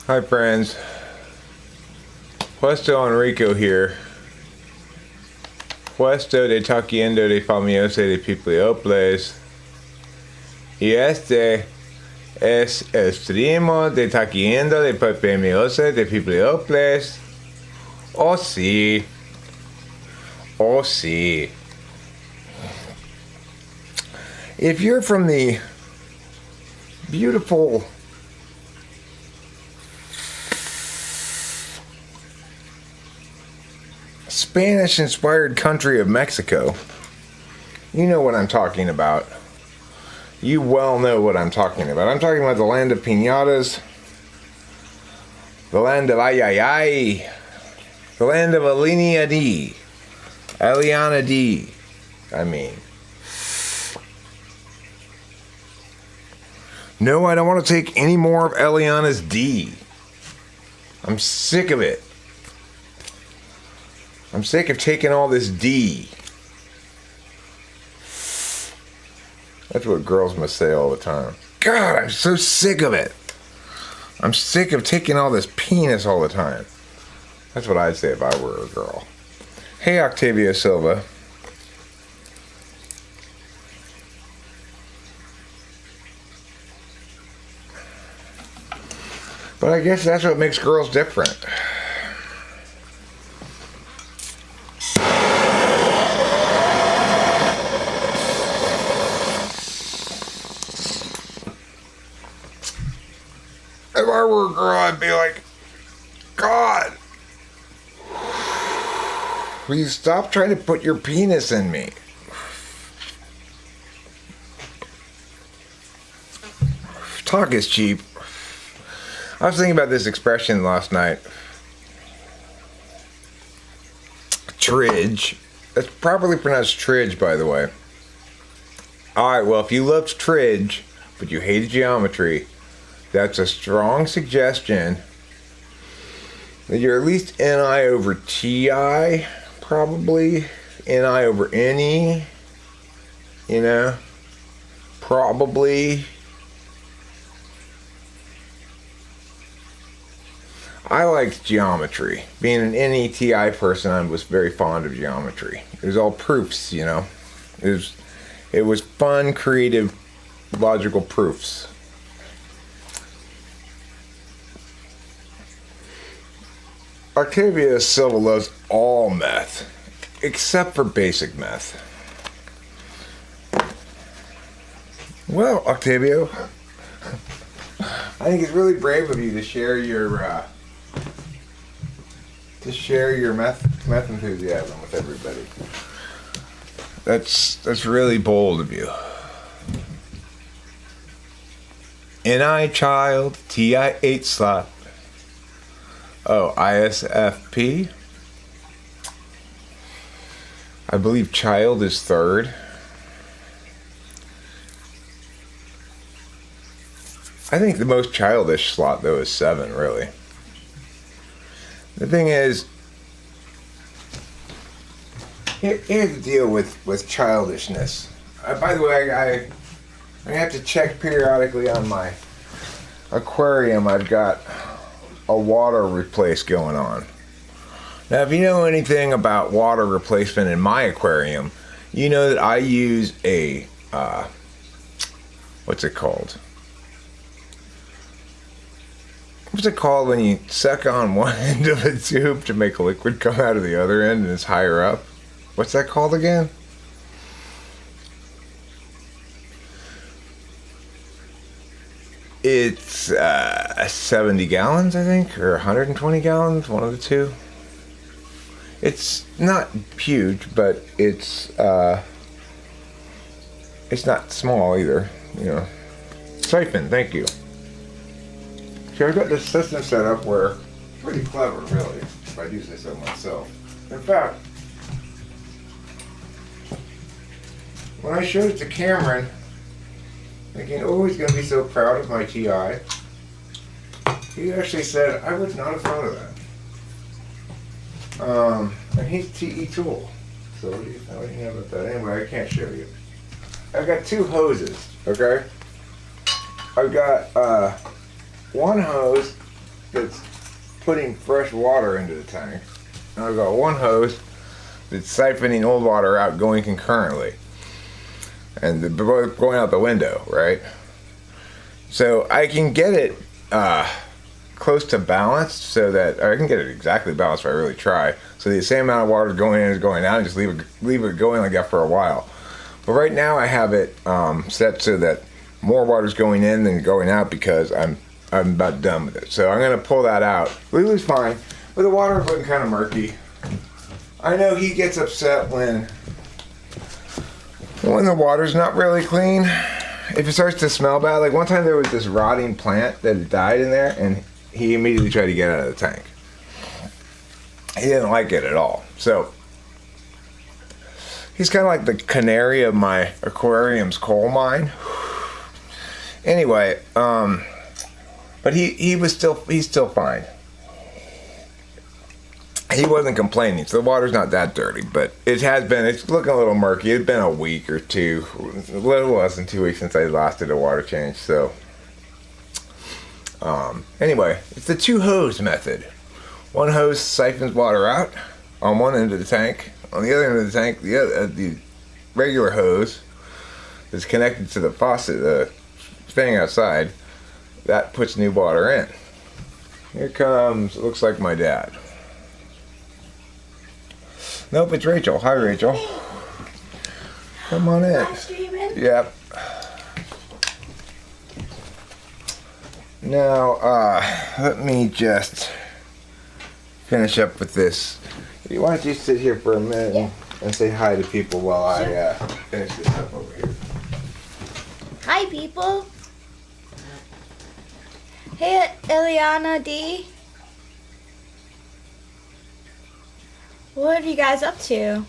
Hi friends, Puesto Enrico here. Puesto de taquiendo de famoso de Piplioples. Y este es el streamo de taquiendo de famoso de Piplioples. Oh sí. Oh sí. If you're from the beautiful Spanish-inspired country of Mexico, you know what I'm talking about. You well know what I'm talking about. I'm talking about the land of piñatas, the land of ay ay ay, the land of Aliana D. No, I don't want to take any more of Eliana's D. I'm sick of it. I'm sick of taking all this D. That's what girls must say all the time. God, I'm so sick of it. I'm sick of taking all this penis all the time. That's what I'd say if I were a girl. Hey, Octavio Silva. But I guess that's what makes girls different. If I were a girl, I'd be like, God, will you stop trying to put your penis in me? Talk is cheap. I was thinking about this expression last night. Tridge. That's properly pronounced tridge, by the way. Alright, well, if you loved tridge, but you hated geometry, that's a strong suggestion that you're at least NI over TI, probably. NI over NE, you know? Probably. I liked geometry. Being an NETI person, I was very fond of geometry. It was all proofs, you know? It was fun, creative, logical proofs. Octavia Silva loves all meth, except for basic meth. Well, Octavio, I think it's really brave of you to share your meth enthusiasm with everybody. That's really bold of you. NI child, TI 8 slot. Oh, ISFP. I believe child is third. I think the most childish slot, though, is 7, really. The thing is, here's the deal with childishness. By the way, I have to check periodically on my aquarium. I've got a water replace going on. Now, if you know anything about water replacement in my aquarium, you know that I use a, what's it called? What's it called when you suck on one end of a tube to make a liquid come out of the other end and it's higher up? What's that called again? It's 70 gallons, I think, or 120 gallons, one of the two. It's not huge, but it's not small either, you know. Siphon, thank you. So I've got this system set up where it's pretty clever, really, if I do say so myself. In fact, when I showed it to Cameron, thinking, oh, he's going to be so proud of my TI, he actually said, I would not have thought of that. And he's TE Tool. So what do you know about that? Anyway, I can't show you. I've got 2 hoses, okay? I've got one hose that's putting fresh water into the tank. And I've got one hose that's siphoning old water out, going concurrently. And they're both going out the window, right? So I can get it close to balanced, so that, or I can get it exactly balanced if I really try. So the same amount of water going in is going out, and just leave it going like that for a while. But right now I have it set so that more water's going in than going out, because I'm about done with it. So I'm gonna pull that out. Lulu's fine, but the water's looking kind of murky. I know he gets upset when the water's not really clean. If it starts to smell bad, like one time there was this rotting plant that had died in there, and he immediately tried to get it out of the tank. He didn't like it at all. So he's kind of like the canary of my aquarium's coal mine. Anyway, but he's still fine. He wasn't complaining, so the water's not that dirty, but it's looking a little murky. It's been a week or two, a little less than 2 weeks since I last did a water change, so. Anyway, it's the two hose method. One hose siphons water out on one end of the tank. On the other end of the tank, the regular hose that's connected to the faucet, the thing outside, that puts new water in. Here comes, it looks like my dad. Nope, it's Rachel. Hi, Rachel. Come on in. Yep. Now, let me just finish up with this. Why don't you sit here for a minute and say hi to people while I finish this up over here. Hi, people. Hey, Ileana D. What are you guys up to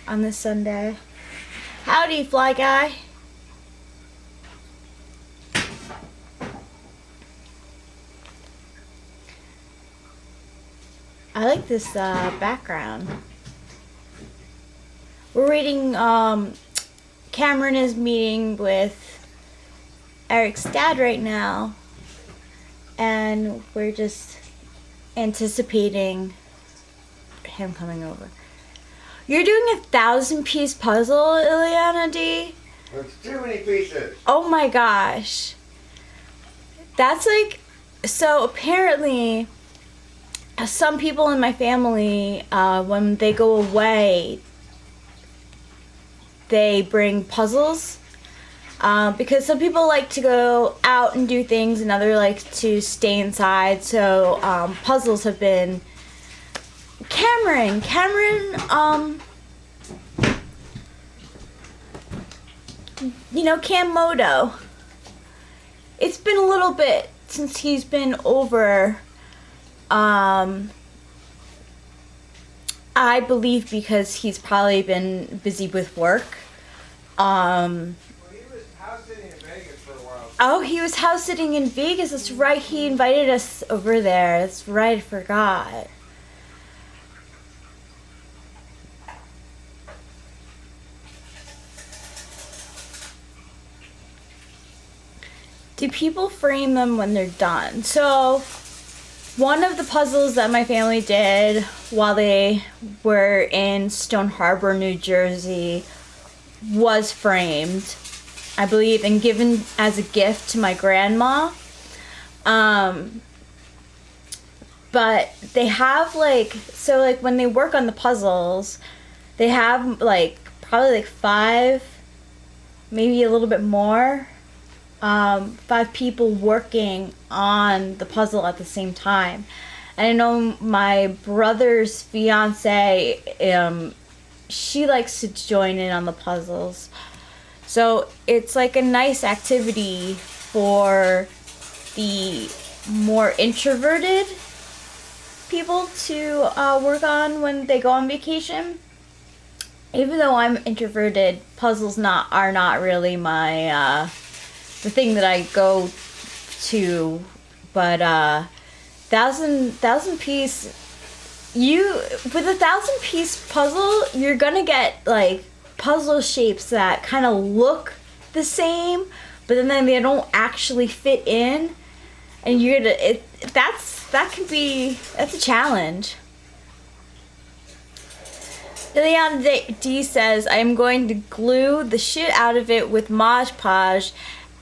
on this Sunday? Howdy, Fly Guy. I like this background. We're reading, Cameron is meeting with Eric's dad right now, and we're just anticipating him coming over. You're doing a 1,000-piece puzzle, Ileana D? That's too many pieces. Oh my gosh. That's like, so apparently some people in my family, when they go away, they bring puzzles. Because some people like to go out and do things and others like to stay inside. So puzzles have been Cameron, Cam Moto. It's been a little bit since he's been over. I believe because he's probably been busy with work. Well, he was house sitting in Vegas for a while. Oh, he was house sitting in Vegas. That's right. He invited us over there. That's right. I forgot. Do people frame them when they're done? So, one of the puzzles that my family did while they were in Stone Harbor, New Jersey, was framed, I believe, and given as a gift to my grandma. But they have when they work on the puzzles, they have probably 5, maybe a little bit more, 5 people working on the puzzle at the same time. And I know my brother's fiance, she likes to join in on the puzzles. So it's like a nice activity for the more introverted people to work on when they go on vacation. Even though I'm introverted, puzzles are not really my the thing that I go to. But 1,000-piece, with a 1,000-piece puzzle, you're gonna get puzzle shapes that kind of look the same, but then they don't actually fit in. And that's a challenge. Leon D says, I'm going to glue the shit out of it with Mod Podge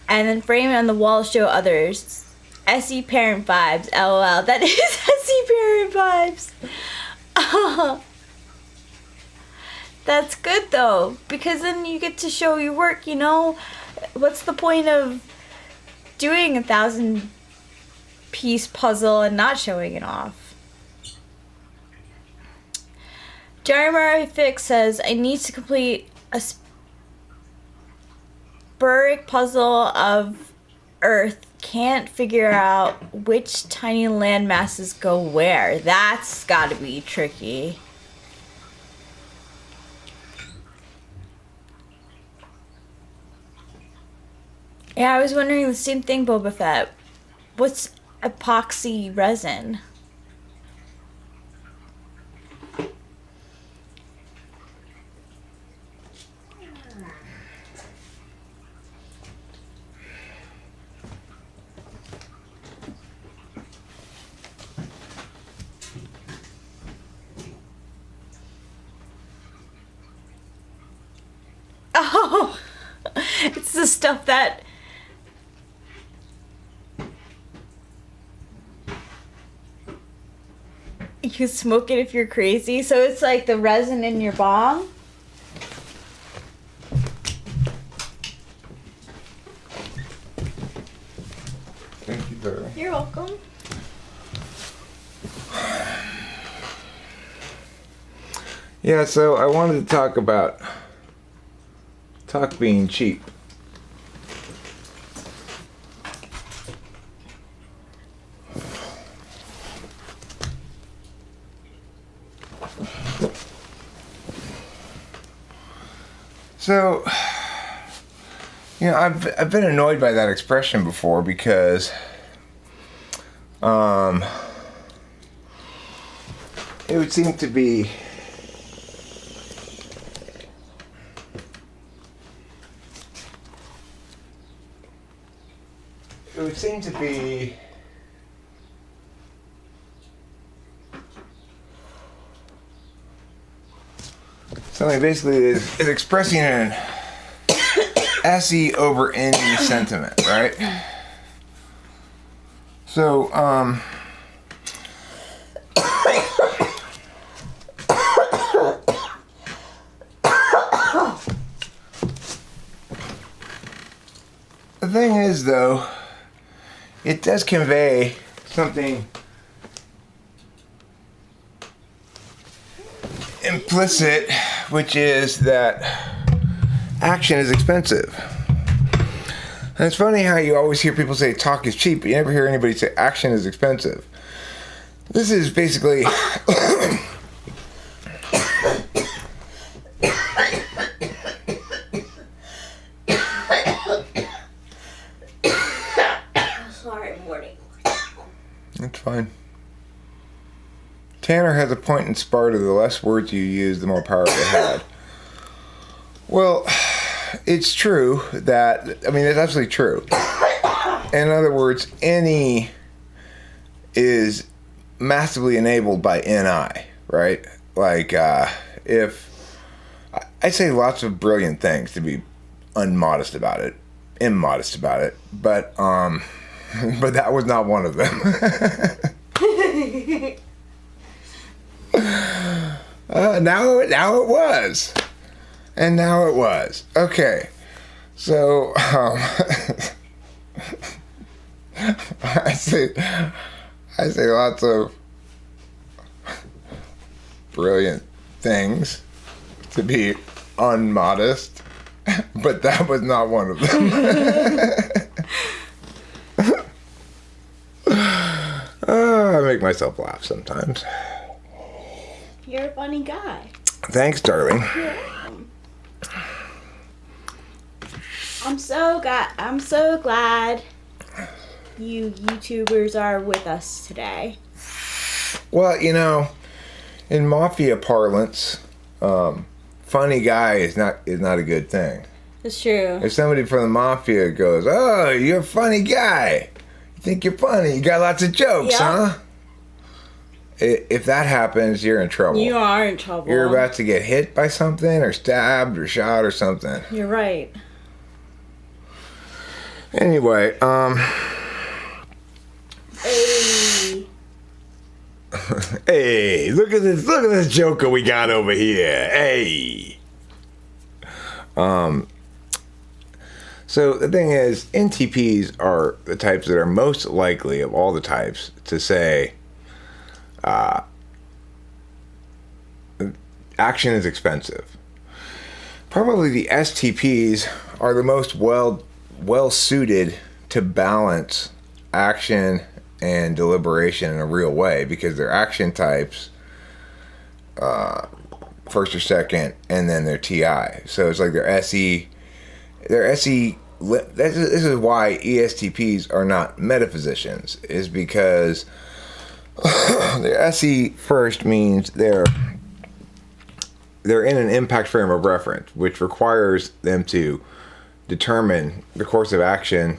and then frame it on the wall to show others. SE parent vibes, lol. That is SE parent vibes. Oh, that's good though, because then you get to show your work, you know? What's the point of doing a 1,000-piece puzzle and not showing it off? Jeremy Fix says, I need to complete a Spuric puzzle of Earth. Can't figure out which tiny land masses go where. That's gotta be tricky. Yeah, I was wondering the same thing, Boba Fett. What's epoxy resin? Oh, it's the stuff that you can smoke it if you're crazy. So it's like the resin in your bong. Thank you, darling. You're welcome. Yeah, so I wanted to talk about being cheap. So, you know, I've been annoyed by that expression before because it would seem to be something basically is expressing an SE over NE sentiment, right? So, the thing is, though, it does convey something implicit, which is that action is expensive. And it's funny how you always hear people say talk is cheap, but you never hear anybody say action is expensive. This is basically Sorry, morning. That's fine. Tanner has a point in Sparta, the less words you use, the more power they had. Well, it's true that, I mean, it's absolutely true. In other words, NE is massively enabled by NI, right? Like, if I say lots of brilliant things to be immodest about it, but but that was not one of them. Now it was. And now it was. Okay. So, I say lots of brilliant things to be unmodest, but that was not one of them. I make myself laugh sometimes. You're a funny guy. Thanks, darling. You're welcome. I'm so glad you YouTubers are with us today. Well, you know, in mafia parlance, funny guy is not a good thing. It's true. If somebody from the mafia goes, "Oh, you're a funny guy," think you're funny. You got lots of jokes, Yeah. huh? If that happens, you're in trouble. You are in trouble. You're about to get hit by something or stabbed or shot or something. You're right. Anyway, Hey. hey, look at this joker we got over here. Hey. So the thing is, NTPs are the types that are most likely of all the types to say, action is expensive. Probably the STPs are the most well suited to balance action and deliberation in a real way, because they're action types, first or second, and then their TI. So it's like their SE. This is why ESTPs are not metaphysicians, is because their SE first means they're in an impact frame of reference, which requires them to determine the course of action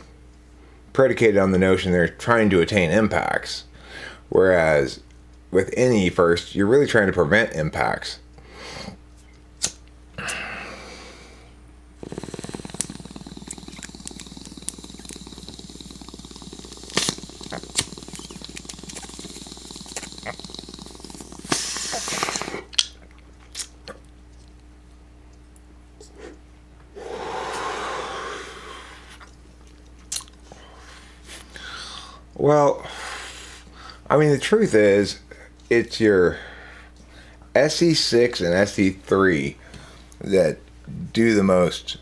predicated on the notion they're trying to attain impacts. Whereas with NE first, you're really trying to prevent impacts. Well, I mean, the truth is, it's your SE6 and SE3 that do the most,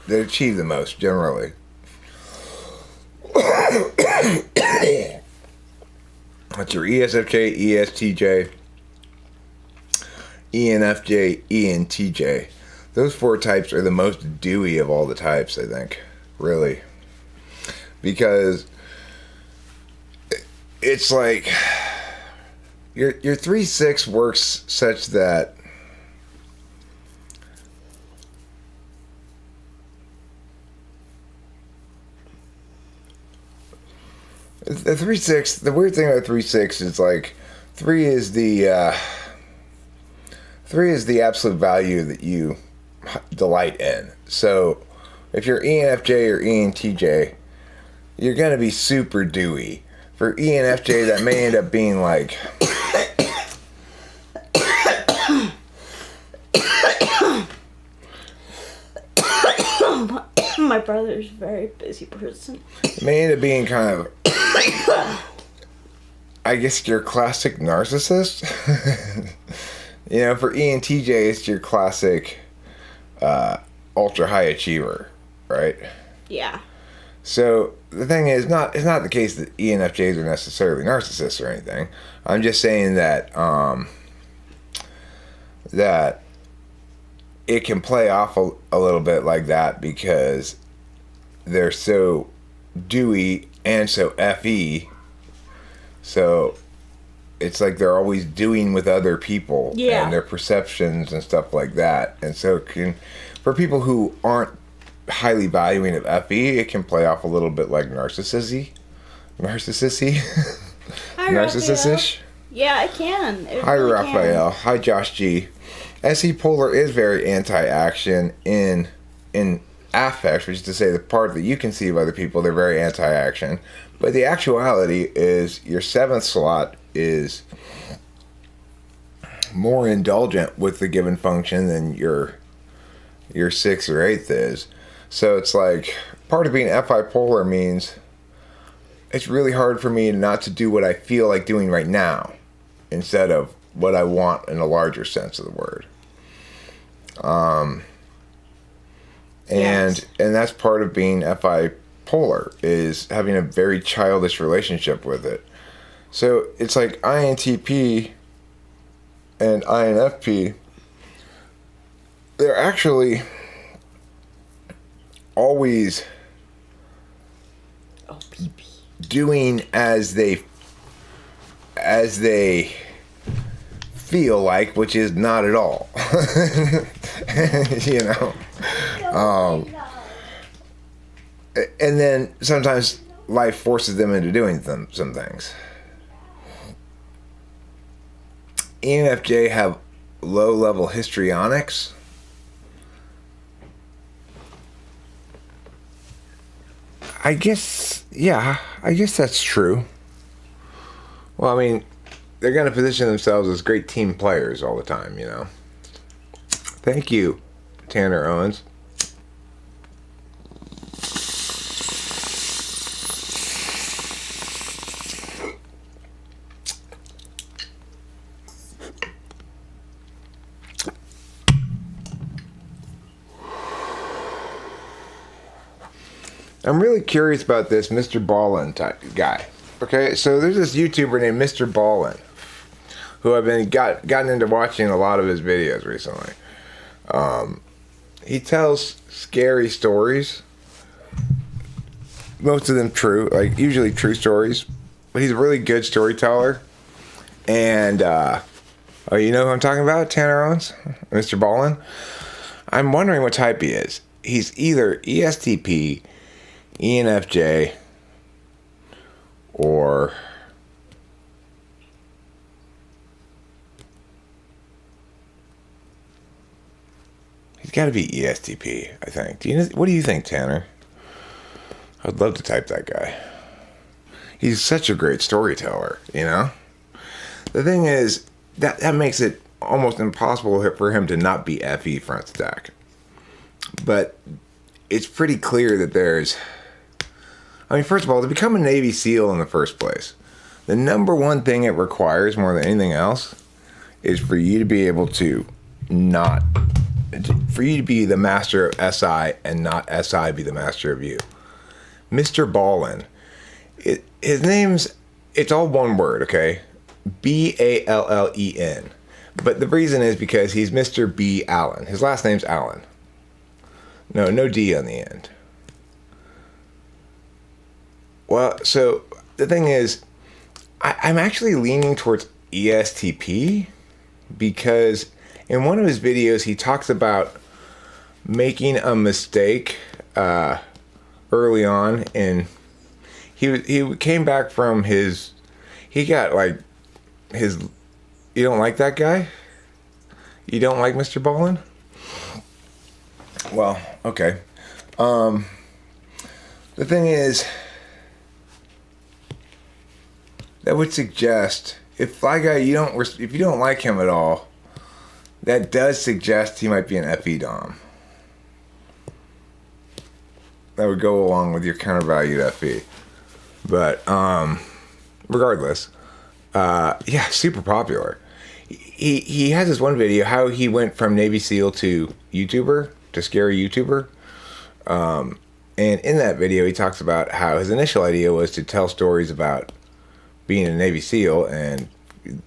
that achieve the most generally. That's your ESFJ, ESTJ, ENFJ, ENTJ. Those four types are the most dewy of all the types, I think, really. Because it's like your 3-6 works such that the 3-6. The weird thing about 3-6 is like 3 is the absolute value that you delight in. So if you're ENFJ or ENTJ, you're gonna be super dewy. For ENFJ, that may end up being like My brother's a very busy person. it may end up being kind of, I guess, your classic narcissist. You know, for ENTJ, it's your classic ultra high achiever, right? Yeah. So the thing is, it's not the case that ENFJs are necessarily narcissists or anything. I'm just saying that that it can play off a little bit like that because they're so dewy and so FE. So it's like they're always doing with other people and their perceptions and stuff like that. And so it can, for people who aren't highly valuing of FE, it can play off a little bit like narcissistish. Yeah, it can. Hi, really Raphael. can. Hi, Josh G. SE Polar is very anti-action in affect, which is to say the part that you conceive of other people, they're very anti-action. But the actuality is your 7th slot is more indulgent with the given function than your 6th or 8th is. So it's like part of being FI Polar means it's really hard for me not to do what I feel like doing right now instead of what I want in a larger sense of the word. And that's part of being FI Polar, is having a very childish relationship with it. So it's like INTP and INFP, they're actually always doing as they feel like, which is not at all. You know. And then sometimes life forces them into doing some things. ENFJ have low-level histrionics. I guess that's true. Well, I mean, they're going to position themselves as great team players all the time, you know. Thank you, Tanner Owens. I'm really curious about this Mr. Ballin type guy. Okay, so there's this YouTuber named Mr. Ballin who I've been gotten into watching a lot of his videos recently. He tells scary stories, most of them true, like usually true stories, but he's a really good storyteller. And oh, you know who I'm talking about? Tanner Owens, Mr. Ballin. I'm wondering what type he is. He's either ESTP, ENFJ, or he's got to be ESTP, I think. What do you think, Tanner? I'd love to type that guy. He's such a great storyteller, you know? The thing is, that makes it almost impossible for him to not be FE front stack. But it's pretty clear that there's... I mean, first of all, to become a Navy SEAL in the first place, the number one thing it requires more than anything else is for you to be able to for you to be the master of SI and not SI be the master of you. Mr. Ballin, his name's, it's all one word, okay? Ballen. But the reason is because he's Mr. B. Allen. His last name's Allen. No D on the end. Well, so the thing is, I'm actually leaning towards ESTP because in one of his videos he talks about making a mistake early on, and he came back from he got like his. You don't like that guy? You don't like Mr. Ballin? Well, okay. The thing is, that would suggest if Fly Guy if you don't like him at all, that does suggest he might be an FE Dom. That would go along with your countervalued FE. But regardless, yeah, super popular. He has this one video how he went from Navy SEAL to YouTuber, to scary YouTuber. And in that video he talks about how his initial idea was to tell stories about being a Navy SEAL and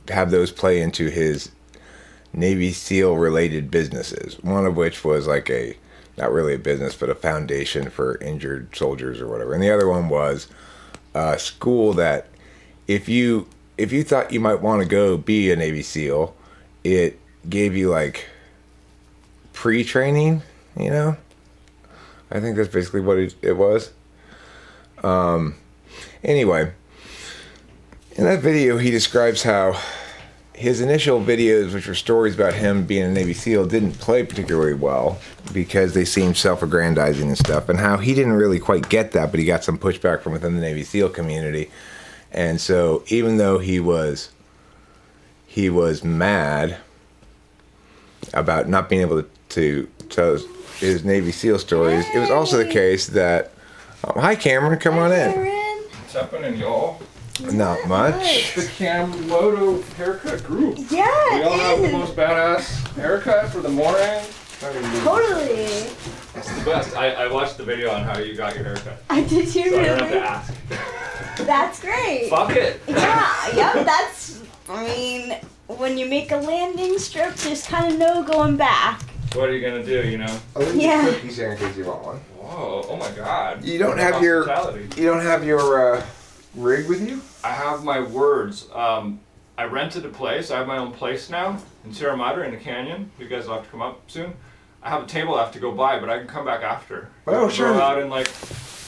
have those play into his Navy SEAL related businesses. One of which was like not really a business, but a foundation for injured soldiers or whatever. And the other one was a school that if you thought you might want to go be a Navy SEAL, it gave you like pre-training, you know? I think that's basically what it was. Anyway, in that video he describes how his initial videos, which were stories about him being a Navy SEAL, didn't play particularly well because they seemed self-aggrandizing and stuff, and how he didn't really quite get that, but he got some pushback from within the Navy SEAL community. And so even though he was mad about not being able to tell his Navy SEAL stories, it was also the case that... hi, Cameron. Come on in. What's happening, y'all? Not much. The Cam Loto haircut group. Yeah, we all have the it most badass haircut for the morning. totally. It's the best. I watched the video on how you got your haircut. Did you So really? I don't have to ask. That's great. Fuck it. Yeah, yep, I mean, when you make a landing strip, there's kind of no going back. What are you gonna do, you know? Yeah. Cookies here in case you want one. Whoa, oh my god. You don't have your rig with you? I have my words. I rented a place. I have my own place now in Sierra Madre in the canyon. You guys will have to come up soon. I have a table I have to go buy, but I can come back after. Oh, sure. Go out in like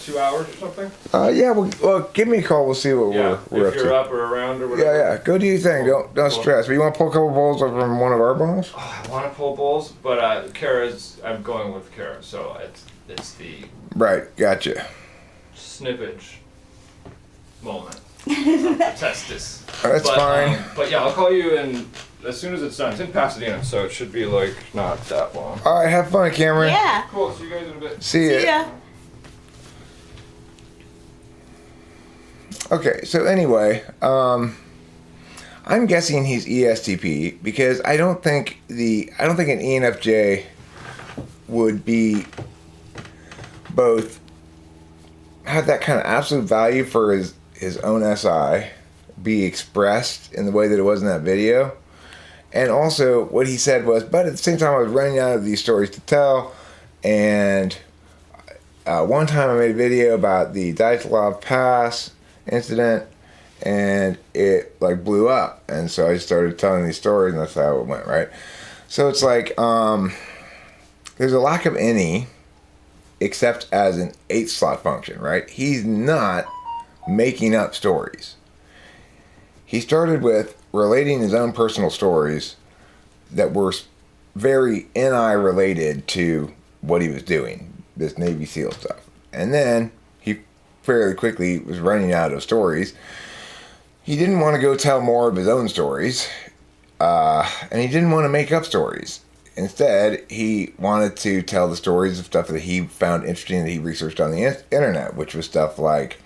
2 hours or something? Yeah, well, give me a call. We'll see what Yeah, we're if up you're to. up or around or whatever. Yeah. Go do your thing. Don't Cool. stress. But you want to pull a couple bowls from one of our bowls? Oh, I want to pull bulls, but I'm going with Kara, so it's the Right. Gotcha. snippage moment. The testis. That's fine. But yeah, I'll call you in as soon as it's done. It's in Pasadena, so it should be like not that long. All right. Have fun, Cameron. Yeah. Cool. See you guys in a bit. See ya. See ya. Okay. So anyway, I'm guessing he's ESTP because I don't think an ENFJ would be both have that kind of absolute value for his own SI be expressed in the way that it was in that video. And also what he said was, but at the same time I was running out of these stories to tell. And one time I made a video about the Dyatlov Pass incident and it like blew up. And so I just started telling these stories and that's how it went, right? So it's like, there's a lack of any except as an 8-slot function, right? He's not making up stories. He started with relating his own personal stories that were very NI related to what he was doing, this Navy SEAL stuff. And then he fairly quickly was running out of stories. He didn't want to go tell more of his own stories, and he didn't want to make up stories. Instead, he wanted to tell the stories of stuff that he found interesting that he researched on the internet, which was stuff like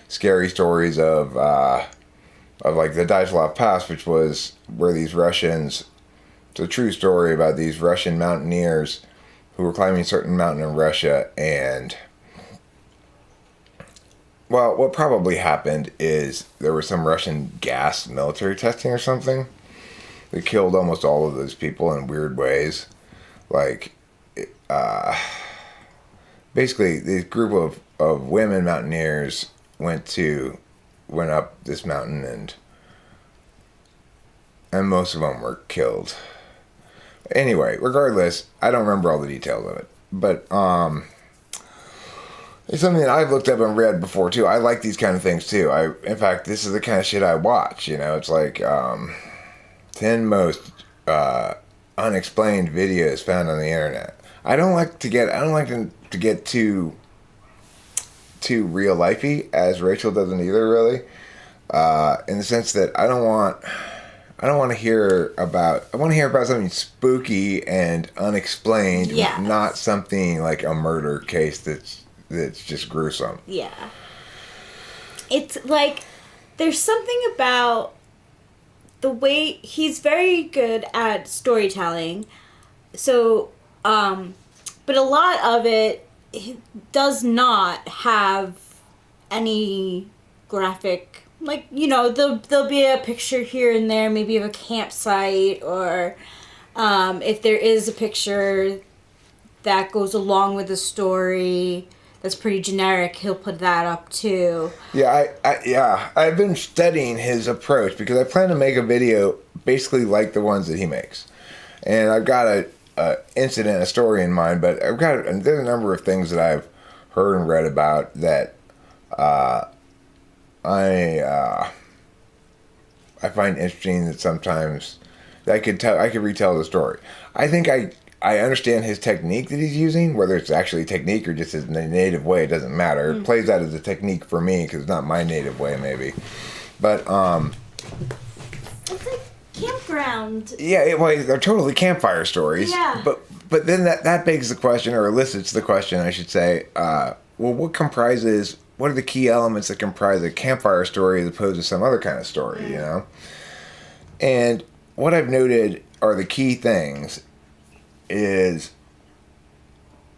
scary stories of like the Dyatlov Pass, which was where these Russians, it's a true story about these Russian mountaineers who were climbing a certain mountain in Russia, and well, what probably happened is there was some Russian gas military testing or something. They killed almost all of those people in weird ways. Like, basically, this group of women mountaineers went up this mountain and most of them were killed. Anyway, regardless, I don't remember all the details of it. But, it's something that I've looked up and read before, too. I like these kind of things, too. In fact, this is the kind of shit I watch, you know? It's like, 10 most unexplained videos found on the internet. I don't like to get too real lifey, as Rachel doesn't either, really. In the sense that I want to hear about something spooky and unexplained, Yeah. not something like a murder case that's just gruesome. Yeah. It's like there's something about the way he's very good at storytelling. So, but a lot of it does not have any graphic, like, you know, there'll be a picture here and there, maybe of a campsite, or if there is a picture that goes along with the story that's pretty generic, he'll put that up too. Yeah, I've been studying his approach because I plan to make a video basically like the ones that he makes, and I've got a story in mind. But there's a number of things that I've heard and read about that I find interesting. That sometimes I could retell the story. I think I understand his technique that he's using, whether it's actually technique or just his native way, it doesn't matter. It plays out as a technique for me because it's not my native way, maybe. But, It's like campground. yeah, they're totally campfire stories. Yeah. But then that begs the question, or elicits the question, I should say, well, what are the key elements that comprise a campfire story as opposed to some other kind of story, you know? And what I've noted are the key things is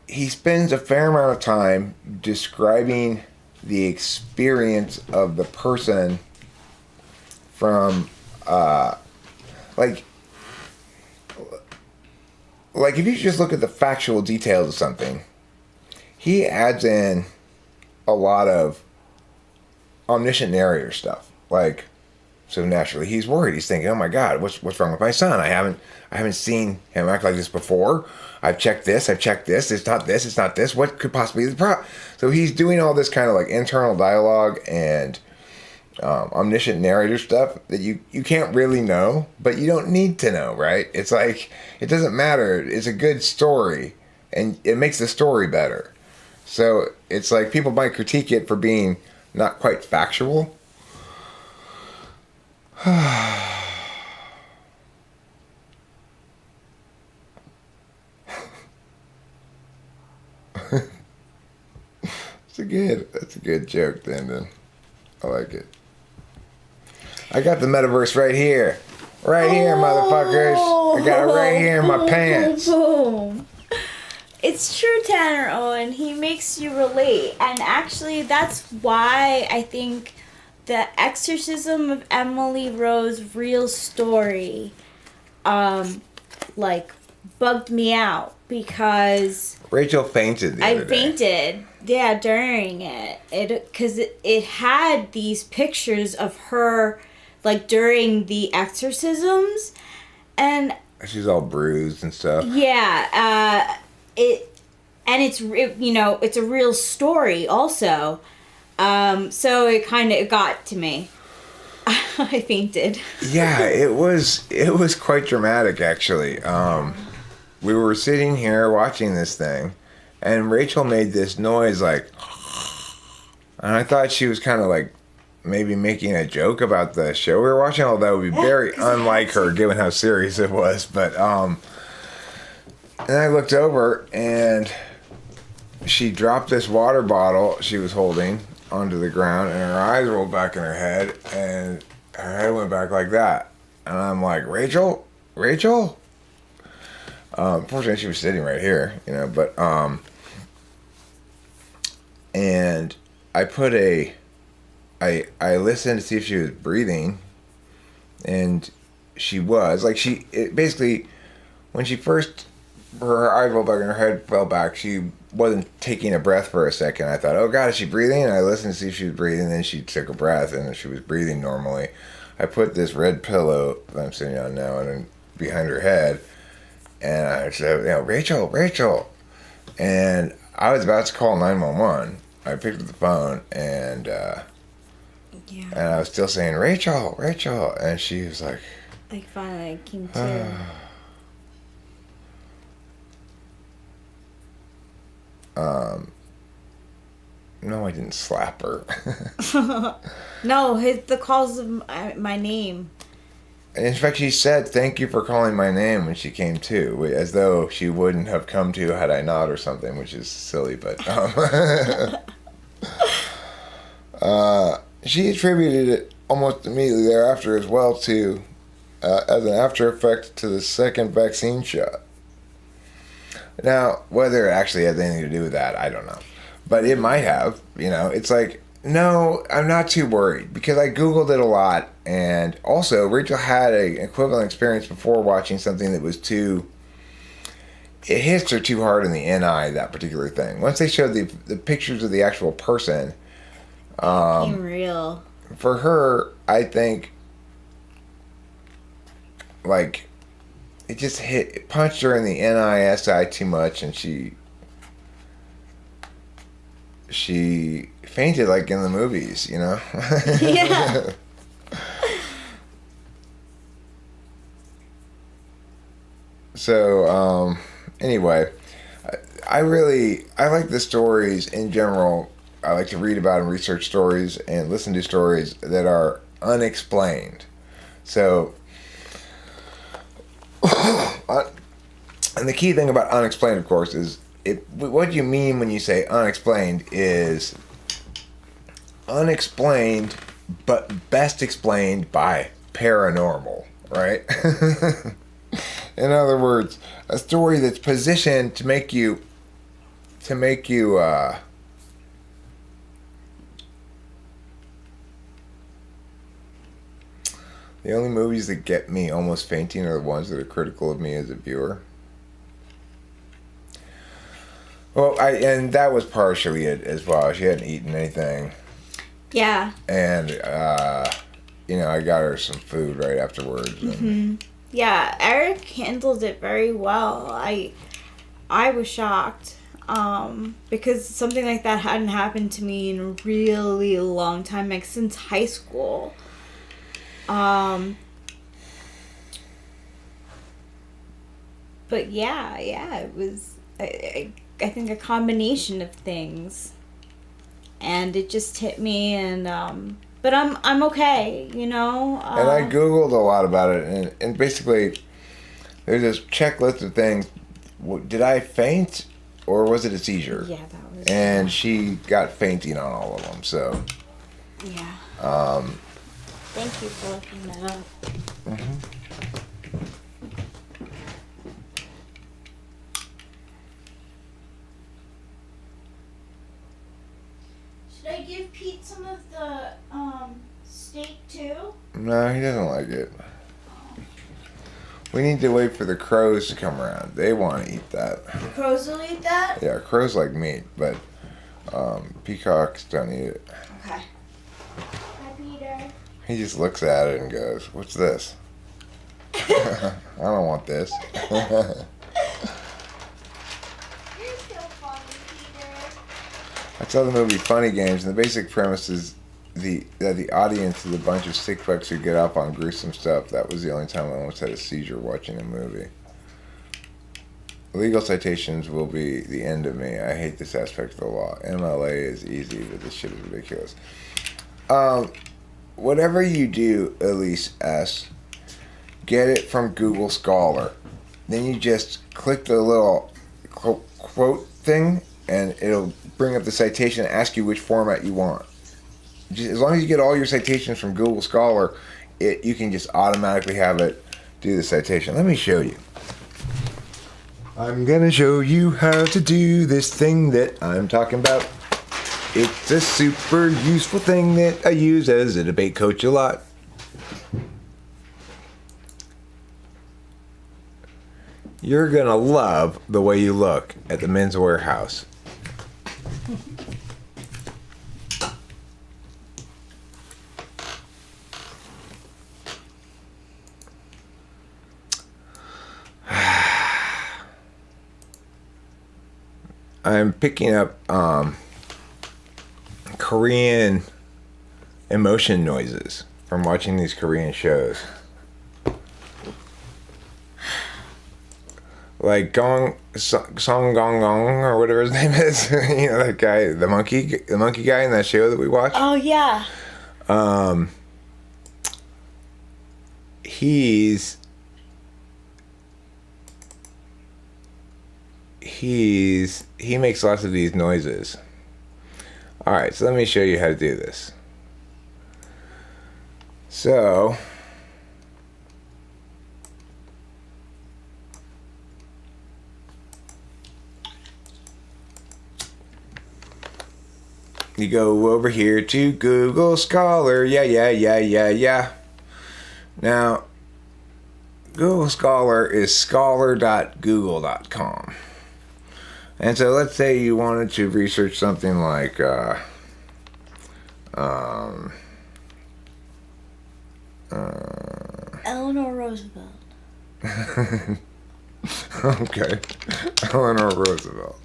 he spends a fair amount of time describing the experience of the person from like if you just look at the factual details of something, he adds in a lot of omniscient narrator stuff, like So naturally, he's worried. He's thinking, "Oh my God, what's wrong with my son? I haven't seen him act like this before. I've checked this. It's not this. It's not this. What could possibly be the problem?" So he's doing all this kind of like internal dialogue and omniscient narrator stuff that you can't really know, but you don't need to know, right? It's like it doesn't matter. It's a good story, and it makes the story better. So it's like people might critique it for being not quite factual. That's a good joke, then. I like it. I got the metaverse right here. Right here, motherfuckers. I got it right here in my pants. Boom. It's true, Tanner Owen. He makes you relate. And actually, that's why I think the exorcism of Emily Rose's real story, bugged me out because Rachel fainted the other day. fainted, yeah, during it. Because it had these pictures of her, like, during the exorcisms, and She's all bruised and stuff. yeah, it's a real story also. So it got to me. I fainted. Yeah, it was quite dramatic, actually. We were sitting here watching this thing, and Rachel made this noise like, and I thought she was kind of like maybe making a joke about the show we were watching, although that would be very unlike her given how serious it was. But and I looked over, and she dropped this water bottle she was holding onto the ground, and her eyes rolled back in her head, and her head went back like that. And I'm like, Rachel? Fortunately, she was sitting right here, but, and I put I listened to see if she was breathing, and she was. Like, basically, when she first, her eyes rolled back and her head fell back, she wasn't taking a breath for a second. I thought, oh God, is she breathing? And I listened to see if she was breathing, and then she took a breath, and she was breathing normally. I put this red pillow that I'm sitting on now and behind her head, and I said, Rachel. And I was about to call 911. I picked up the phone, and and I was still saying, Rachel. And she was like, Finally came to. No, I didn't slap her. No, the calls of my name. In fact, she said, thank you for calling my name when she came to, as though she wouldn't have come to had I not or something, which is silly, but she attributed it almost immediately thereafter as well to, as an after effect to the second vaccine shot. Now, whether it actually has anything to do with that, I don't know. But it might have, It's like, no, I'm not too worried because I Googled it a lot. And also, Rachel had an equivalent experience before watching something that was it hits her too hard in the NI, that particular thing. Once they showed the pictures of the actual person. Became real. For her, I think, like, it punched her in the NISI too much, and she fainted like in the movies, Yeah. So, anyway, I like the stories in general. I like to read about and research stories and listen to stories that are unexplained. So, and the key thing about unexplained, of course, is what you mean when you say unexplained is unexplained, but best explained by paranormal, right? In other words, a story that's positioned to make you the only movies that get me almost fainting are the ones that are critical of me as a viewer. Well, and that was partially it as well. She hadn't eaten anything. Yeah. And I got her some food right afterwards. And Yeah, Eric handled it very well. I was shocked because something like that hadn't happened to me in a really long time, like since high school. But yeah, it was I think a combination of things, and it just hit me, and but I'm okay, you know. And I Googled a lot about it, and basically, there's this checklist of things. Did I faint, or was it a seizure? Yeah, that was. And she got fainting on all of them, so. Yeah. Thank you for looking that up. Should I give Pete some of the steak too? No, he doesn't like it. We need to wait for the crows to come around. They want to eat that. The crows will eat that? Yeah, crows like meat, but peacocks don't eat it. Okay. Hi, Peter. He just looks at it and goes, "What's this?" I don't want this. You're so funny, Peter. I saw the movie Funny Games, and the basic premise is that the audience is a bunch of sick fucks who get off on gruesome stuff. That was the only time I almost had a seizure watching a movie. Legal citations will be the end of me. I hate this aspect of the law. MLA is easy, but this shit is ridiculous. Whatever you do, Elise S., get it from Google Scholar. Then you just click the little quote thing, and it'll bring up the citation and ask you which format you want. As long as you get all your citations from Google Scholar, you can just automatically have it do the citation. Let me show you. I'm gonna show you how to do this thing that I'm talking about. It's a super useful thing that I use as a debate coach a lot. You're gonna love the way you look at the Men's Warehouse. I'm picking up Korean emotion noises from watching these Korean shows. Like Song Gong Gong or whatever his name is. You know that guy, the monkey guy in that show that we watched? Oh, yeah. He makes lots of these noises. Alright, so let me show you how to do this. So you go over here to Google Scholar. Yeah. Now, Google Scholar is scholar.google.com. And so let's say you wanted to research something like Eleanor Roosevelt. Okay. Eleanor Roosevelt.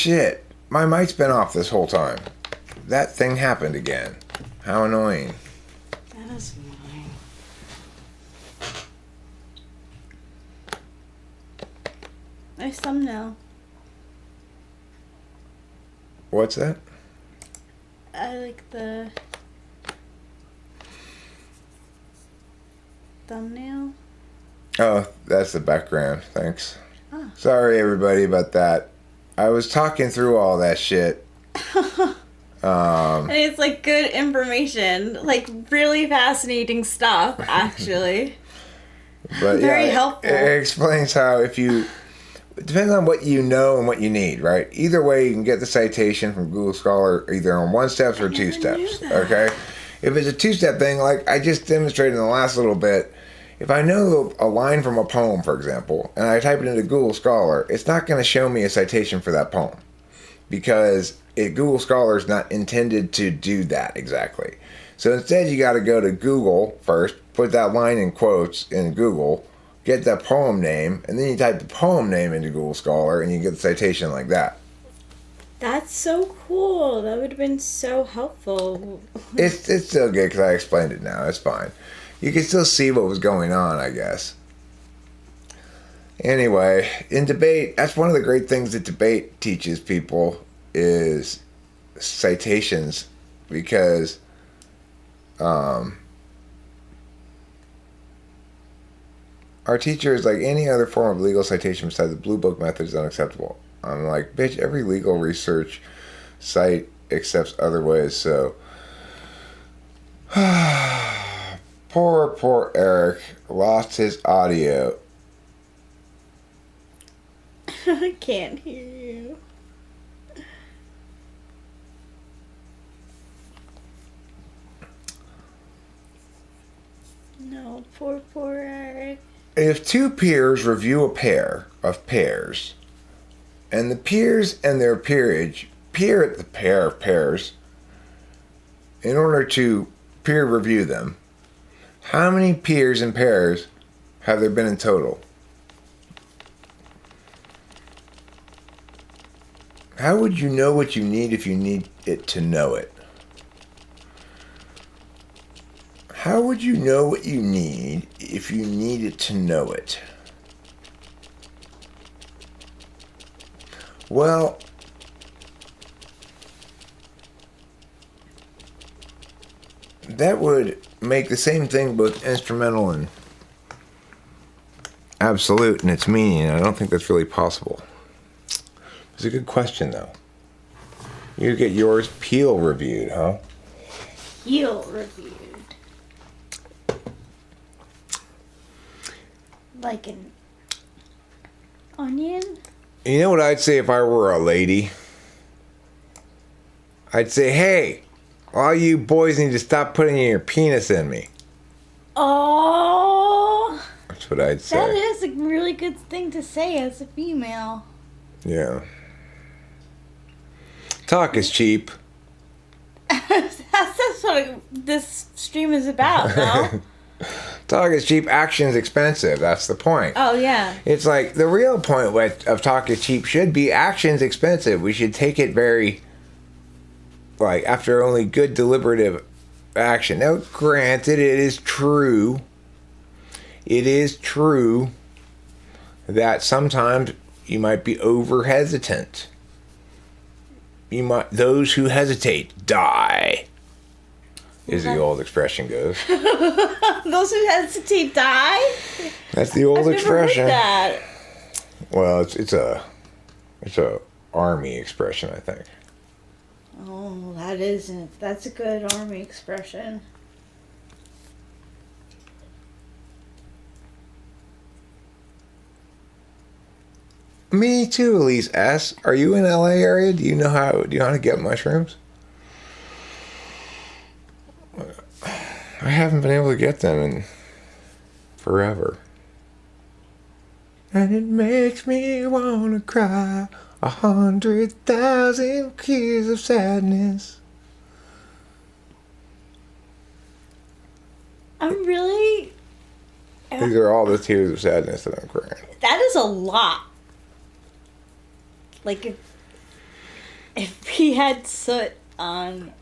shit. My mic's been off this whole time. That thing happened again. How annoying. That is annoying. Nice thumbnail. What's that? I like the thumbnail. Oh, that's the background. Thanks. Oh. Sorry, everybody, about that. I was talking through all that shit. And it's like good information, like really fascinating stuff, actually. But Very yeah, helpful. It explains how it depends on what you know and what you need, right? Either way, you can get the citation from Google Scholar either on 1 steps or 2 steps. Okay? If it's a 2-step thing, like I just demonstrated in the last little bit, if I know a line from a poem, for example, and I type it into Google Scholar, it's not going to show me a citation for that poem because Google Scholar is not intended to do that exactly. So instead, you got to go to Google first, put that line in quotes in Google, get that poem name, and then you type the poem name into Google Scholar, and you get the citation like that. That's so cool. That would have been so helpful. It's still good because I explained it now. It's fine. You can still see what was going on, I guess. Anyway, in debate, that's one of the great things that debate teaches people is citations, because our teacher is like, any other form of legal citation besides the blue book method is unacceptable. I'm like, bitch, every legal research site accepts other ways, so poor Eric lost his audio. I can't hear you. No, poor Eric. If 2 peers review a pair of pairs, and the peers and their peerage peer at the pair of pairs in order to peer review them, how many peers and pairs have there been in total? How would you know what you need if you need it to know it? How would you know what you need if you needed to know it? Well, that would make the same thing both instrumental and absolute in its meaning. I don't think that's really possible. It's a good question, though. You get yours peel reviewed, huh? Peel reviewed. Like an onion? You know what I'd say if I were a lady? I'd say, hey, all you boys need to stop putting your penis in me. Oh, That's what I'd say. that is a really good thing to say as a female. Yeah. Talk is cheap. That's what this stream is about, no? Talk is cheap, action is expensive. That's the point. Oh, yeah. It's like the real point of talk is cheap should be action's expensive. We should take it very, like, after only good deliberative action. Now, granted, it is true that sometimes you might be over hesitant. Those who hesitate die, as the old expression goes. Those who hesitate die? That's the old I've never expression. heard that. Well, it's a army expression, I think. Oh, that's a good army expression. Me too, Elise S. Are you in LA area? Do you know how to get mushrooms? I haven't been able to get them in forever. And it makes me wanna cry 100,000 tears of sadness. I'm really... These are all the tears of sadness that I'm crying. That is a lot. Like, you had soot on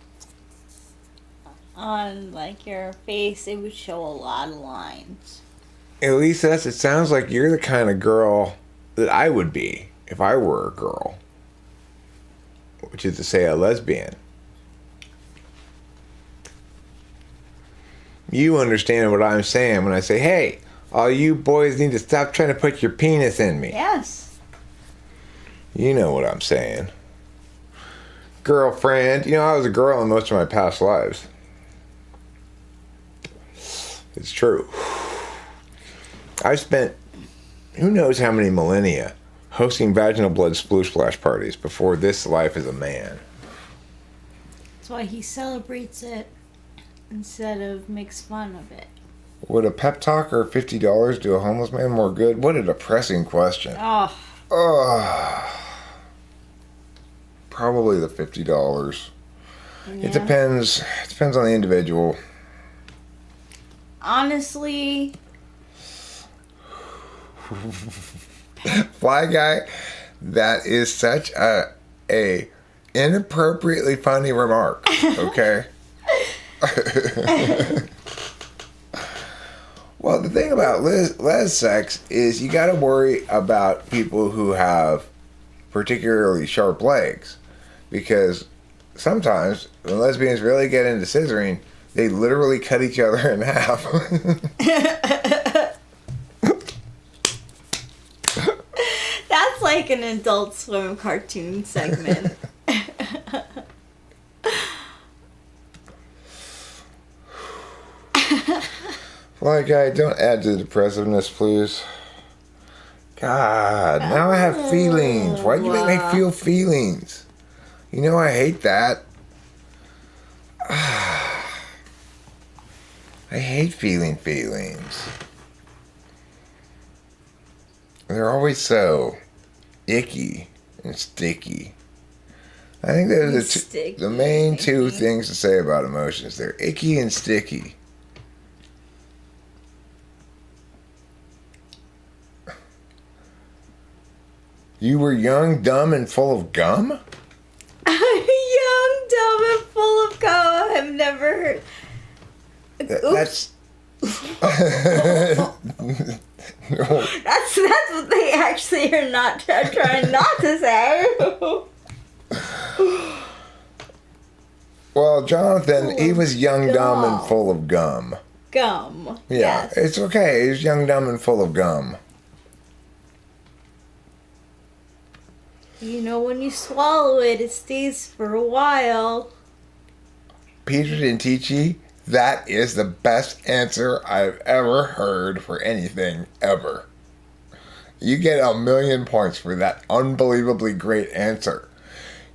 like your face, it would show a lot of lines. At least it sounds like you're the kind of girl that I would be if I were a girl. Which is to say, a lesbian. You understand what I'm saying when I say, hey, all you boys need to stop trying to put your penis in me. Yes. You know what I'm saying. Girlfriend. You know, I was a girl in most of my past lives. It's true. I've spent who knows how many millennia hosting vaginal blood sploosh splash parties before this life as a man. That's why he celebrates it instead of makes fun of it. Would a pep talk or $50 do a homeless man more good? What a depressing question. Oh. Probably the $50. Yeah. It depends. It depends on the individual. Honestly. Fly guy, that is such a inappropriately funny remark. Okay. Well, the thing about les sex is you got to worry about people who have particularly sharp legs, because sometimes when lesbians really get into scissoring, they literally cut each other in half. That's like an Adult Swim cartoon segment. Fly guy, don't add to the depressiveness, please. God, now I have feelings. Why'd you make me feel feelings? You know I hate that. I hate feeling feelings. They're always so icky and sticky. I think those are the main two things to say about emotions. They're icky and sticky. You were young, dumb, and full of gum? Young, dumb, and full of gum. I've never heard. That's... No. That's what they actually are not trying not to say. Well, Jonathan, he was young, dumb, and full of gum. Gum. Yeah, yes. It's okay. He's young, dumb, and full of gum. You know, when you swallow it, it stays for a while. Peter didn't teach you. That is the best answer I've ever heard for anything, ever. You get 1,000,000 points for that unbelievably great answer.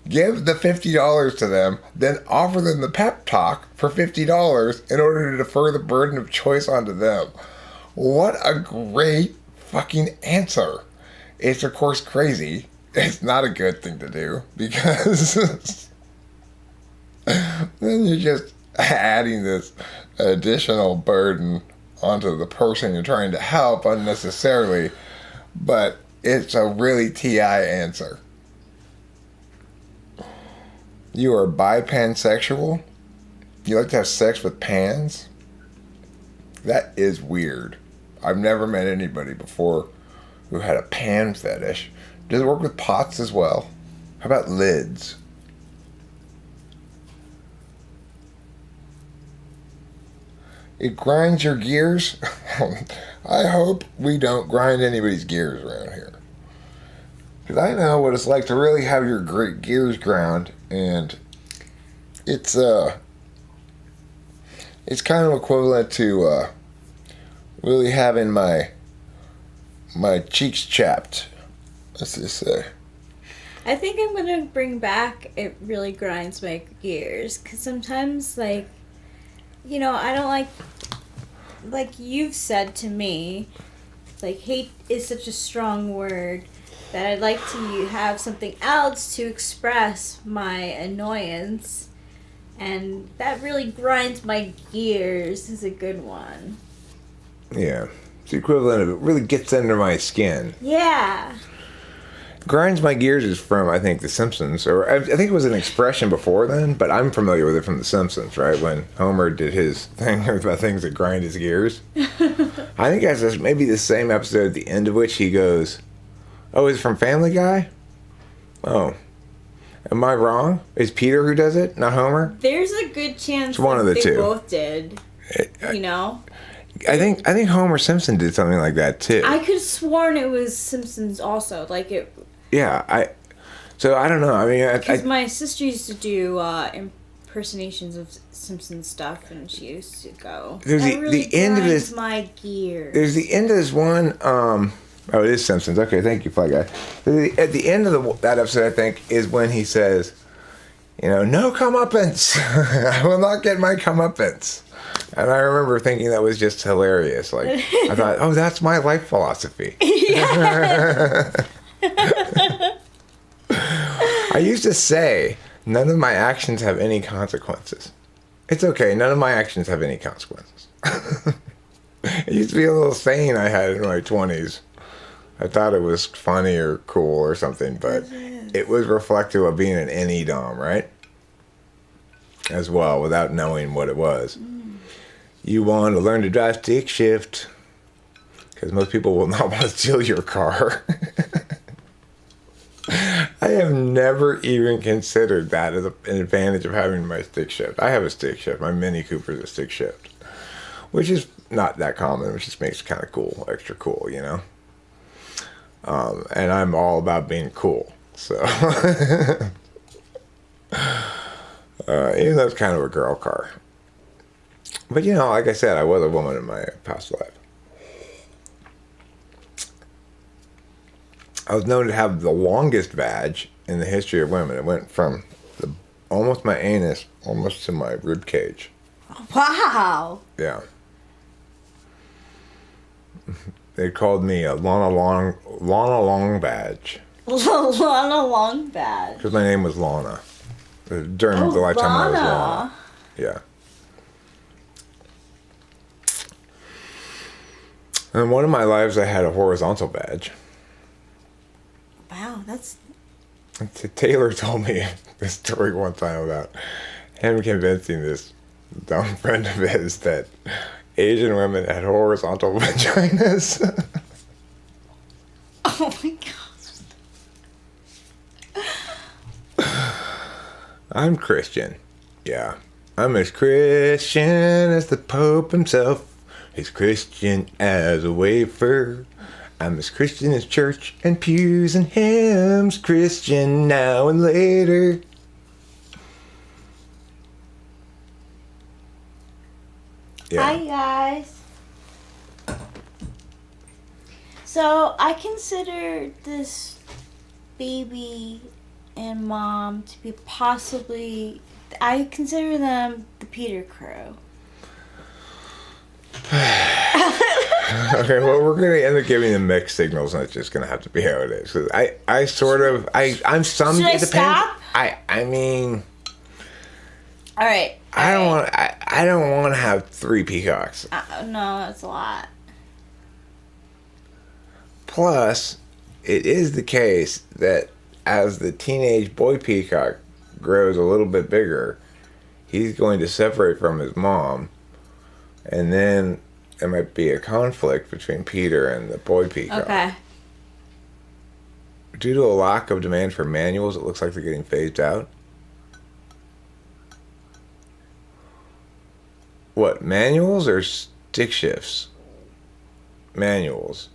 Give the $50 to them, then offer them the pep talk for $50 in order to defer the burden of choice onto them. What a great fucking answer. It's, of course, crazy. It's not a good thing to do, because then you're just adding this additional burden onto the person you're trying to help unnecessarily, but it's a really TI answer. You are bipansexual? You like to have sex with pans? That is weird. I've never met anybody before who had a pan fetish. Does it work with pots as well? How about lids? It grinds your gears? I hope we don't grind anybody's gears around here. Because I know what it's like to really have your great gears ground, and it's kind of equivalent to really having my cheeks chapped. Let's just say. I think I'm gonna bring back It Really Grinds My Gears, because sometimes, like, you know, I don't like you've said to me, like, hate is such a strong word that I'd like to have something else to express my annoyance, and that really grinds my gears is a good one. Yeah. It's the equivalent of it really gets under my skin. Yeah. Grinds my gears is from, I think, The Simpsons, or I think it was an expression before then, but I'm familiar with it from The Simpsons, right? When Homer did his thing about things that grind his gears. I think that's maybe the same episode at the end of which he goes, "Oh, is it from Family Guy? Oh, am I wrong? Is Peter who does it, not Homer?" There's a good chance It's one of the they two. both did. You know? I think Homer Simpson did something like that too. I could have sworn it was Simpsons also. Like it. Yeah, so I don't know. I mean, Because my sister used to do impersonations of Simpsons stuff, and she used to go. There's "That really the end of grinds this. my gears." There's the end of this one. Oh, it is Simpsons. Okay, thank you, Fly Guy. At the end of that episode, I think, is when he says, "No comeuppance. I will not get my comeuppance." And I remember thinking that was just hilarious. Like, I thought, oh, that's my life philosophy. I used to say, none of my actions have any consequences. It's okay, none of my actions have any consequences. It used to be a little saying I had in my 20s. I thought it was funny or cool or something, but it was reflective of being an NE dom, right? As well, without knowing what it was. You want to learn to drive stick shift, because most people will not want to steal your car. I have never even considered that as an advantage of having my stick shift. I have a stick shift. My Mini Cooper's a stick shift, which is not that common, which just makes it kind of cool, extra cool, and I'm all about being cool, so even though it's kind of a girl car. But like I said, I was a woman in my past life. I was known to have the longest vag in the history of women. It went from almost my anus, almost to my rib cage. Wow. Yeah. They called me a Lana Long badge. Lana Long badge. Because my name was Lana. During the lifetime I was Lana. Yeah. In one of my lives, I had a horizontal badge. Wow, that's... Taylor told me this story one time about him convincing this dumb friend of his that Asian women had horizontal vaginas. Oh my gosh. I'm Christian. Yeah. I'm as Christian as the Pope himself. He's Christian as a wafer. I'm as Christian as church and pews and hymns. Christian now and later. Yeah. Hi guys. So I consider this baby and mom to be possibly... I consider them the Peter crew. Okay, well, we're going to end up giving them mixed signals, and it's just going to have to be how it is. 'Cause I'm some... Should I it depends. stop? I mean... All right. I don't want to have 3 peacocks. No, that's a lot. Plus, it is the case that as the teenage boy peacock grows a little bit bigger, he's going to separate from his mom, and then there might be a conflict between Peter and the boy peacock. Okay. Due to a lack of demand for manuals, it looks like they're getting phased out. What, manuals or stick shifts? Manuals.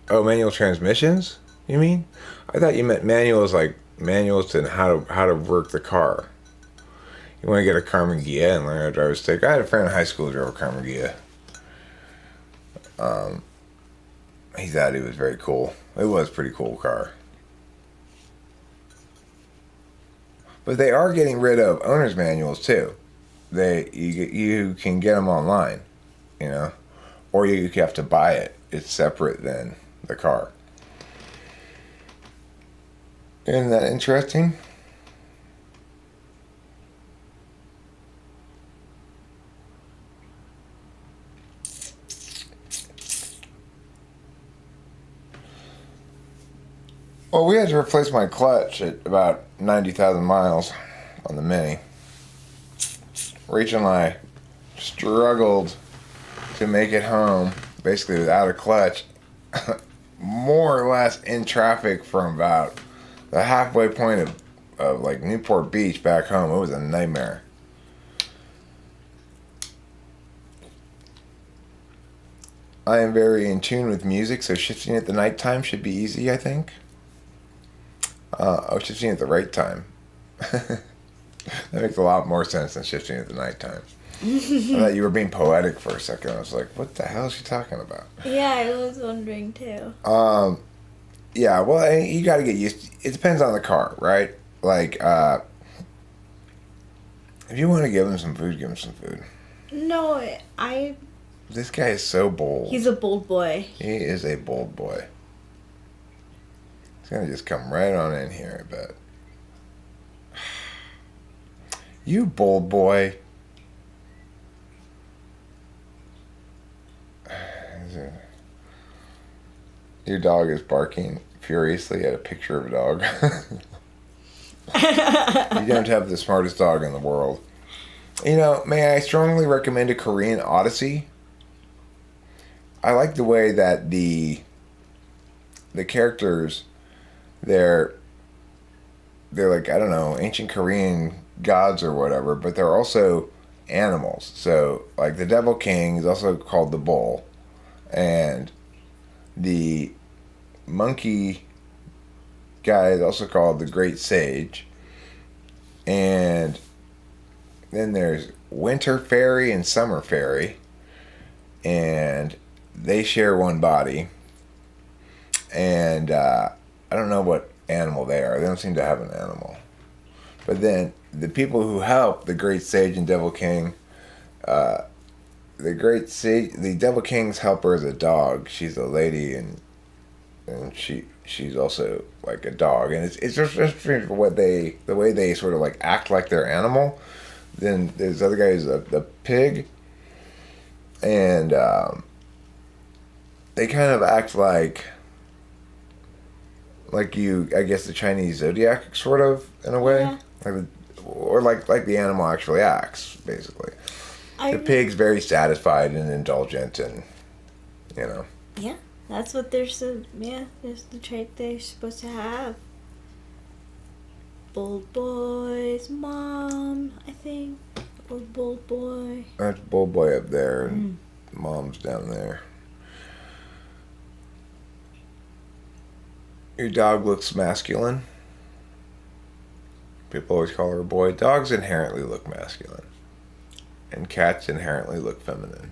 Oh, manual transmissions? You mean? I thought you meant manuals like manuals to how to work the car. You want to get a Carmen Ghia and learn how to drive a stick? I had a friend in high school who drove a Carmen Ghia. He thought he was very cool. It was a pretty cool car. But they are getting rid of owner's manuals too. You can get them online, or you have to buy it. It's separate than the car. Isn't that interesting? Well, we had to replace my clutch at about 90,000 miles on the Mini. Rachel and I struggled to make it home, basically without a clutch, more or less in traffic from about the halfway point of like Newport Beach back home. It was a nightmare. I am very in tune with music, so shifting at the nighttime should be easy, I think. Shifting at the right time. That makes a lot more sense than shifting at the nighttime. I thought you were being poetic for a second. I was like, what the hell is she talking about? Yeah, I was wondering too. Yeah, well, you got to get used to it. Depends on the car, right? Like, if you want to give him some food, give him some food. No, This guy is so bold. He's a bold boy. He is a bold boy. He's going to just come right on in here, I bet. You bold boy. Your dog is barking furiously at a picture of a dog. You don't have the smartest dog in the world. You know, may I strongly recommend a Korean Odyssey? I like the way that the characters, they're like, I don't know, ancient Korean gods or whatever, but they're also animals. So, like, the Devil King is also called the bull, and the monkey guy is also called the Great Sage, and then there's Winter Fairy and Summer Fairy, and they share one body, and I don't know what animal they are. They don't seem to have an animal. But then the people who help the Great Sage and Devil King, the Devil King's helper is a dog. She's a lady, and she's also like a dog, and it's just strange for the way they sort of like act like their animal. Then there's the other guy who's the pig, and they kind of act like you, I guess, the Chinese zodiac, sort of, in a way. Yeah. Like the animal actually acts, basically. The pig's very satisfied and indulgent, and, you know. Yeah, that's what that's the trait they're supposed to have. Bold boy's mom, I think. Or bold boy. That's bold boy up there, and mom's down there. Your dog looks masculine. People always call her a boy. Dogs inherently look masculine. And cats inherently look feminine.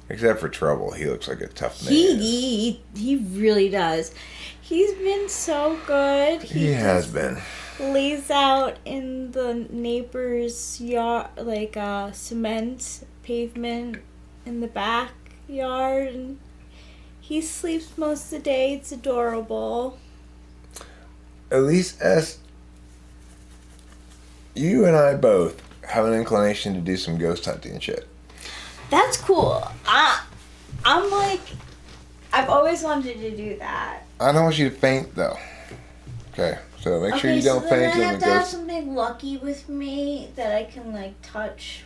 Except for Trouble. He looks like a tough man. He really does. He's been so good. He has been. Lays out in the neighbor's yard, like cement pavement in the backyard, and he sleeps most of the day. It's adorable. At least as you and I both have an inclination to do some ghost hunting shit. That's cool. I'm like, I've always wanted to do that. I don't want you to faint, though. Okay, so make sure you don't faint. I have to have something lucky with me that I can like touch.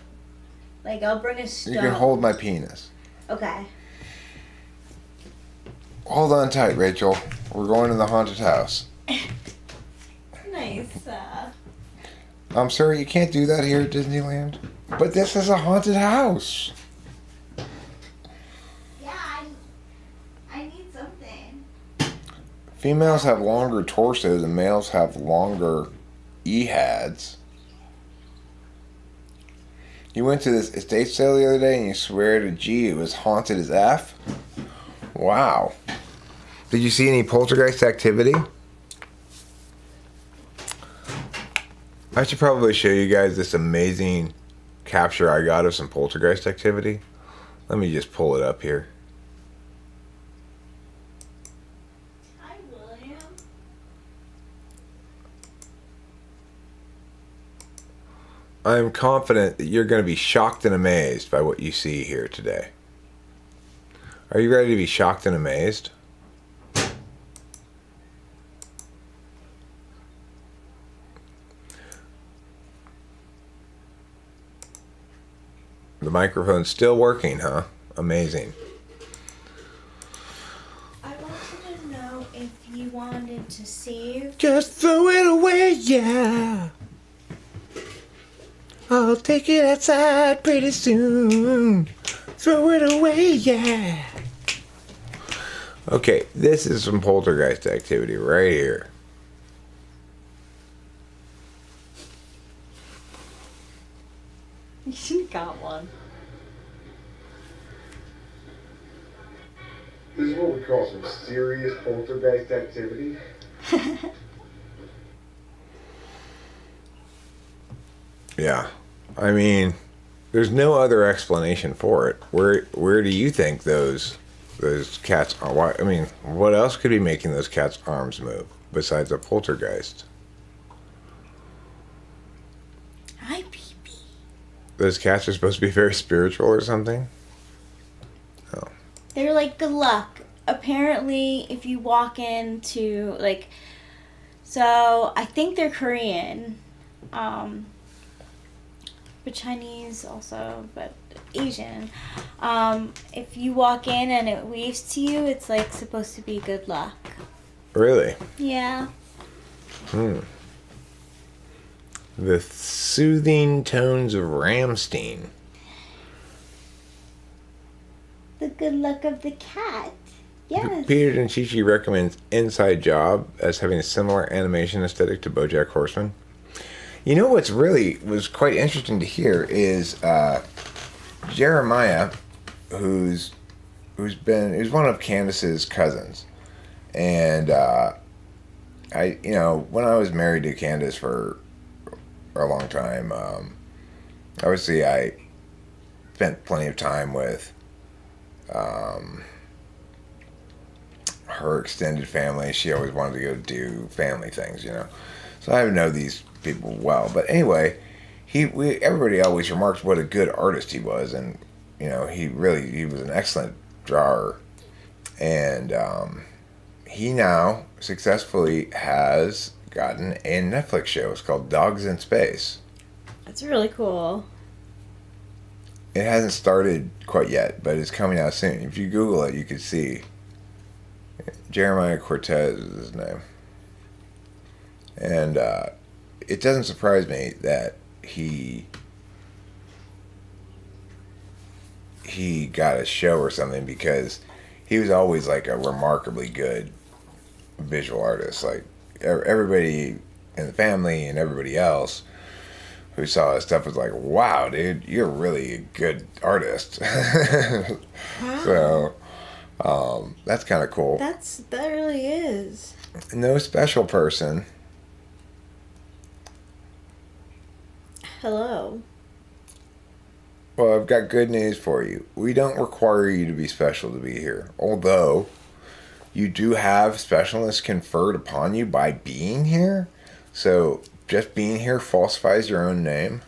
Like I'll bring a stone. You can hold my penis. Okay. Hold on tight, Rachel. We're going to the haunted house. Nice. I'm sorry, you can't do that here at Disneyland. But this is a haunted house. Yeah, I need something. Females have longer torsos and males have longer ehads. You went to this estate sale the other day and you swear to G it was haunted as F? Wow. Did you see any poltergeist activity? I should probably show you guys this amazing capture I got of some poltergeist activity. Let me just pull it up here. Hi, William. I am confident that you're going to be shocked and amazed by what you see here today. Are you ready to be shocked and amazed? The microphone's still working, huh? Amazing. I wanted to know if you wanted to save. Just throw it away, yeah. I'll take it outside pretty soon. Throw it away, yeah. Okay, this is some poltergeist activity right here. You got one. This is what we call some serious poltergeist activity. Yeah, I mean, there's no other explanation for it. Where do you think those cats are? Why? I mean, what else could be making those cats' arms move besides a poltergeist? Hi, baby. Those cats are supposed to be very spiritual or something? Oh. They're like good luck. Apparently, if you walk into like, so I think they're Korean, but Chinese also, but Asian. If you walk in and it waves to you, it's like supposed to be good luck. Really? Yeah. The soothing tones of Ramstein. The good luck of the cat. Yes. Peter Dinchichi recommends Inside Job as having a similar animation aesthetic to BoJack Horseman. You know what's really was quite interesting to hear is Jeremiah, who's one of Candace's cousins, and when I was married to Candace for a long time, obviously I spent plenty of time with her extended family. She always wanted to go do family things, So I know these people well. But anyway, everybody always remarked what a good artist he was, and he was an excellent drawer, and he now successfully has gotten a Netflix show. It's called Dogs in Space. That's really cool. It hasn't started quite yet, but it's coming out soon. If you Google it, you can see. Jeremiah Cortez is his name. And it doesn't surprise me that he got a show or something, because he was always like a remarkably good visual artist. Like everybody in the family and everybody else who saw his stuff was like, wow, dude, you're really a good artist. Wow. So that's kind of cool. That really is. No special person. Hello. Well, I've got good news for you. We don't require you to be special to be here. Although, you do have specialness conferred upon you by being here. So, just being here falsifies your own name.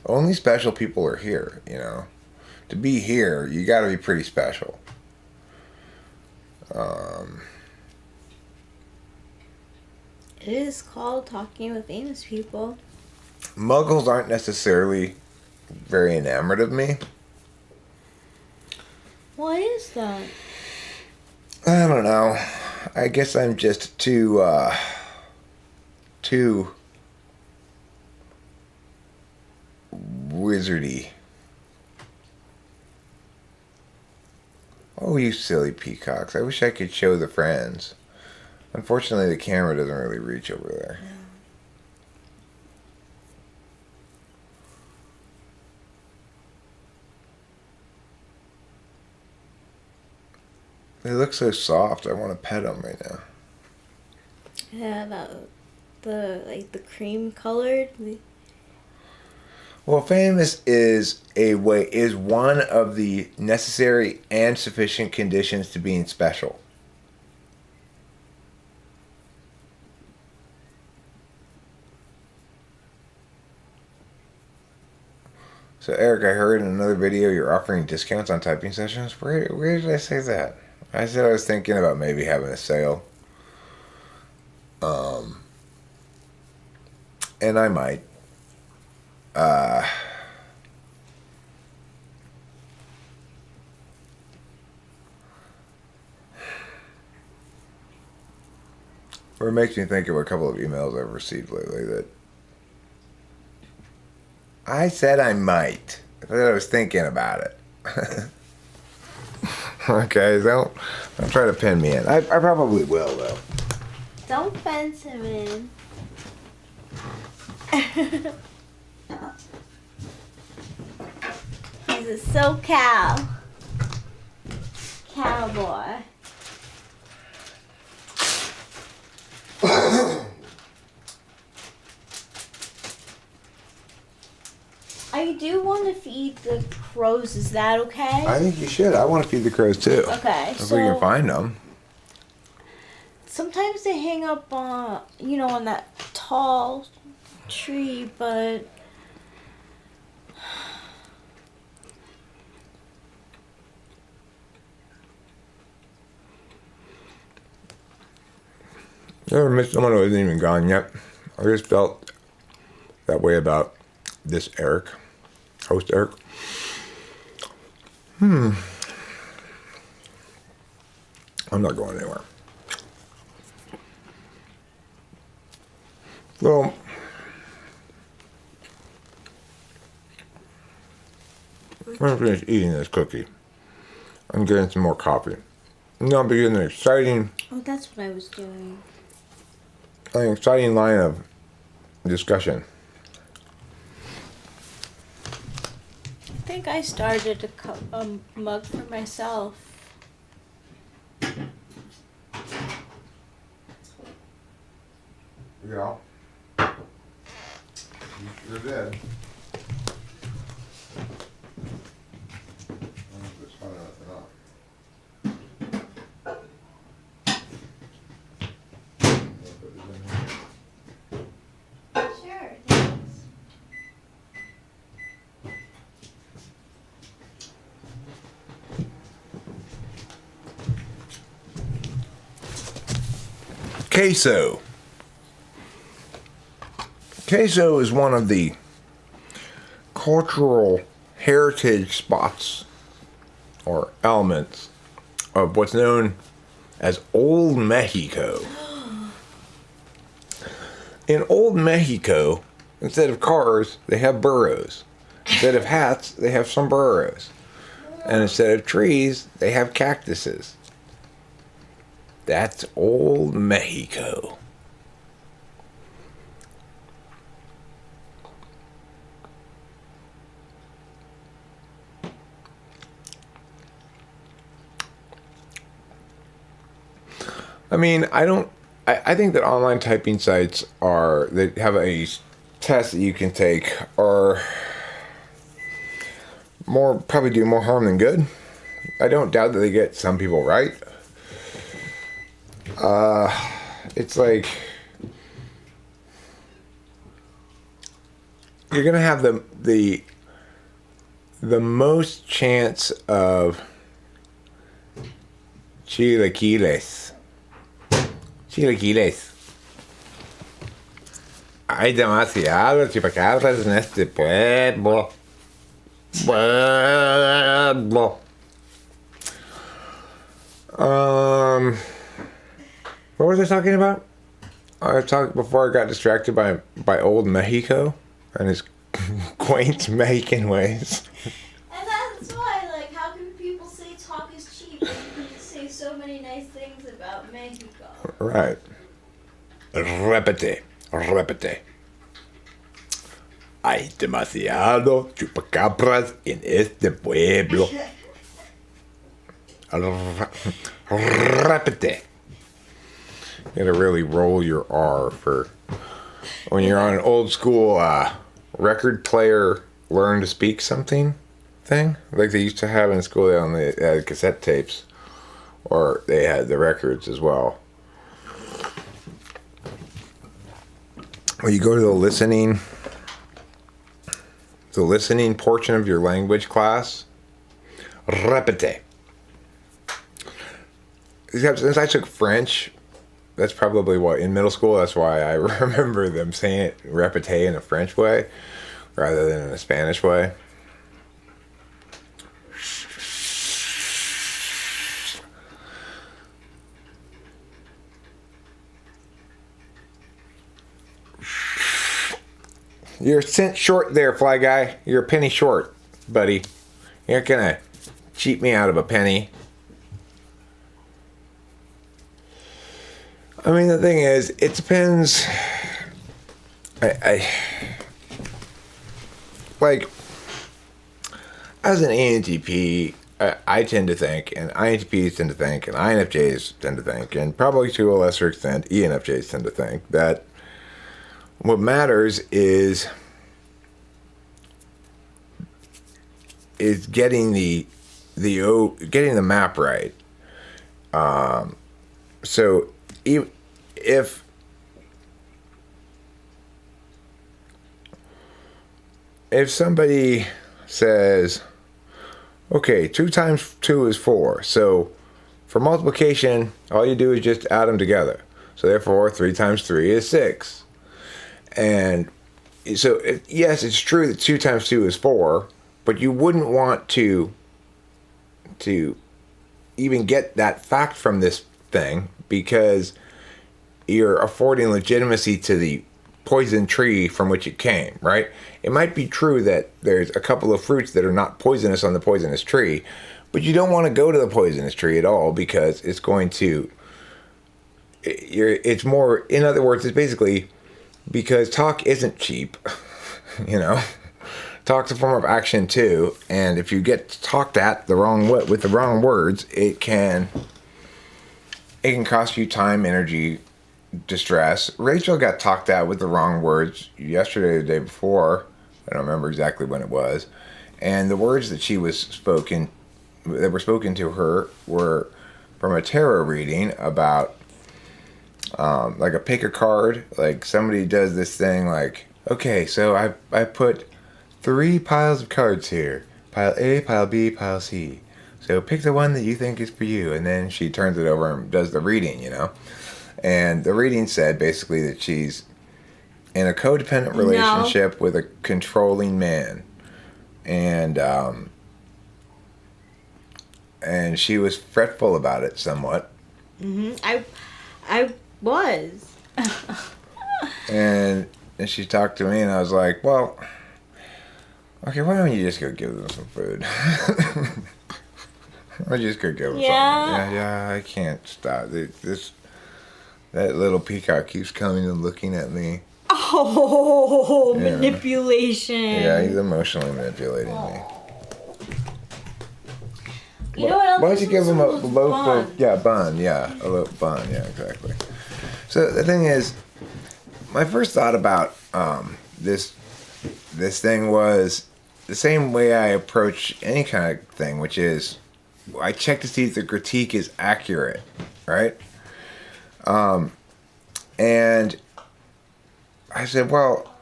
Only special people are here, To be here, you gotta be pretty special. It is called Talking with Famous People. Muggles aren't necessarily very enamored of me. Why is that? I don't know. I guess I'm just too wizardy. Oh, you silly peacocks. I wish I could show the friends. Unfortunately, the camera doesn't really reach over there. They look so soft. I want to pet them right now. Yeah, the cream colored. Well, famous is one of the necessary and sufficient conditions to being special. So, Eric, I heard in another video you're offering discounts on typing sessions. Where did I say that? I said I was thinking about maybe having a sale. And I might. Or it makes me think of a couple of emails I've received lately that I said I might. I said I was thinking about it. Okay, don't try to pin me in. I probably will though. Don't fence him in. He's a SoCal cowboy. I do want to feed the crows. Is that okay? I think you should. I want to feed the crows too. Okay, If we can find them. Sometimes they hang up on, on that tall tree, but Never met someone who hasn't even gone yet. I just felt that way about this host Eric. I'm not going anywhere. So, I'm gonna finish eating this cookie. I'm getting some more coffee. Now I'm beginning an exciting that's what I was doing. line of discussion. I think I started a mug for myself. Yeah. You sure did. Sure, thanks. Queso. Queso is one of the cultural heritage spots or elements of what's known as Old Mexico. In Old Mexico, instead of cars, they have burros. Instead of hats, they have sombreros. And instead of trees, they have cactuses. That's Old Mexico. I mean, I think that online typing sites that have a test that you can take are probably do more harm than good. I don't doubt that they get some people right. It's like you're gonna have the most chance of chilaquiles. Hay demasiados chupacabras en este pueblo. What was I talking about? I talked before I got distracted by Old Mexico and his quaint Mexican ways. And that's why, how can people say talk is cheap when you can say so many nice things about Mexico? Right. Repete. Hay demasiado chupacabras en este pueblo. Repete. You gotta really roll your R for when you're on an old school record player learn to speak something thing. Like they used to have in school on the cassette tapes. Or they had the records as well. When you go to the listening portion of your language class, repete. Since I took French, that's probably what, in middle school, that's why I remember them saying it repete in a French way rather than in a Spanish way. You're a cent short there, Fly Guy. You're a penny short, buddy. You're not gonna cheat me out of a penny. I mean, the thing is, it depends. I like, as an ENTP, I tend to think, and INTPs tend to think, and INFJs tend to think, and probably to a lesser extent, ENFJs tend to think that what matters is getting the map right. So if somebody says, okay, 2 times 2 is 4, so for multiplication, all you do is just add them together. So therefore, 3 times 3 is 6. And so, yes, it's true that 2 times 2 is 4, but you wouldn't want to even get that fact from this thing, because you're affording legitimacy to the poison tree from which it came, right? It might be true that there's a couple of fruits that are not poisonous on the poisonous tree, but you don't want to go to the poisonous tree at all, because it's going to, it's more, in other words, it's basically, because talk isn't cheap, you know? Talk's a form of action too, and if you get talked at the wrong way, with the wrong words, it can cost you time, energy, distress. Rachel got talked at with the wrong words yesterday or the day before. I don't remember exactly when it was. And the words that were spoken to her were from a tarot reading about like a pick a card. Like somebody does this thing like, okay, so I put 3 piles of cards here. Pile A, pile B, pile C. So pick the one that you think is for you. And then she turns it over and does the reading, you know. And the reading said basically that she's in a codependent relationship with a controlling man. And she was fretful about it somewhat. Mm-hmm. I was. and she talked to me, and I was like, well, okay, why don't you just go give them some food? Why don't you just go give them something? Yeah, I can't stop. That little peacock keeps coming and looking at me. Oh, yeah. Manipulation. Yeah, he's emotionally manipulating me. You know what else? Why don't you give him a loaf of bun? Yeah, a loaf bun. Yeah, exactly. So the thing is, my first thought about this thing was the same way I approach any kind of thing, which is I check to see if the critique is accurate, right? And I said, well,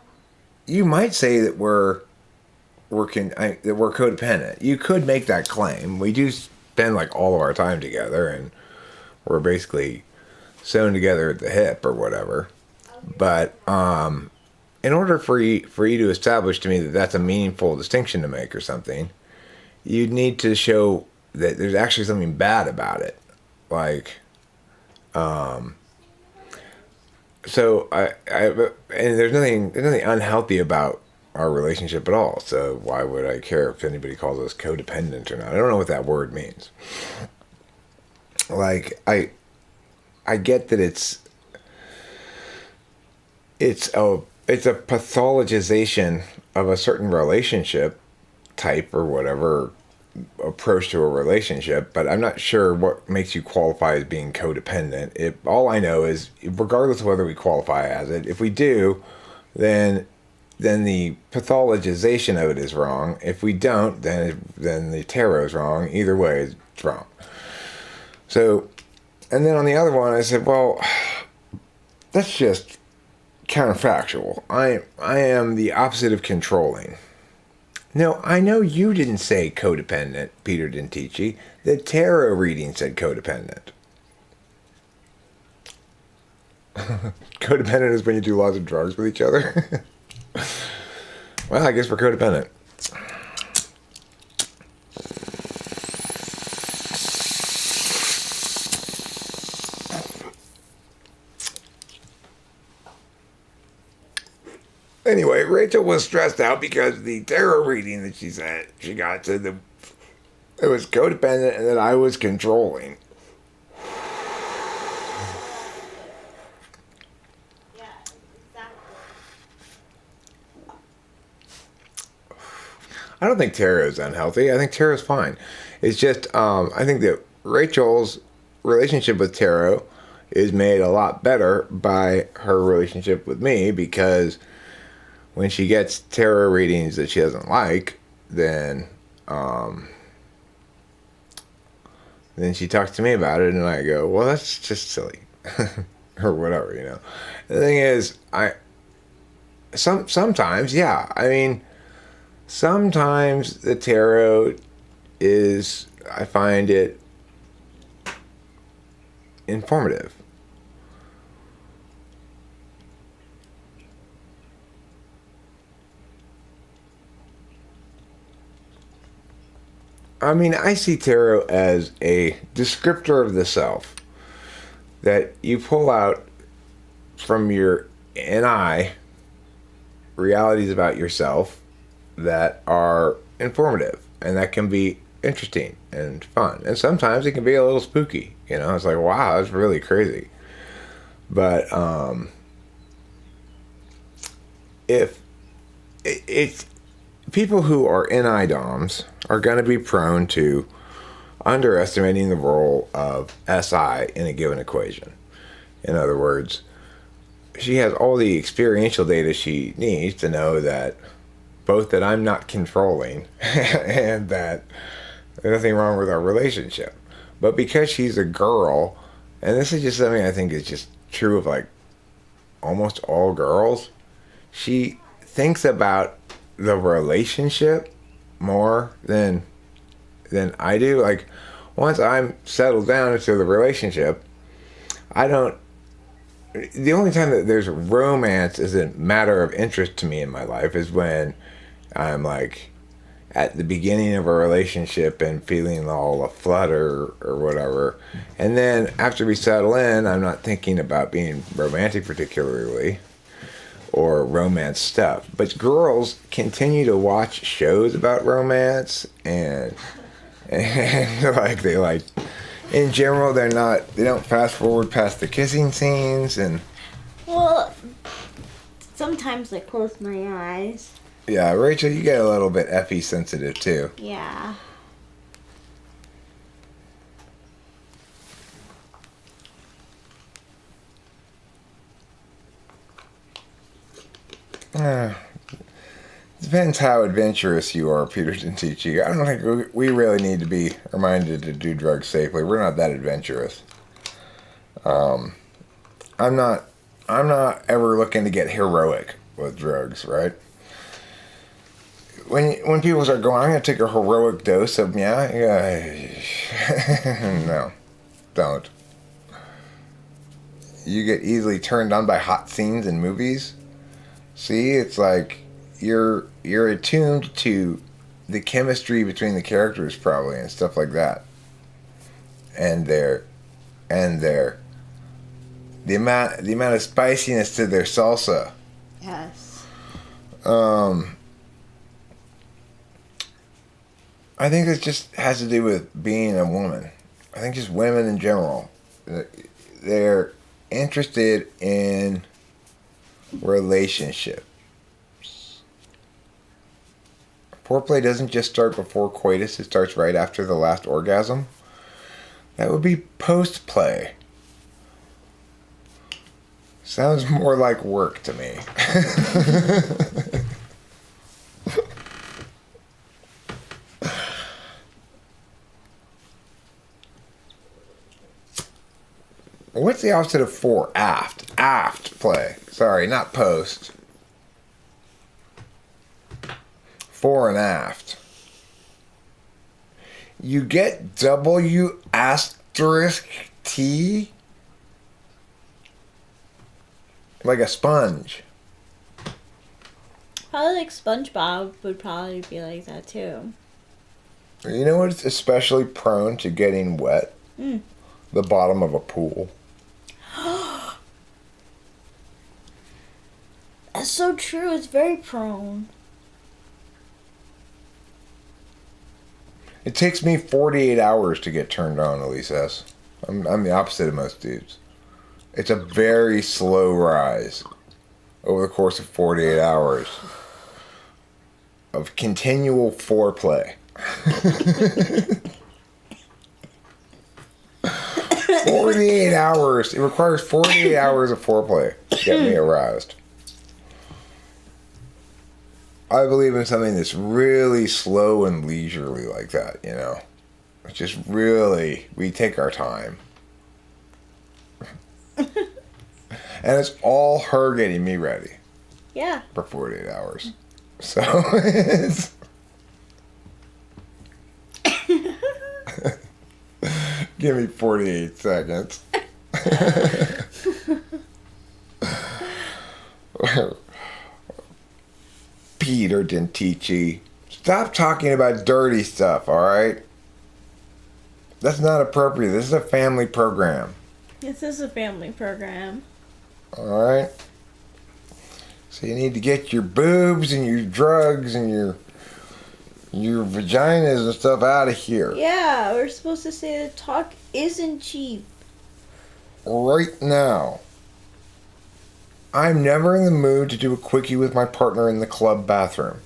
you might say that we're codependent. You could make that claim. We do spend like all of our time together, and we're basically sewn together at the hip or whatever. But in order for you to establish to me that that's a meaningful distinction to make or something, you'd need to show that there's actually something bad about it. Like, so and there's nothing unhealthy about our relationship at all. So why would I care if anybody calls us codependent or not? I don't know what that word means. Like, I get that it's a pathologization of a certain relationship type or whatever approach to a relationship, but I'm not sure what makes you qualify as being codependent. All I know is, regardless of whether we qualify as it, if we do, then the pathologization of it is wrong. If we don't, then the tarot is wrong. Either way, it's wrong. So, and then on the other one, I said, well, that's just counterfactual. I am the opposite of controlling. No, I know you didn't say codependent, Peter Dentici. The tarot reading said codependent. Codependent is when you do lots of drugs with each other. Well, I guess we're codependent. Anyway, Rachel was stressed out because the tarot reading that she got said that it was codependent and that I was controlling. Yeah, exactly. I don't think tarot is unhealthy. I think tarot is fine. It's just, I think that Rachel's relationship with tarot is made a lot better by her relationship with me, because when she gets tarot readings that she doesn't like, then she talks to me about it, and I go, well, that's just silly, or whatever, you know. The thing is, sometimes, yeah, I mean, sometimes the tarot is, I find it informative. I mean, I see tarot as a descriptor of the self that you pull out from your NI realities about yourself that are informative, and that can be interesting and fun. And sometimes it can be a little spooky, you know. It's like, wow, that's really crazy. But if it's people who are NI DOMs are going to be prone to underestimating the role of SI in a given equation. In other words, she has all the experiential data she needs to know that both that I'm not controlling and that there's nothing wrong with our relationship. But because she's a girl, and this is just something I think is just true of like almost all girls, she thinks about the relationship more than I do. Like, once I'm settled down into the relationship, the only time that there's romance is a matter of interest to me in my life is when I'm like at the beginning of a relationship and feeling all aflutter or whatever. And then after we settle in, I'm not thinking about being romantic particularly or romance stuff. But girls continue to watch shows about romance and like they like, in general, they don't fast forward past the kissing scenes. And Well, sometimes I close my eyes. yeah, Rachel, you get a little bit Effie sensitive too. Yeah. Depends how adventurous you are, Peterson Tichy. I don't think we really need to be reminded to do drugs safely. We're not that adventurous. I'm not ever looking to get heroic with drugs, right? When people start going, I'm going to take a heroic dose of no, don't. You get easily turned on by hot scenes in movies. See, it's like you're attuned to the chemistry between the characters probably and stuff like that. And the amount of spiciness to their salsa. Yes. I think it just has to do with being a woman. I think just women in general, they're interested in relationships. Foreplay doesn't just start before coitus, it starts right after the last orgasm. That would be post-play. Sounds more like work to me. What's the opposite of fore? Aft. Aft play. Sorry, not post. Fore and aft. You get W asterisk T like a sponge. Probably like SpongeBob would probably be like that too. You know what's especially prone to getting wet? The bottom of a pool. A That's so true. It's very prone. It takes me 48 hours to get turned on, Elise S. I'm the opposite of most dudes. It's a very slow rise over the course of 48 hours of continual foreplay. 48 hours. It requires 48 hours of foreplay to get me aroused. I believe in something that's really slow and leisurely like that, you know? It's just really, we take our time. And it's all her getting me ready. Yeah. For 48 hours. So, it's... Give me 48 seconds. Peter Dentici. Stop talking about dirty stuff, alright? That's not appropriate. This is a family program. This is a family program. Alright? So you need to get your boobs and your drugs and your vaginas and stuff out of here. Yeah, we're supposed to say that talk isn't cheap. Right now. I'm never in the mood to do a quickie with my partner in the club bathroom.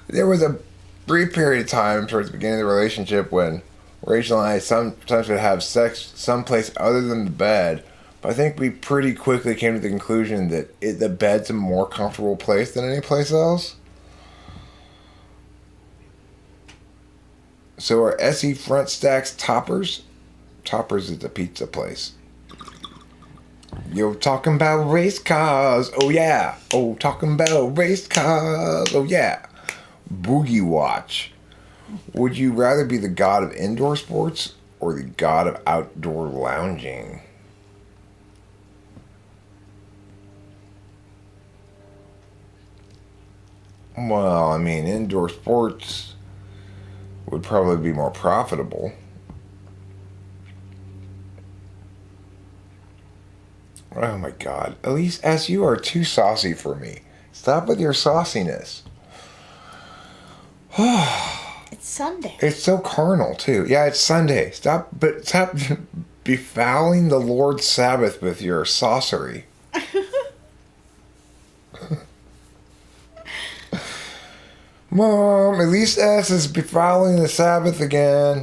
There was a brief period of time towards the beginning of the relationship when Rachel and I sometimes would have sex someplace other than the bed, but I think we pretty quickly came to the conclusion that the bed's a more comfortable place than any place else. So our SE Front Stacks Toppers is the pizza place. Yo, talking about race cars, oh yeah. Oh, talking about race cars, oh yeah. Boogie Watch. Would you rather be the god of indoor sports or the god of outdoor lounging? Well, I mean, indoor sports would probably be more profitable. Oh my God. Elise S., you are too saucy for me. Stop with your sauciness. It's Sunday. It's so carnal, too. Yeah, it's Sunday. Stop befouling the Lord's Sabbath with your saucery. Mom, Elise S. is befouling the Sabbath again.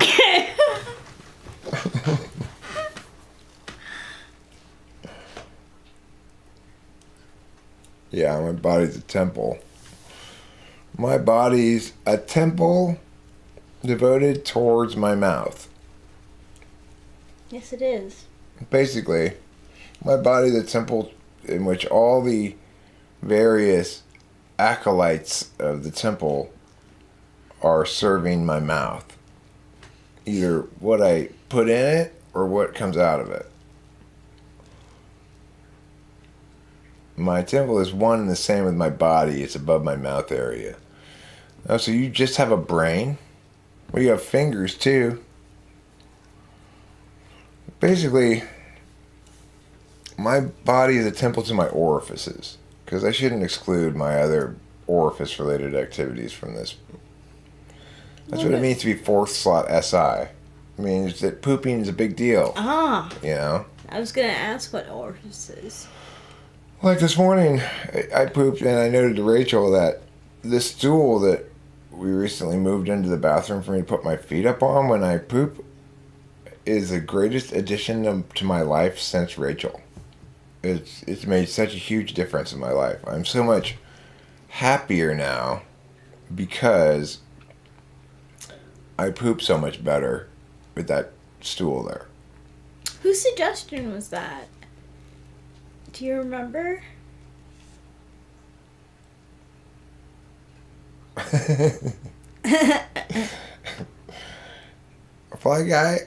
Yeah, my body's a temple. My body's a temple devoted towards my mouth. Yes, it is. Basically, my body's a temple in which all the various acolytes of the temple are serving my mouth. Either what I put in it or what comes out of it. My temple is one and the same with my body. It's above my mouth area. Oh, so you just have a brain? Well, you have fingers too. Basically, my body is a temple to my orifices. Because I shouldn't exclude my other orifice-related activities from this. That's what it means to be fourth slot SI. I mean, it's that pooping is a big deal. Ah. You know? I was going to ask what orifices. Like this morning, I pooped and I noted to Rachel that the stool that we recently moved into the bathroom for me to put my feet up on when I poop is the greatest addition to my life since Rachel. It's made such a huge difference in my life. I'm so much happier now because I poop so much better with that stool there. Whose suggestion was that? Do you remember? Fly Guy,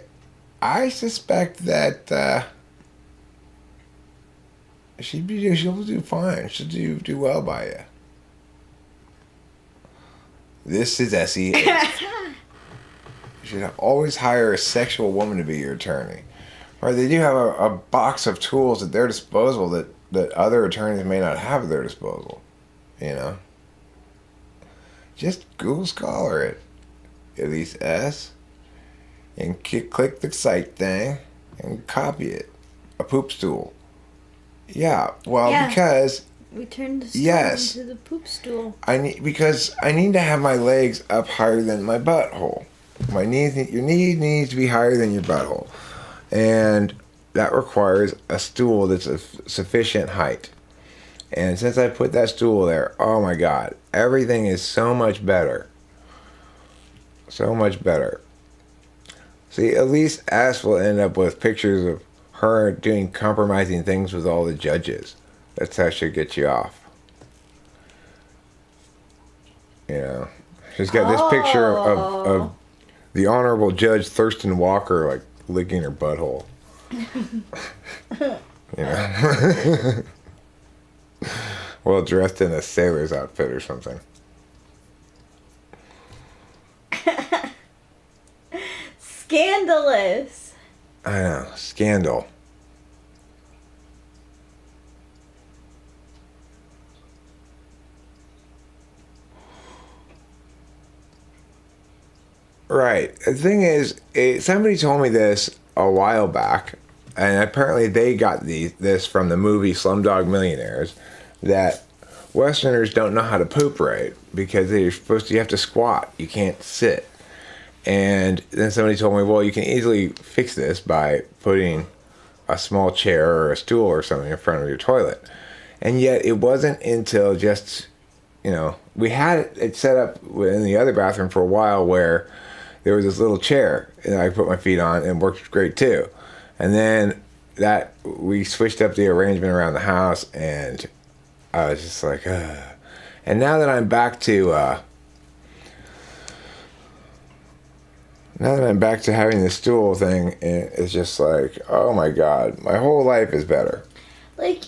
I suspect that she'll do fine. She'll do well by you. This is Essie. You should always hire a sexual woman to be your attorney. Or they do have a box of tools at their disposal that that other attorneys may not have at their disposal. You know? Just Google Scholar it. Elise S. And click the site thing and copy it. A poop stool. Yeah, well, Yeah. because We turned the stool Yes. into the poop stool. I need to have my legs up higher than my butthole. Your knee needs to be higher than your butthole, and that requires a stool that's of sufficient height. And since I put that stool there, oh my God, everything is so much better. So much better. See, at least Ass will end up with pictures of her doing compromising things with all the judges. That's how she'll get you off. You know, she's got this picture of the Honorable Judge Thurston Walker, like, licking her butthole. You know? Well, dressed in a sailor's outfit or something. Scandalous. I know. Scandal. Right. The thing is, somebody told me this a while back, and apparently they got this from the movie Slumdog Millionaires, that Westerners don't know how to poop right because you have to squat. You can't sit. And then somebody told me, well, you can easily fix this by putting a small chair or a stool or something in front of your toilet. And yet it wasn't until just, we had it set up in the other bathroom for a while where there was this little chair and I put my feet on and it worked great too. And then we switched up the arrangement around the house and I was just like, ugh. And now that I'm back to having the stool thing, it's just like, oh my God, my whole life is better. Like,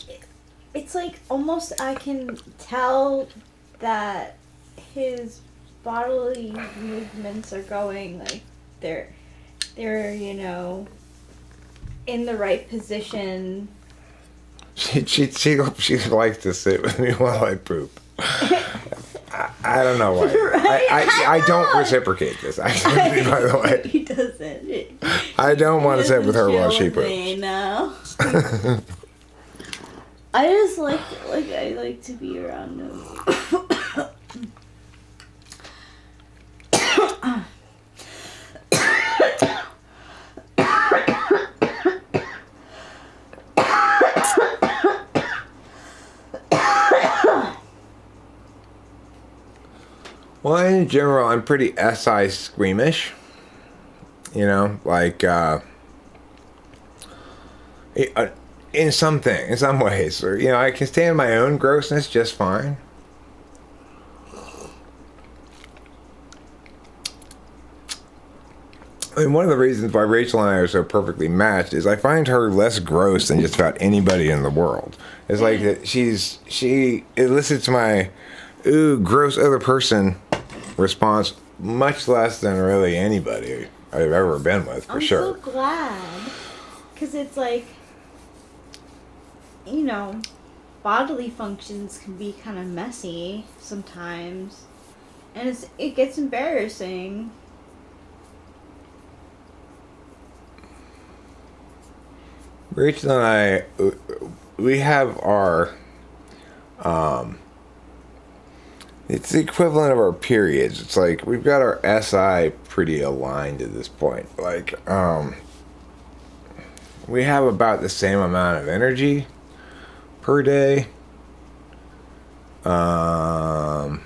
it's like almost I can tell that his bodily movements are going, like, they're in the right position. She likes to sit with me while I poop. I don't know why. Right? I don't reciprocate this, actually, by the way. He doesn't. I don't want to sit with her while she poops. No. I just I like to be around him. Well, in general, I'm pretty SI squeamish. In some ways. Or, I can stand my own grossness just fine. And one of the reasons why Rachel and I are so perfectly matched is I find her less gross than just about anybody in the world. It's like that she elicits my ooh, gross other person response much less than really anybody I've ever been with, for sure. I'm so glad. Because it's like, bodily functions can be kind of messy sometimes. And it gets embarrassing. Rachel and I, we have our, it's the equivalent of our periods. It's like we've got our SI pretty aligned at this point. Like, we have about the same amount of energy per day. Yeah.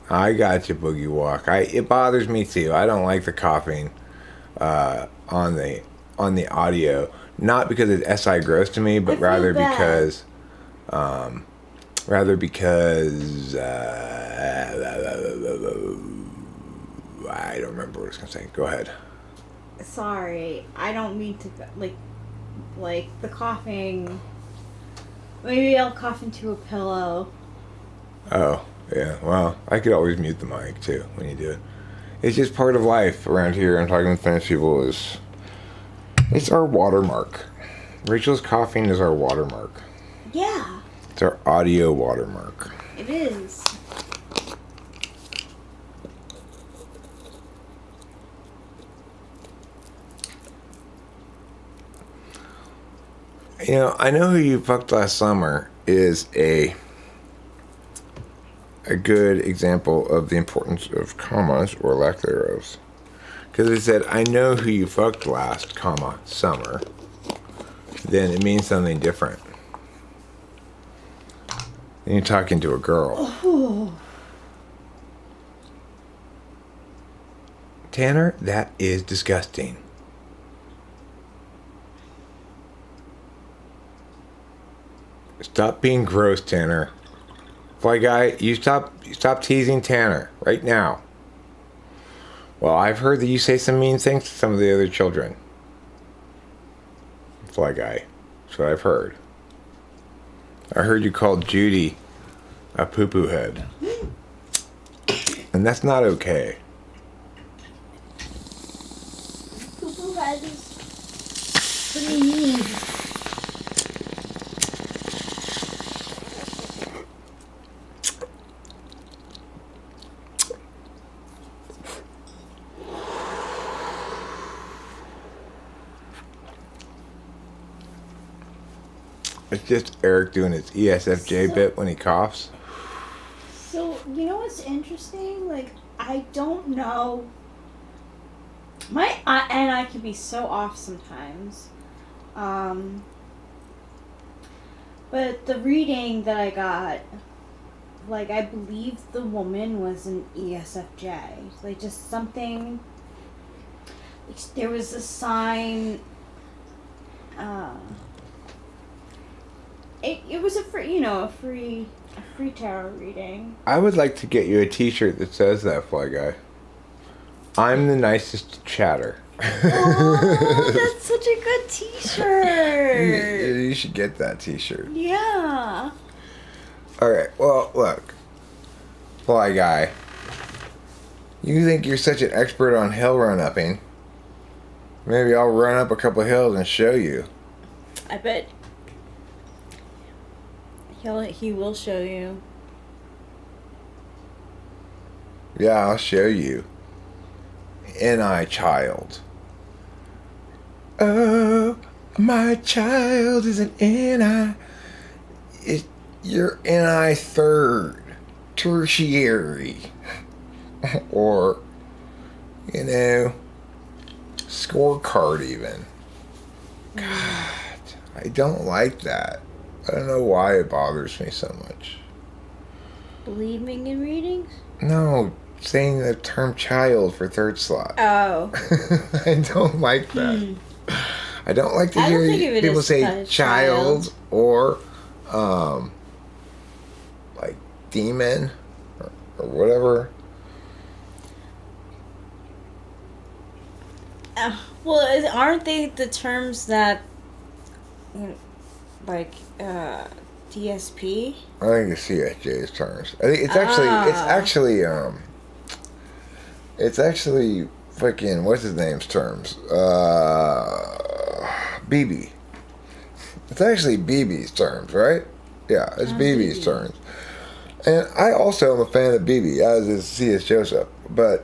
I got you, Boogie Walk. It bothers me too. I don't like the coughing on the audio. Not because it's SI gross to me, but rather because I don't remember what I was gonna say. Go ahead. Sorry, I don't mean to, like the coughing. Maybe I'll cough into a pillow. Oh, yeah. Well, I could always mute the mic too when you do it. It's just part of life around here. I'm talking to Spanish people. It's our watermark. Rachel's coughing is our watermark. Yeah, It's our audio watermark. it is. You know, I Know Who You Fucked Last Summer is a good example of the importance of commas or lack thereof. Because it said, I know who you fucked last, comma, summer. Then it means something different. Then you're talking to a girl. Oh. Tanner, that is disgusting. Stop being gross, Tanner. Fly guy, you stop teasing Tanner right now. Well, I've heard that you say some mean things to some of the other children. Fly guy. That's what I've heard. I heard you called Judy a poo-poo head. And that's not okay. Poo-poo head is pretty mean. It's just Eric doing his ESFJ bit when he coughs. So, you know what's interesting? Like, I don't know. And I can be so off sometimes. But the reading that I got, like, I believe the woman was an ESFJ. Like, just something. Like, there was a sign. It was a free tarot reading. I would like to get you a t-shirt that says that, Fly Guy. I'm the nicest chatter. Oh, that's such a good t-shirt. You should get that t-shirt. Yeah. Alright, well, look. Fly Guy. You think you're such an expert on hill run-upping. Maybe I'll run up a couple hills and show you. I bet he will show you. Yeah, I'll show you. NI child. Oh, my child is an NI. You're NI third, tertiary, or, scorecard even. God, I don't like that. I don't know why it bothers me so much. Believing in readings? No, saying the term child for third slot. Oh. I don't like that. I don't like to hear people say child or like demon or whatever. Well, aren't they the terms that, like, DSP? I think it's CSJ's terms. I think it's actually freaking what's his name's terms. BB. It's actually BB's terms, right? Yeah, it's BB's terms. And I also am a fan of BB, as is C.S. Joseph. But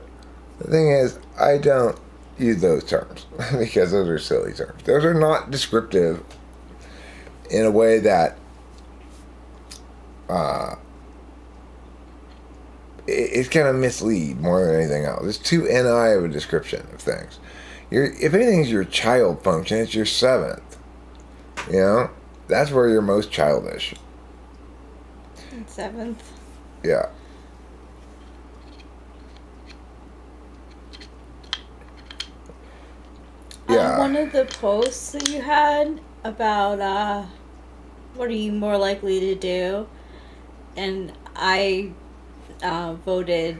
the thing is, I don't use those terms because those are silly terms. Those are not descriptive in a way that it's kind of mislead more than anything else. It's too NI of a description of things. If anything's your child function, it's your seventh. That's where you're most childish. Seventh. Yeah. Yeah. One of the posts that you had about what are you more likely to do, and I voted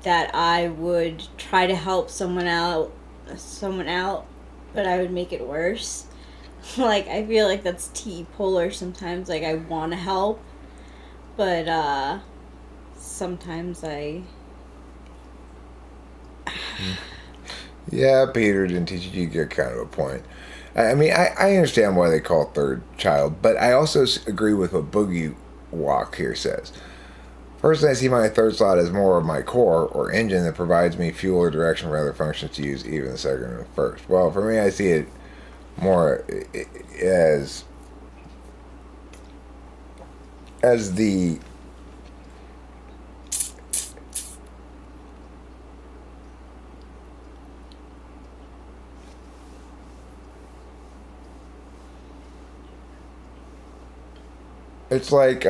that I would try to help someone out, but I would make it worse. Like, I feel like that's T-polar sometimes. Like, I want to help, but sometimes I... Yeah, Peter didn't teach you. You get kind of a point. I mean, I understand why they call it third child, but I also agree with what Boogie Walk here says. Personally, I see my third slot as more of my core or engine that provides me fuel or direction for other functions to use even the second and first. Well, for me, I see it more as the it's like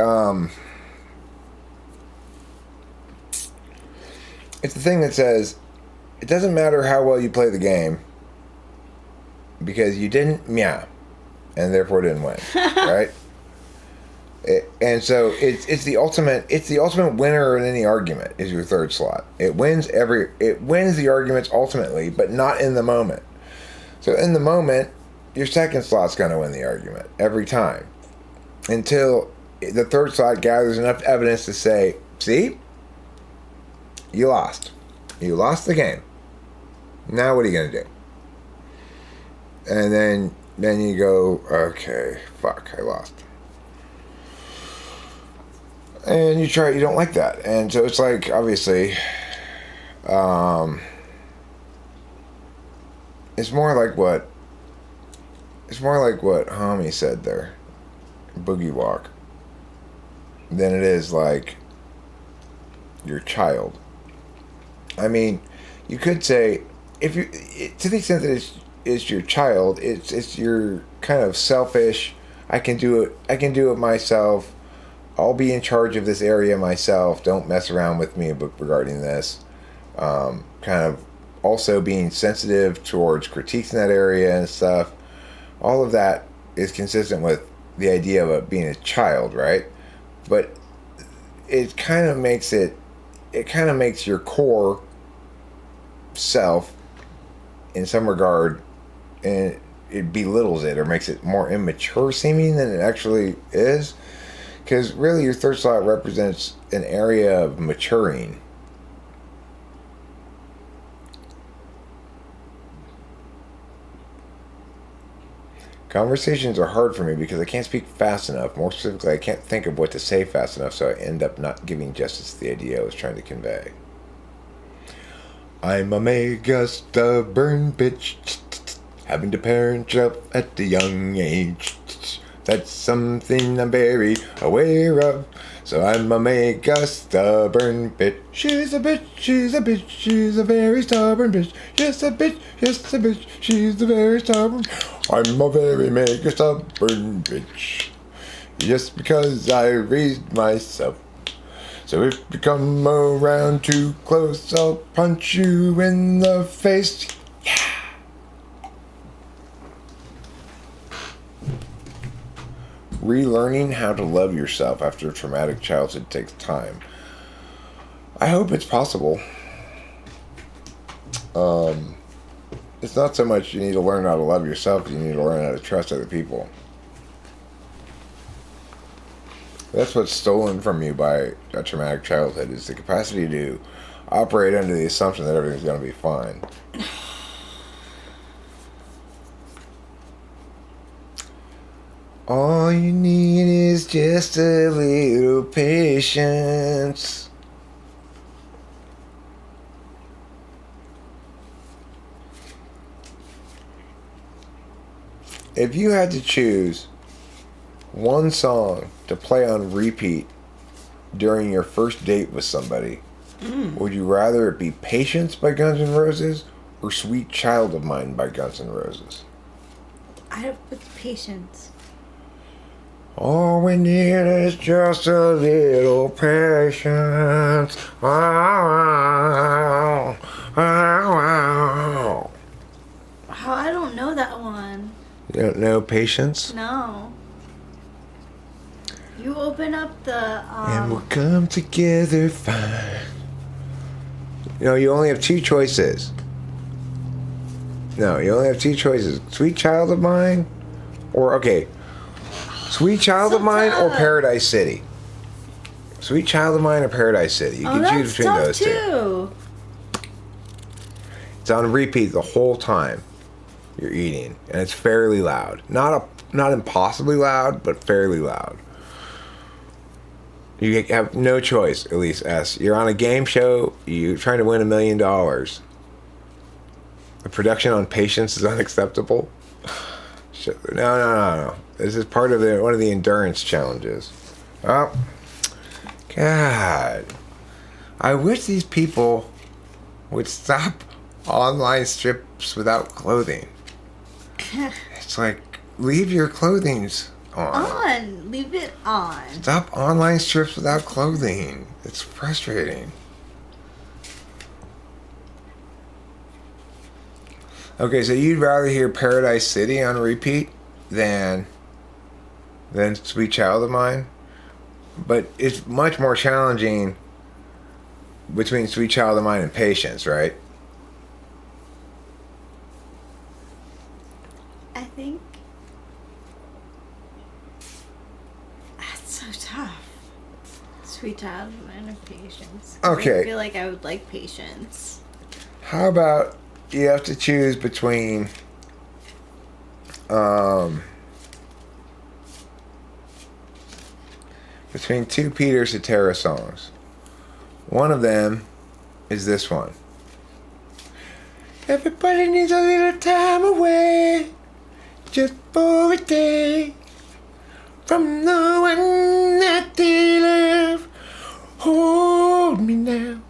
it's the thing that says it doesn't matter how well you play the game because you didn't meow and therefore didn't win, right? And so it's the ultimate winner in any argument is your third slot. It wins the arguments ultimately, but not in the moment. So in the moment, your second slot's going to win the argument every time until the third slot gathers enough evidence to say, see, you lost. You lost the game. Now what are you going to do? And then you go, okay, fuck, I lost. And you don't like that. And so it's like, obviously, it's more like what Homie said there, Boogie Walk, than it is like your child. I mean, you could say, to the extent that it's your child, it's your kind of selfish, I can do it myself, I'll be in charge of this area myself, don't mess around with me regarding this. Kind of also being sensitive towards critiques in that area and stuff. All of that is consistent with the idea of it being a child, right? But it kind of makes your core self, in some regard, and it belittles it or makes it more immature seeming than it actually is. Because really your third slot represents an area of maturing. Conversations are hard for me because I can't speak fast enough. More specifically, I can't think of what to say fast enough, so I end up not giving justice to the idea I was trying to convey. I'm a mega stubborn bitch, having to parent up at a young age. That's something I'm very aware of. So I'm a mega stubborn bitch. She's a bitch, she's a bitch, she's a very stubborn bitch. Yes, a bitch, yes, a bitch, she's a very stubborn. I'm a very mega stubborn bitch. Just because I raised myself. So if you come around too close, I'll punch you in the face. Yeah. Relearning how to love yourself after a traumatic childhood takes time. I hope it's possible. It's not so much you need to learn how to love yourself, you need to learn how to trust other people. That's what's stolen from you by a traumatic childhood, is the capacity to operate under the assumption that everything's going to be fine. All you need is just a little patience. If you had to choose one song to play on repeat during your first date with somebody, would you rather it be Patience by Guns N' Roses or Sweet Child of Mine by Guns N' Roses? I have with patience. All we need is just a little patience. Wow, wow. Oh, I don't know that one. You don't know Patience? No. You open up the And we'll come together fine. You know, you only have two choices. No, you only have two choices. Sweet Child of Mine or, okay, Sweet Child of Mine or Paradise City. Sweet Child of Mine or Paradise City. You can choose between those two. It's on repeat the whole time. you're eating, and it's fairly loud. Not impossibly loud, but fairly loud. You have no choice, Elise S. You're on a game show. You're trying to win $1 million. The production on patience is unacceptable. No. This is part of one of the endurance challenges. Oh, God. I wish these people would stop online strips without clothing. It's like, leave your clothings on. Leave it on. Stop online strips without clothing. It's frustrating. Okay, so you'd rather hear Paradise City on repeat than Sweet Child of Mine? But it's much more challenging between Sweet Child of Mine and Patience, right? I think that's so tough. Sweet Child of Mine and Patience. Okay. I feel like I would like Patience. How about you have to choose between two Peter Cetera songs. One of them is this one. Everybody needs a little time away, just for a day, from the one that they love. Hold me now.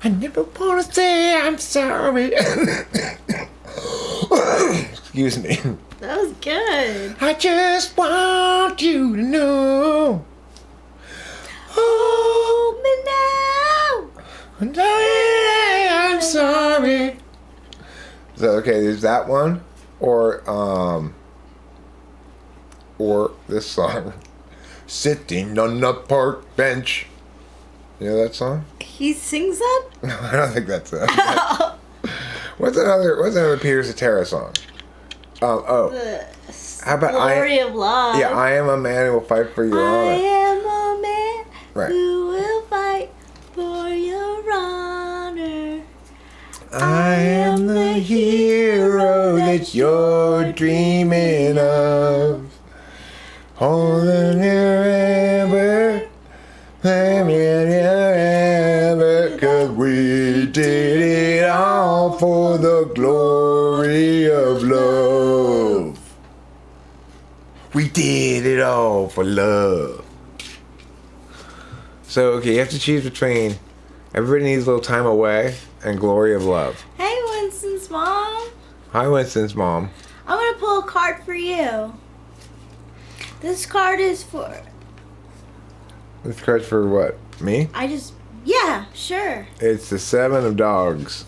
I never wanna say I'm sorry. Excuse me. That was good. I just want you to know. Hold me now. And I'm sorry. So okay, there's that one, or this song, sitting on the park bench. You know that song? He sings that? No, I don't think that's it. What's another Peter Cetera song? The How about Glory of Love. Yeah, I am a man who will fight for your honor. I am a man Right. who will fight for your honor. I am the hero that you're dreaming of. Holding forever, forever, 'cause we did it all for the glory of love. We did it all for love. So, okay, you have to choose between Everybody Needs a Little Time Away and Glory of Love. Hey, Winston's mom. Hi, Winston's mom. I'm going to pull a card for you. This card is for... This card's for what? Me? Yeah, sure. It's the Seven of Dogs.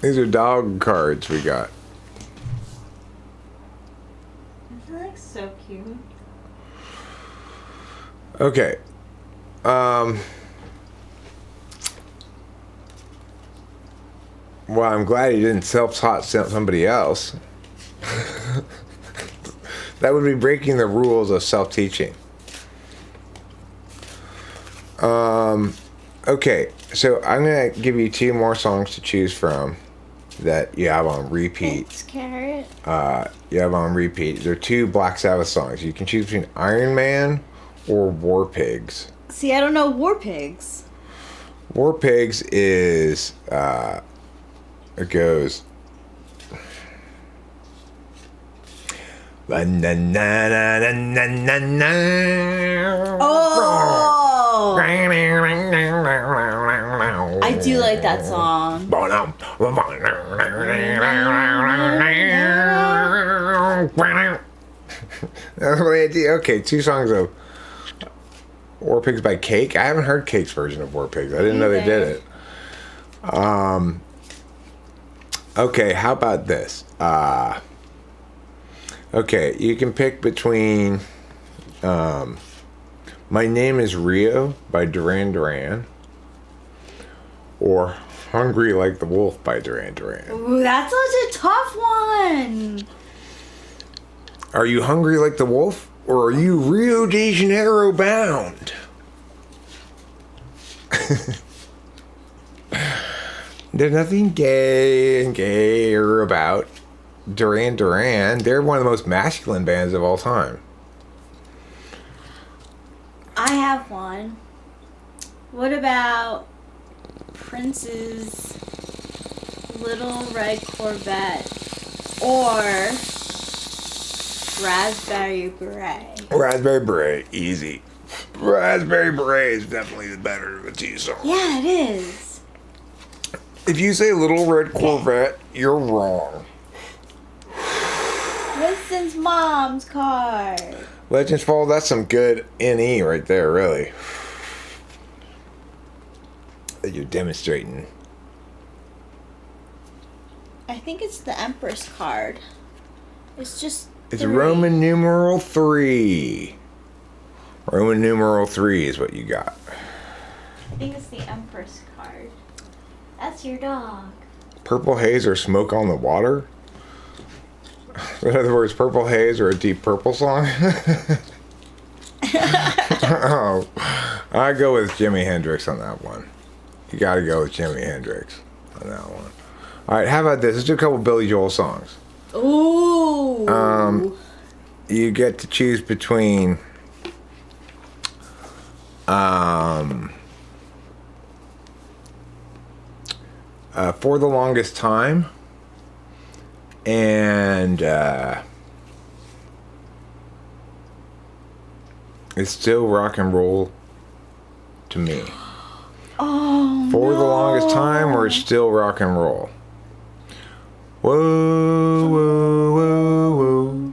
These are dog cards we got. Isn't that so cute? Okay. Well, I'm glad he didn't self-taught somebody else. That would be breaking the rules of self-teaching. Okay, so I'm going to give you two more songs to choose from that you have on repeat. Thanks, Carrot. You have on repeat. They're two Black Sabbath songs. You can choose between Iron Man or War Pigs. See, I don't know War Pigs. War Pigs is, it goes... Oh! I do like that song. That's what I did. Okay, two songs of War Pigs by Cake. I haven't heard Cake's version of War Pigs. I didn't know they did it. Okay, how about this? Okay, you can pick between My Name is Rio by Duran Duran or Hungry Like the Wolf by Duran Duran. Ooh, that's such a tough one. Are you hungry like the wolf or are you Rio de Janeiro bound? There's nothing gay and gayer about Duran Duran. They're one of the most masculine bands of all time. I have one. What about Prince's Little Red Corvette or Raspberry Beret? Raspberry Beret, easy. Raspberry Beret is definitely the better of the two songs. Yeah, it is. If you say Little Red Corvette, you're wrong. Winston's mom's car. Legends Fall, that's some good NE right there, really. That you're demonstrating. I think it's the Empress card. It's just It's 3. Roman numeral 3. Roman numeral 3 is what you got. I think it's the Empress card. That's your dog. Purple Haze or Smoke on the Water? In other words, Purple Haze or a Deep Purple song? Oh, I go with Jimi Hendrix on that one. You gotta go with Jimi Hendrix on that one. Alright, how about this? Let's do a couple Billy Joel songs. Ooh. You get to choose between For the Longest Time and It's Still Rock and Roll to Me. Oh, For the Longest Time or It's Still Rock and Roll. Whoa, whoa, whoa, whoa.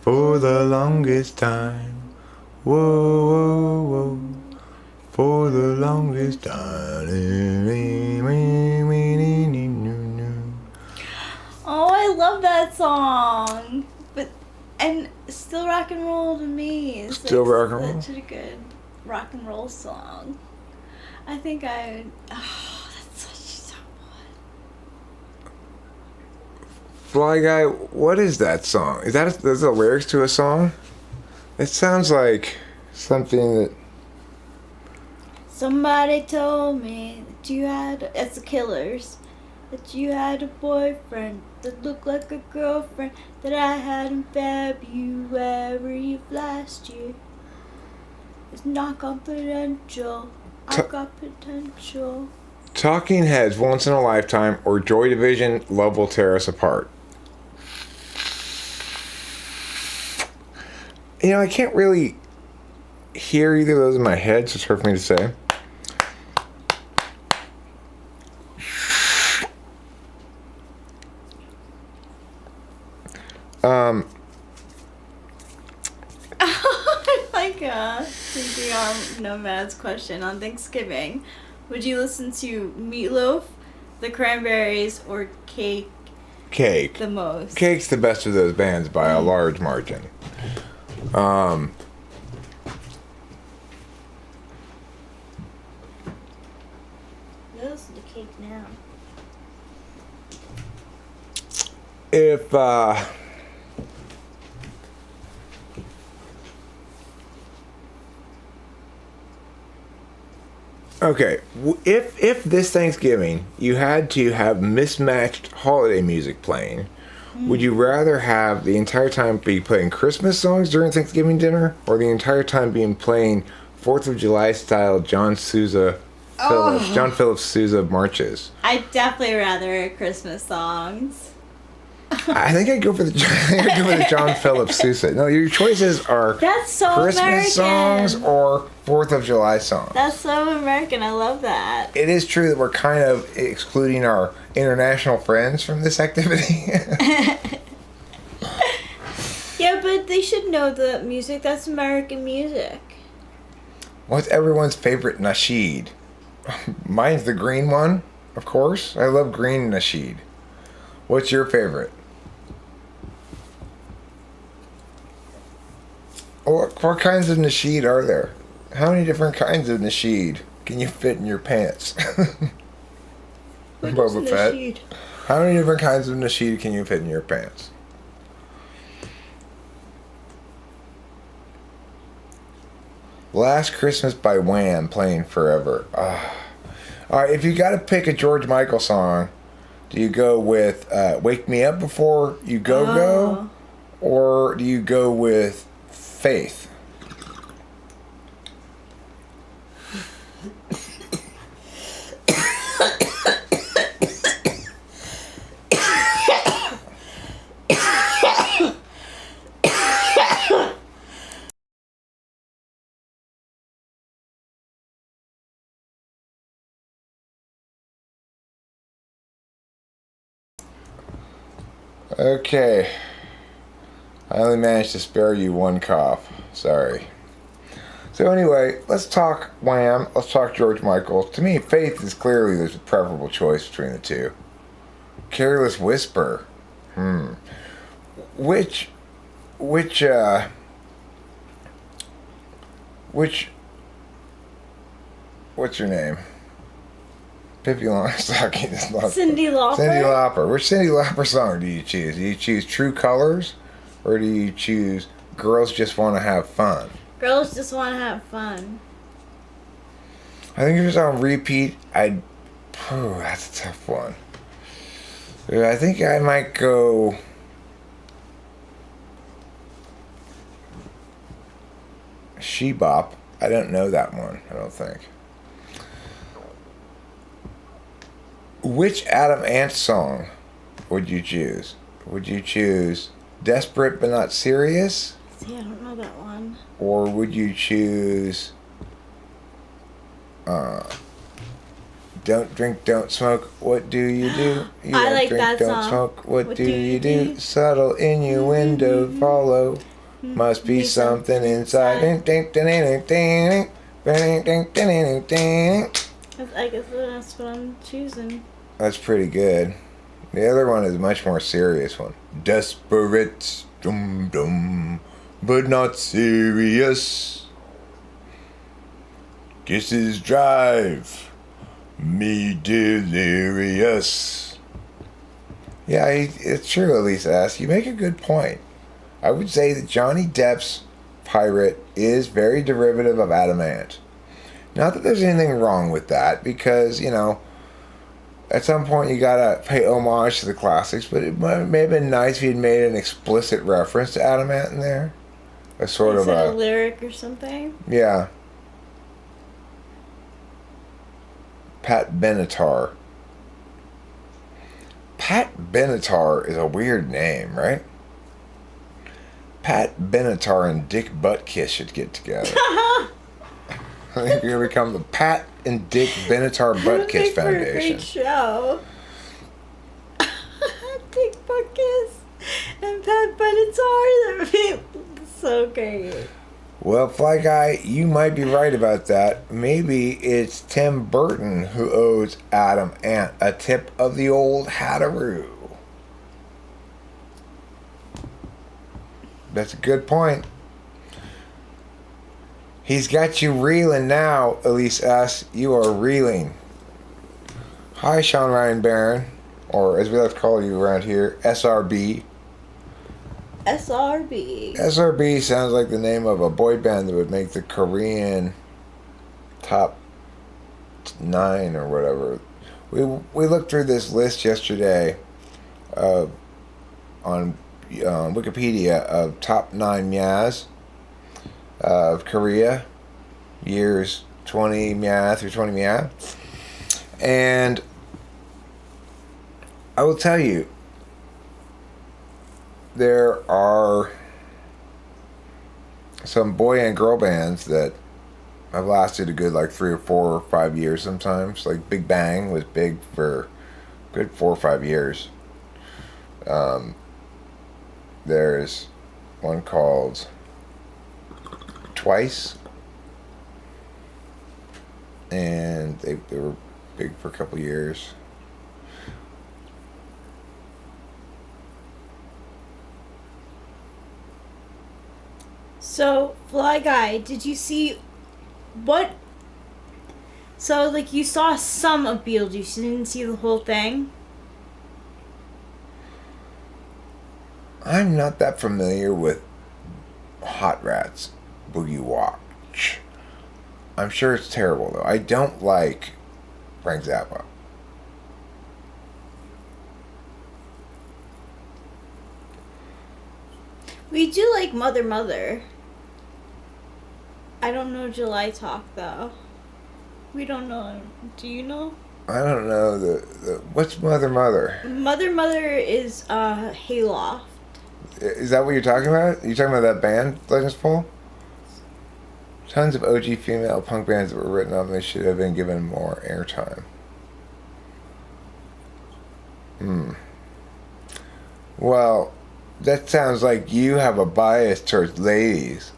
For the longest time. Whoa, whoa, whoa. For the longest time. Oh, I love that song. And Still Rock and Roll to Me is Still Rock and Roll? such a good rock and roll song. I think I would. Oh, that's such a tough one. Fly Guy, what is that song? Is that the lyrics to a song? It sounds like something that. Somebody told me that you had. It's the Killers. That you had a boyfriend that looked like a girlfriend that I had in February of last year. It's not confidential. I've got potential. Talking Heads, Once in a Lifetime, or Joy Division, Love Will Tear Us Apart. You know, I can't really hear either of those in my head, so it's hard for me to say. Thinking on Nomad's question on Thanksgiving, would you listen to Meatloaf, The Cranberries, or Cake Cake. the most? Cake's the best of those bands by a large margin. Listen to Cake now. If okay, if this Thanksgiving you had to have mismatched holiday music playing, would you rather have the entire time be playing Christmas songs during Thanksgiving dinner, or the entire time being playing 4th of July style John Philip Sousa marches? I'd definitely rather Christmas songs. I think I'd go for the John Philip Sousa. No, your choices are That's so Christmas American. songs or 4th of July songs. That's so American. I love that. It is true that we're kind of excluding our international friends from this activity. Yeah, but they should know the music. That's American music. What's everyone's favorite nasheed? Mine's the green one, of course. I love green nasheed. What's your favorite? What kinds of nasheed are there? How many different kinds of nasheed can you fit in your pants? Boba Fett. Nasheed? How many different kinds of nasheed can you fit in your pants? Last Christmas by Wham! Playing forever. All right, if you got to pick a George Michael song, do you go with "Wake Me Up Before You Go Go," or do you go with "Faith"? Okay. I only managed to spare you one cough. Sorry. So anyway, let's talk Wham. Let's talk George Michael. To me, Faith is clearly there's a preferable choice between the two. Careless Whisper. Which what's her name? Pippi Longstocking is not Cyndi Lauper. Cyndi Lauper. Which Cyndi Lauper song do you choose? Do you choose True Colors, or do you choose Girls Just Want to Have Fun? Girls Just Want to Have Fun. I think if it's on repeat, that's a tough one. I think I might go She Bop. I don't know that one, I don't think. Which Adam Ant song would you choose? Would you choose Desperate But Not Serious? See, I don't know that one. Or would you choose Don't Drink, Don't Smoke, What Do You Do? You I don't like drink, that don't song. Smoke, what do you do? Subtle innuendo, follow. Must be something inside. I guess that's what I'm choosing. That's pretty good. The other one is a much more serious one. Desperate, dum dum, but not serious. Kisses drive me delirious. Yeah, it's true, Elisa S. You make a good point. I would say that Johnny Depp's pirate is very derivative of Adam Ant. Not that there's anything wrong with that, because, at some point you gotta pay homage to the classics, but it may have been nice if he'd made an explicit reference to Adam Ant in there. A sort Is of it a lyric or something? Yeah. Pat Benatar. Pat Benatar is a weird name, right? Pat Benatar and Dick Buttkiss should get together. I think you're gonna become the Pat and Dick Benatar Buttkiss Foundation. Great show. Dick Buttkiss and Pat Benatar. That would be so great. Well, Fly Guy, you might be right about that. Maybe it's Tim Burton who owes Adam Ant a tip of the old Hatteroo. That's a good point. He's got you reeling now, Elise S. You are reeling. Hi, Sean Ryan Barron, or as we like to call you around here, SRB. SRB. SRB sounds like the name of a boy band that would make the Korean top 9 or whatever. We looked through this list yesterday on Wikipedia of top 9 myas of Korea, years 20 mya through 20 mya. And I will tell you, there are some boy and girl bands that have lasted a good 3 or 4 or 5 years sometimes. Like Big Bang was big for a good 4 or 5 years. There's one called Twice, and they were big for a couple years. So, Fly Guy, did you see what? So, you saw some of Beetlejuice, you didn't see the whole thing? I'm not that familiar with Hot Rats Boogie Watch. I'm sure it's terrible, though. I don't like Frank Zappa. We do like Mother Mother. I don't know July Talk though. We don't know. Do you know? I don't know the what's Mother Mother? Mother Mother is Hayloft. Is that what you're talking about? You talking about that band, Legends Paul? Tons of OG female punk bands that were written on. They should have been given more airtime. Well, that sounds like you have a bias towards ladies.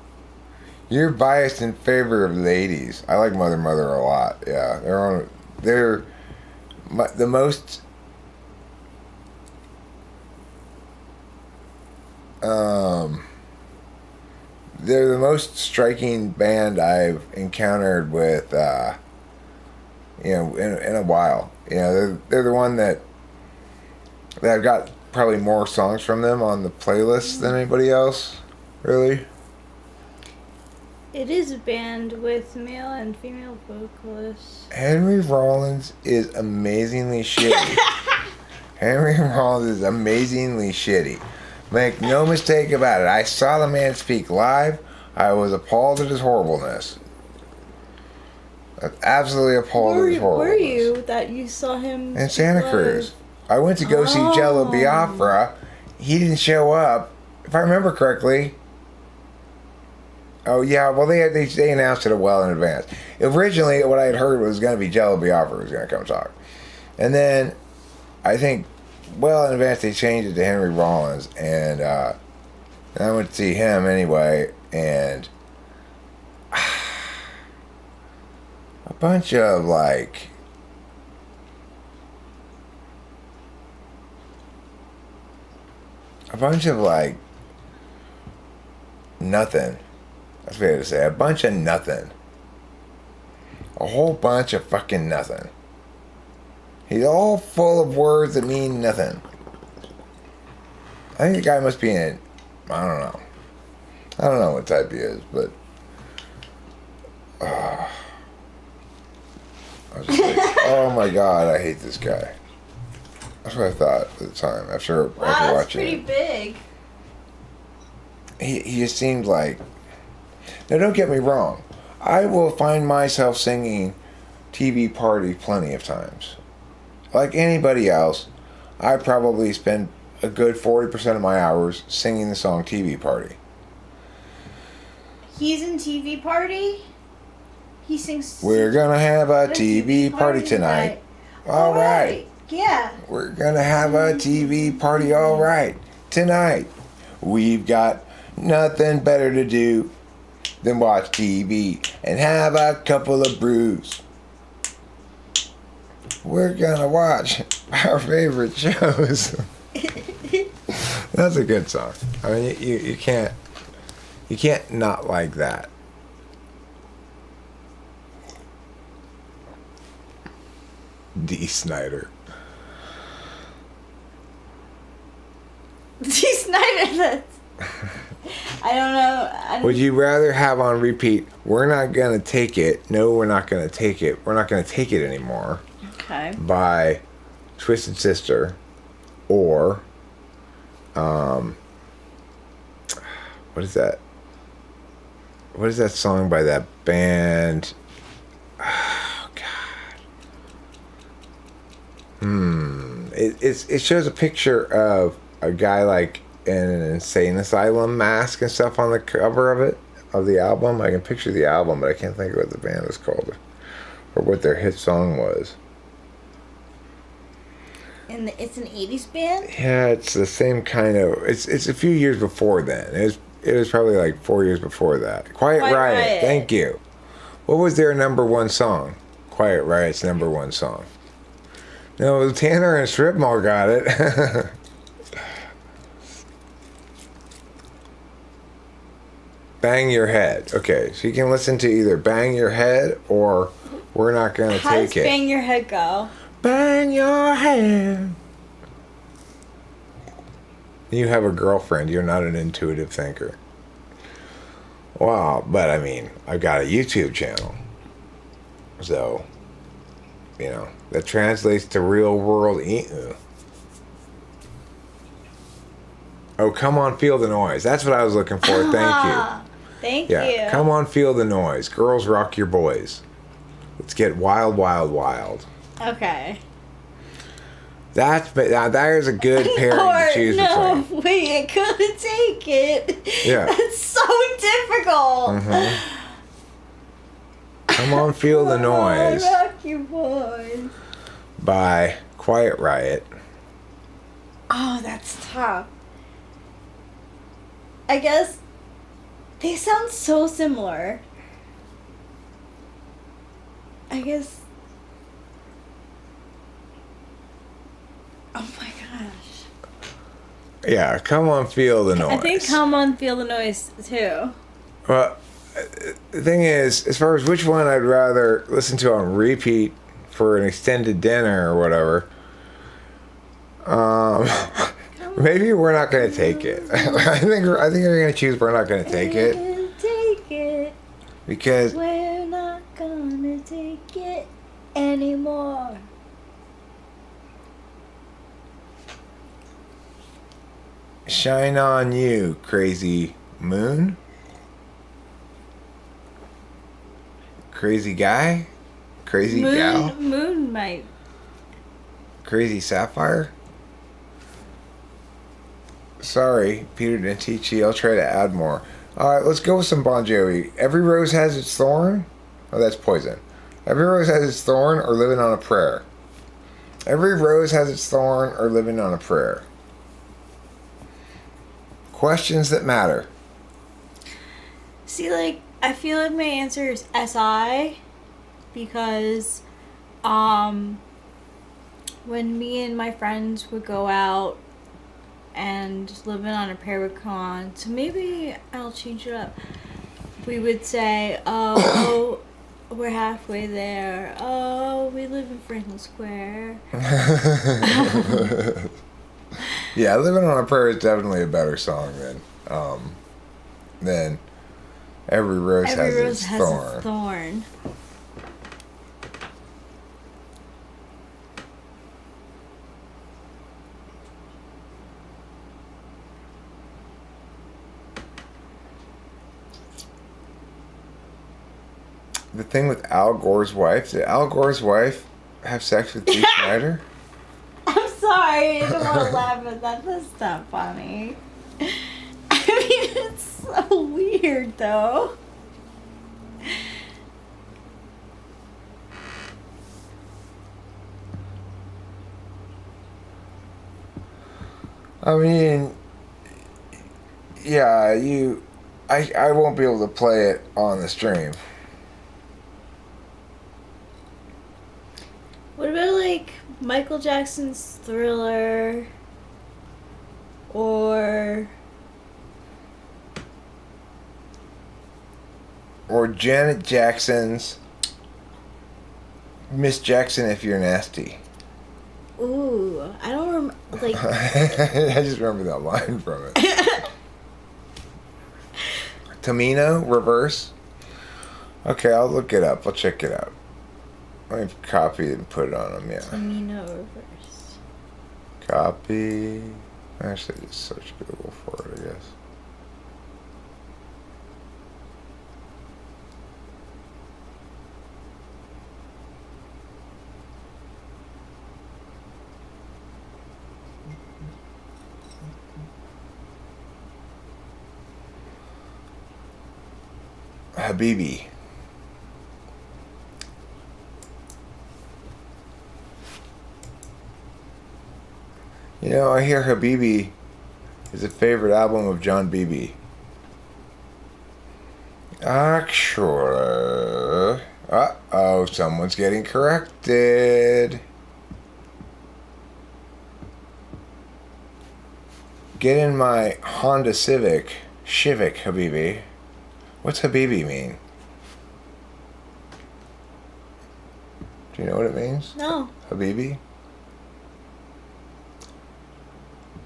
You're biased in favor of ladies. I like Mother Mother a lot. Yeah, they're the most they're the most striking band I've encountered with in a while. They're the one that I've got probably more songs from them on the playlist than anybody else, really. It is a band with male and female vocalists. Henry Rollins is amazingly shitty. Henry Rollins is amazingly shitty. Make no mistake about it. I saw the man speak live. I was appalled at his horribleness. Absolutely appalled at his horribleness. Where were you that you saw him In Santa live? Cruz. I went to go see Jello Biafra. He didn't show up, if I remember correctly. Oh yeah, well they announced it well in advance. Originally, what I had heard was going to be Jello Biafra was going to come talk, and then I think well in advance they changed it to Henry Rollins, and I went to see him anyway, and a bunch of nothing. That's fair to say. A bunch of nothing. A whole bunch of fucking nothing. He's all full of words that mean nothing. I think the guy must be in, I don't know. I don't know what type he is, but I was just like, oh my god, I hate this guy. That's what I thought at the time after Wow, that's watching pretty it. big. He just seemed like... Now, don't get me wrong. I will find myself singing TV Party plenty of times. Like anybody else, I probably spend a good 40% of my hours singing the song TV Party. He's in TV Party? He sings... We're gonna have a TV party tonight. All right. Yeah. We're gonna have a TV party all right tonight. We've got nothing better to do than watch TV and have a couple of brews. We're gonna watch our favorite shows. That's a good song. I mean, you can't not like that. D. Snyder. D. Snyder. I don't know. Would you rather have on repeat, we're not gonna take it, no, we're not gonna take it, we're not gonna take it anymore, Okay. by Twisted Sister, or, what is that? What is that song by that band? Oh, God. It shows a picture of a guy like in an insane asylum mask and stuff on the cover of it, of the album. I can picture the album, but I can't think of what the band is called or what their hit song was. And it's an 80s band? Yeah, it's the same kind of... It's a few years before then. It was probably like 4 years before that. Quiet Riot. Thank you. What was their number one song? Quiet Riot's number one song. No, Tanner and Strip Mall got it. Bang Your Head. Okay, so you can listen to either Bang Your Head or We're Not Gonna How Take does It. Bang Your Head go? Bang your head. You have a girlfriend. You're not an intuitive thinker. Wow, but I mean, I've got a YouTube channel. So, that translates to real world. Oh, come on, feel the noise. That's what I was looking for. Thank you. Thank Yeah, you. come on, feel the noise. Girls, rock your boys. Let's get wild, wild, wild. Okay. There's a good pairing to choose between. Wait, I couldn't take it. Yeah. That's so difficult. Mm-hmm. Come on, feel the noise. Rock your boys. By Quiet Riot. Oh, that's tough. I guess they sound so similar. I guess. Oh my gosh. Yeah, come on, feel the noise. I think Come On Feel the Noise too. Well, the thing is, as far as which one I'd rather listen to on repeat for an extended dinner or whatever, maybe we're not going to take it. I think you're going to choose we're not going to take it. Take it. Because We're not gonna take it anymore. shine on you, crazy moon. Crazy guy? Crazy gal? Moon might. Crazy sapphire? Sorry, Peter didn't teach you. I'll try to add more. Alright, let's go with some Bon Jovi. Every rose has its thorn? Oh, that's Poison. Every rose has its thorn or living on a prayer. Every rose has its thorn or living on a prayer. Questions that matter. See, like, I feel like my answer is SI because when me and my friends would go out and living on a prayer would come on, so maybe I'll change it up. We would say, oh, we're halfway there. Oh, we live in Franklin Square. Yeah, Living on a Prayer is definitely a better song than Every Rose Has Its Thorn. The thing with Al Gore's wife, did Al Gore's wife have sex with Dee Snider? I'm sorry, I don't want to laugh at that. That's not funny. I mean, it's so weird, though. I mean, yeah, I won't be able to play it on the stream. What about, like, Michael Jackson's Thriller? Or Janet Jackson's Miss Jackson If You're Nasty. ooh, I don't remember, like... I just remember that line from it. Tamino, Reverse. Okay, I'll look it up. I'll check it out. Let me copy it and put it on them, yeah. Tamino Reverse. Copy. Actually, just search Google for it, I guess. Habibi. You know, I hear Habibi is a favorite album of John Beebe. Actually, uh-oh, someone's getting corrected. Get in my Honda Civic, Habibi. What's Habibi mean? Do you know what it means? No. Habibi?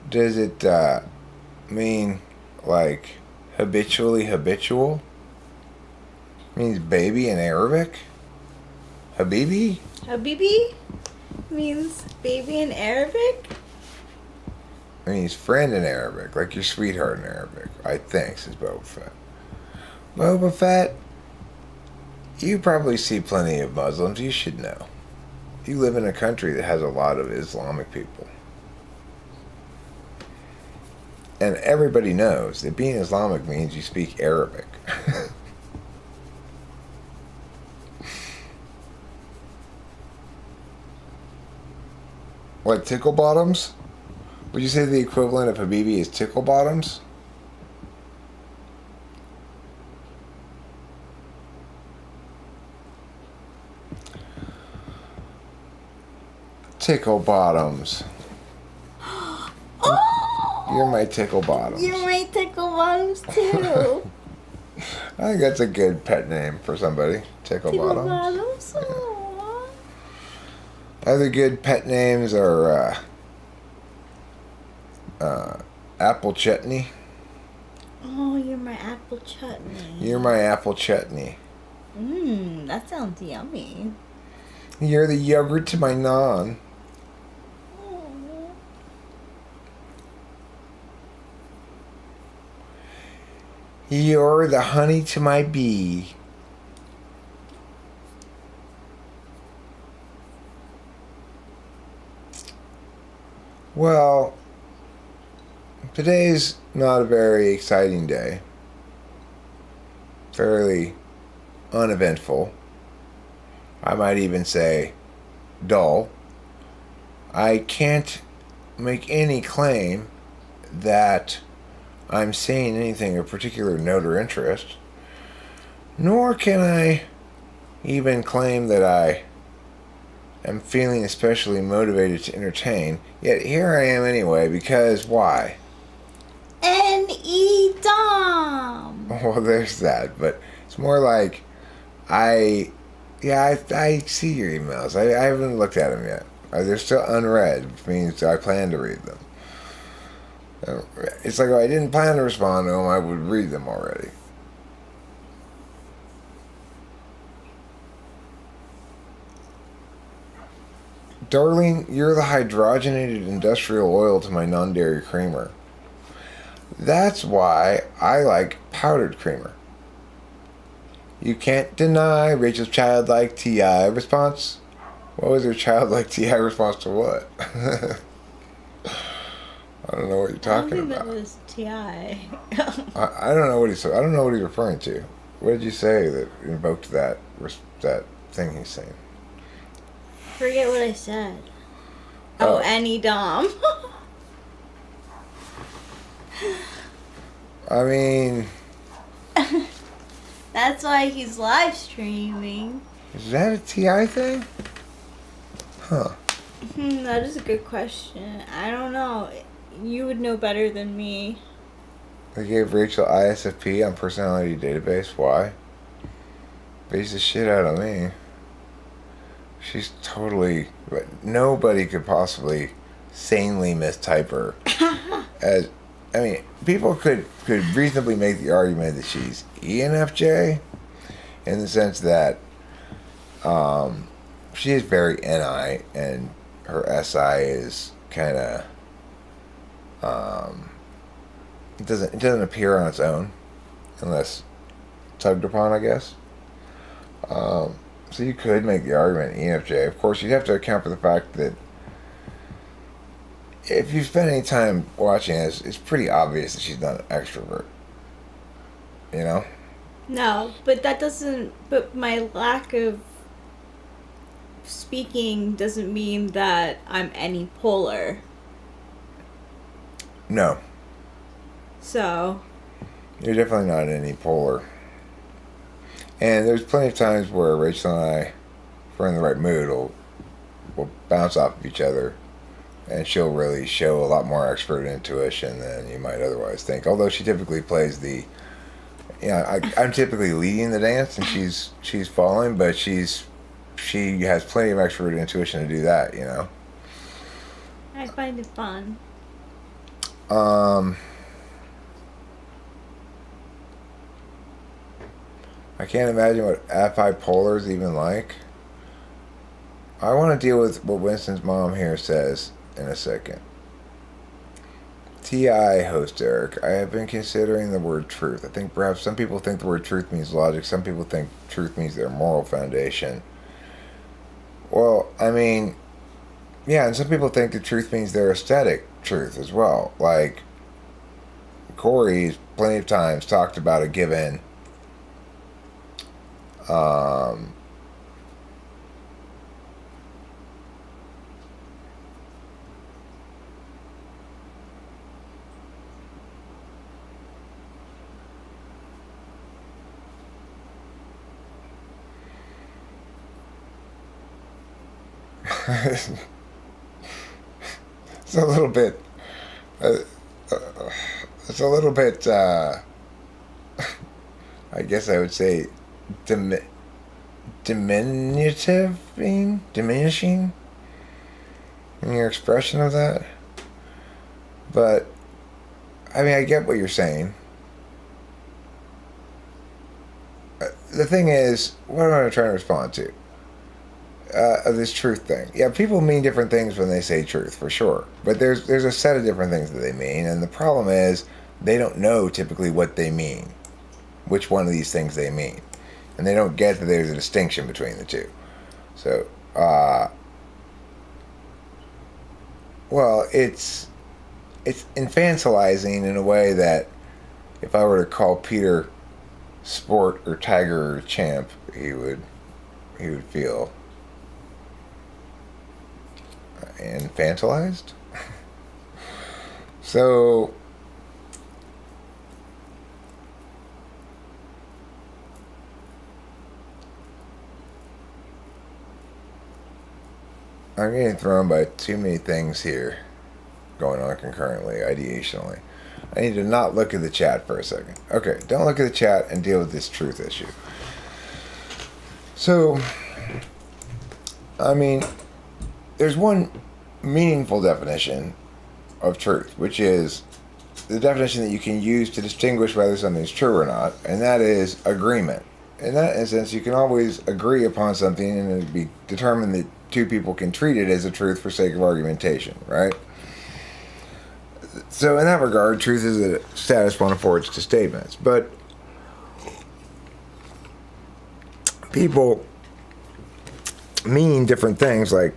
Does it mean like habitually habitual? Means baby in Arabic? Habibi? Habibi means baby in Arabic. I mean, he's friend in Arabic, like your sweetheart in Arabic, I think, says Boba Fett. Boba Fett, you probably see plenty of Muslims. You should know. You live in a country that has a lot of Islamic people. And everybody knows that being Islamic means you speak Arabic. What, tickle bottoms? Would you say the equivalent of Habibi is tickle bottoms? Tickle bottoms. You're my tickle bottoms. You're my tickle bottoms too. I think that's a good pet name for somebody. Tickle bottoms. Bottoms. Yeah. Aww. Other good pet names are apple chutney. Oh, you're my apple chutney. You're my apple chutney. That sounds yummy. You're the yogurt to my naan. Aw. You're the honey to my bee. Well, today's not a very exciting day. Fairly uneventful. I might even say dull. I can't make any claim that I'm saying anything of particular note or interest, nor can I even claim that I am feeling especially motivated to entertain, yet here I am anyway, because why? N.E. Dom. Well, there's that, but it's more like I see your emails. I haven't looked at them yet. They're still unread, which means I plan to read them. It's like if I didn't plan to respond to them, I would read them already. Darling, you're the hydrogenated industrial oil to my non-dairy creamer. That's why I like powdered creamer. You can't deny Rachel's childlike TI response. What was her childlike TI response to what? I don't know what you're talking about. That was T.I. I don't know what he's. I don't know what he's referring to. What did you say that invoked that thing he's saying? Forget what I said. Oh. N.E. Dom. I mean, That's why he's live streaming. is that a TI thing? Huh. That is a good question. I don't know. You would know better than me. They gave Rachel ISFP on personality database. Why? Based the shit out of me. She's totally. But nobody could possibly sanely mistype her. As I mean, people could reasonably make the argument that she's ENFJ, in the sense that she is very NI, and her SI is kind of it doesn't appear on its own unless tugged upon, I guess. So you could make the argument ENFJ. Of course, you'd have to account for the fact that if you spend any time watching it, it's pretty obvious that she's not an extrovert. You know? No, but that doesn't. But my lack of speaking doesn't mean that I'm any polar. No. So. You're definitely not any polar. And there's plenty of times where Rachel and I, if we're in the right mood, will bounce off of each other. And she'll really show a lot more expert intuition than you might otherwise think. Although she typically plays the, I'm typically leading the dance and she's following, but she has plenty of expert intuition to do that, you know. I find it fun. I can't imagine what bipolar is even like. I want to deal with what Winston's mom here says in a second. TI host Eric, I have been considering the word truth. I think perhaps some people think the word truth means logic. Some people think truth means their moral foundation. Well, I mean, yeah, and some people think the truth means their aesthetic truth as well. Like, Corey's plenty of times talked about a given it's a little bit uh, it's a little bit I guess I would say diminishing in your expression of that. But I mean, I get what you're saying. The thing is, what am I trying to respond to? Of this truth thing. Yeah, people mean different things when they say truth, for sure. But there's a set of different things that they mean, and the problem is they don't know typically what they mean, which one of these things they mean, and they don't get that there's a distinction between the two. So, well, it's infantilizing in a way that if I were to call Peter Sport or Tiger or Champ, he would feel infantilized. So I'm getting thrown by too many things here going on concurrently, ideationally. I need to not look at the chat for a second. Okay, don't look at the chat and deal with this truth issue. So, I mean, there's one meaningful definition of truth, which is the definition that you can use to distinguish whether something's true or not, and that is agreement. In that instance, you can always agree upon something and it'd be determined that two people can treat it as a truth for sake of argumentation, right? So in that regard, truth is a status one affords to statements. But people mean different things, like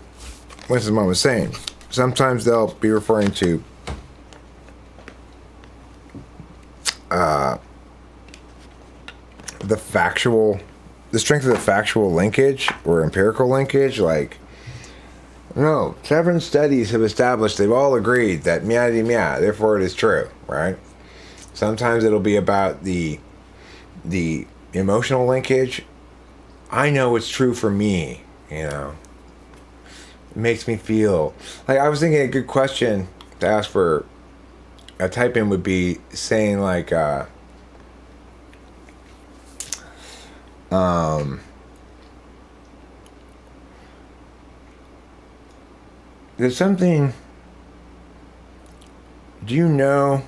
Winston's mom was saying. Sometimes they'll be referring to the strength of the factual linkage or empirical linkage. Like, no, 7 studies have established, they've all agreed that meow, therefore it is true, right? Sometimes it'll be about the emotional linkage. I know it's true for me, you know. It makes me feel like, I was thinking a good question to ask for a type in would be saying like there's something, do you know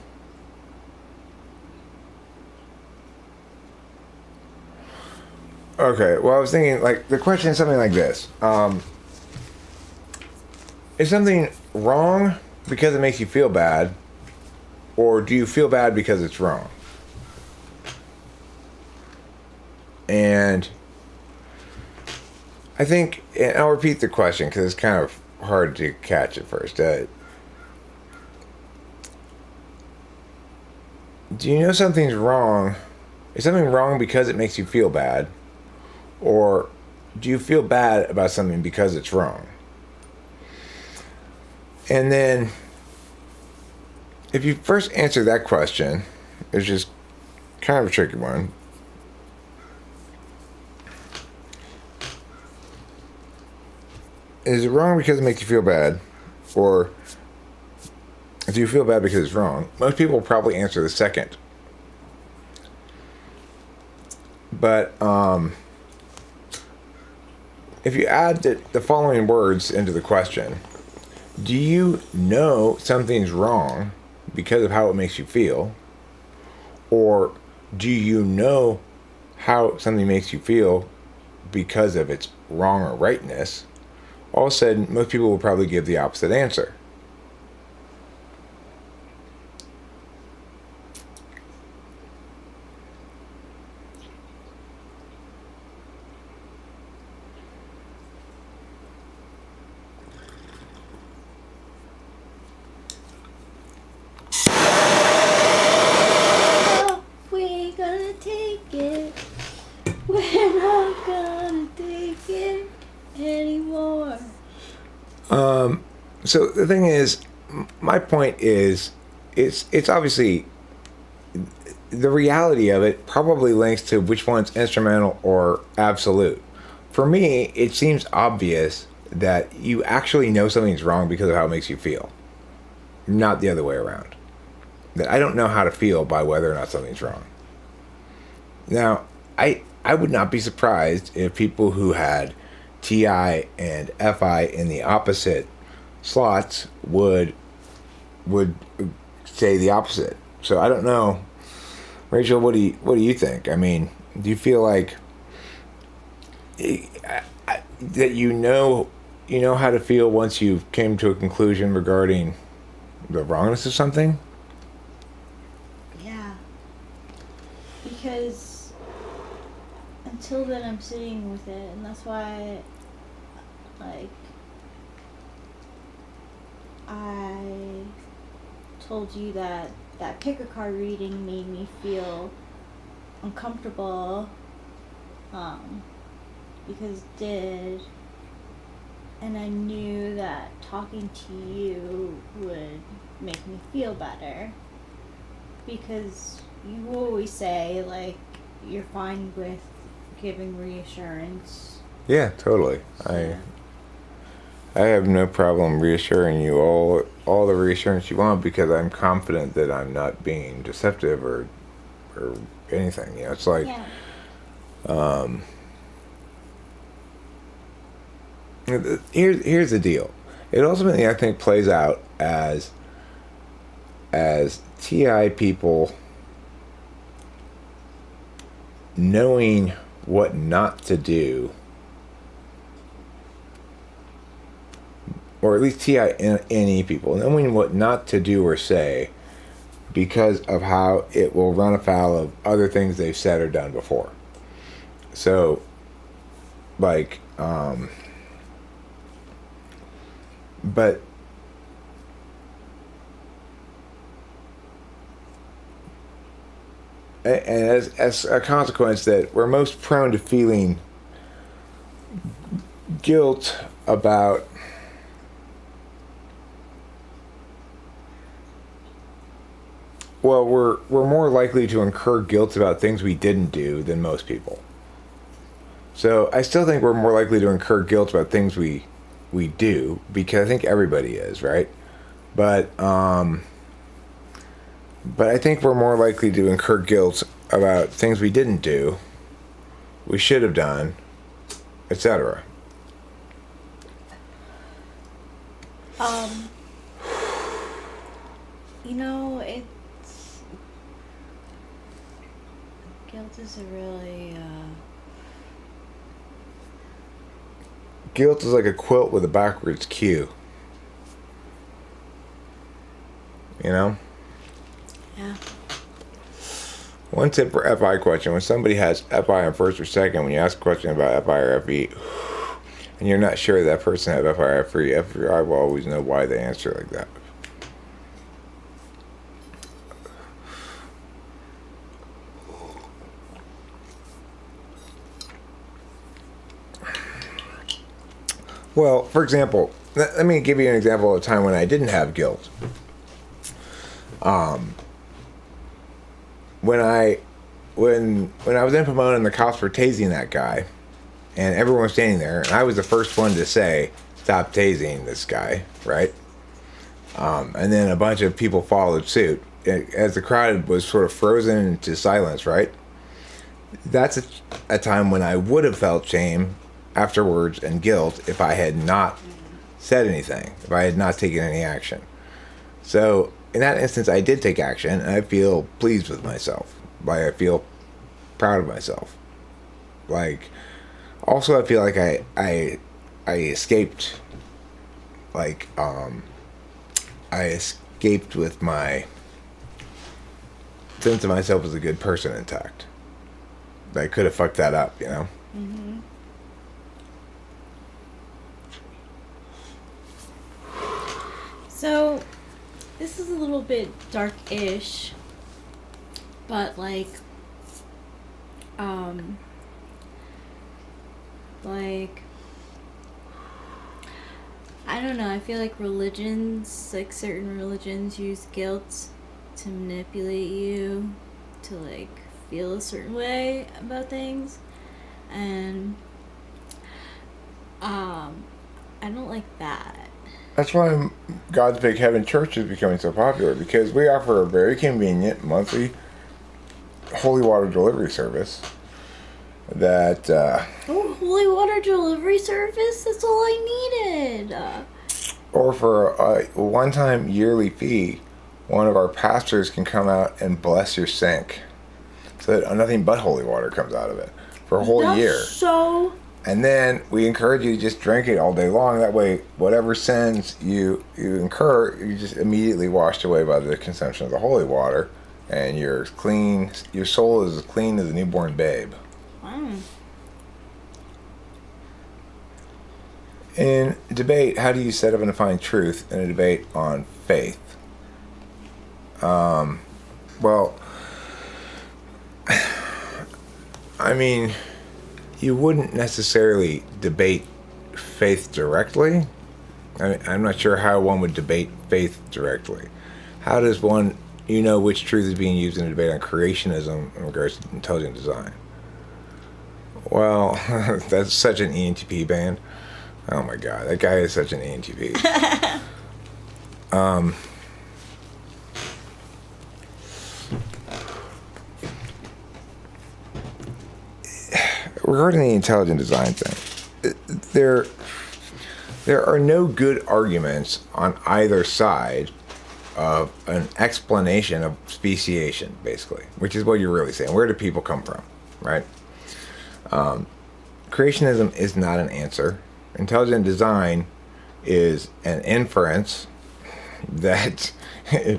okay, well, I was thinking like the question is something like this. Is something wrong because it makes you feel bad, or do you feel bad because it's wrong? And I think, and I'll repeat the question because it's kind of hard to catch at first. Do you know something's wrong? Is something wrong because it makes you feel bad? Or do you feel bad about something because it's wrong? And then, if you first answer that question, it's just kind of a tricky one. Is it wrong because it makes you feel bad? Or do you feel bad because it's wrong? Most people will probably answer the second. But if you add the following words into the question, do you know something's wrong because of how it makes you feel? Or do you know how something makes you feel because of its wrong or rightness? all of a sudden, most people will probably give the opposite answer. Oh, we're gonna take it. We're not gonna take it anymore. So the thing is, my point is, it's obviously, the reality of it probably links to which one's instrumental or absolute. For me, it seems obvious that you actually know something's wrong because of how it makes you feel, not the other way around. That I don't know how to feel by whether or not something's wrong. Now, I would not be surprised if people who had TI and FI in the opposite slots would say the opposite. So I don't know, Rachel. What do you think? I mean, do you feel like that you know how to feel once you've came to a conclusion regarding the wrongness of something? Yeah. Because until then I'm sitting with it, and that's why, like, I told you that pick a card reading made me feel uncomfortable, because it did, and I knew that talking to you would make me feel better, because you always say, like, you're fine with giving reassurance. Yeah, totally. So. I have no problem reassuring you all the reassurance you want, because I'm confident that I'm not being deceptive or anything. It's like, Yeah. here's the deal. It ultimately, I think, plays out as TI people knowing what not to do, or at least TI and NE people knowing what not to do or say, because of how it will run afoul of other things they've said or done before. So, like, but and as a consequence, that we're most prone to feeling guilt about we're more likely to incur guilt about things we didn't do than most people. So I still think we're more likely to incur guilt about things we do, because I think everybody is, right? But I think we're more likely to incur guilt about things we didn't do, we should have done, etc. It's guilt is a really Guilt is like a quilt with a backwards Q. yeah. One tip for FI question: when somebody has FI on first or second, when you ask a question about FI or FE, and you're not sure that person had FI or FE, FI will always know why they answer like that. Well, for example, let me give you an example of a time when I didn't have guilt. When I was in Pomona and the cops were tasing that guy, and everyone was standing there, and I was the first one to say, "Stop tasing this guy," right? And then a bunch of people followed suit as the crowd was sort of frozen into silence, right? That's a time when I would have felt shame afterwards and guilt if I had not said anything, if I had not taken any action. So in that instance, I did take action, and I feel pleased with myself. Like, I feel proud of myself. Like, also, I feel like I escaped like I escaped with my sense of myself as a good person intact. I could have fucked that up, you know? Mm-hmm. So, this is a little bit dark-ish, but like, I don't know, I feel like religions, like certain religions use guilt to manipulate you to like feel a certain way about things, and I don't like that. That's why God's Big Heaven Church is becoming so popular, because we offer a very convenient monthly holy water delivery service that Holy water delivery service? That's all I needed. or for a one-time yearly fee, one of our pastors can come out and bless your sink so that nothing but holy water comes out of it for a whole That's year. So And then we encourage you to just drink it all day long. That way, whatever sins you incur, you just immediately washed away by the consumption of the holy water, and you're clean. Your soul is as clean as a newborn babe. wow. In debate, how do you set up and define truth in a debate on faith? Well, I mean, you wouldn't necessarily debate faith directly. I mean, I'm not sure how one would debate faith directly. How does one, which truth is being used in a debate on creationism in regards to intelligent design? Well, that's such an ENTP band. Oh my God, that guy is such an ENTP. Regarding the intelligent design thing, there are no good arguments on either side of an explanation of speciation, basically, which is what you're really saying. Where do people come from, right? Creationism is not an answer. Intelligent design is an inference that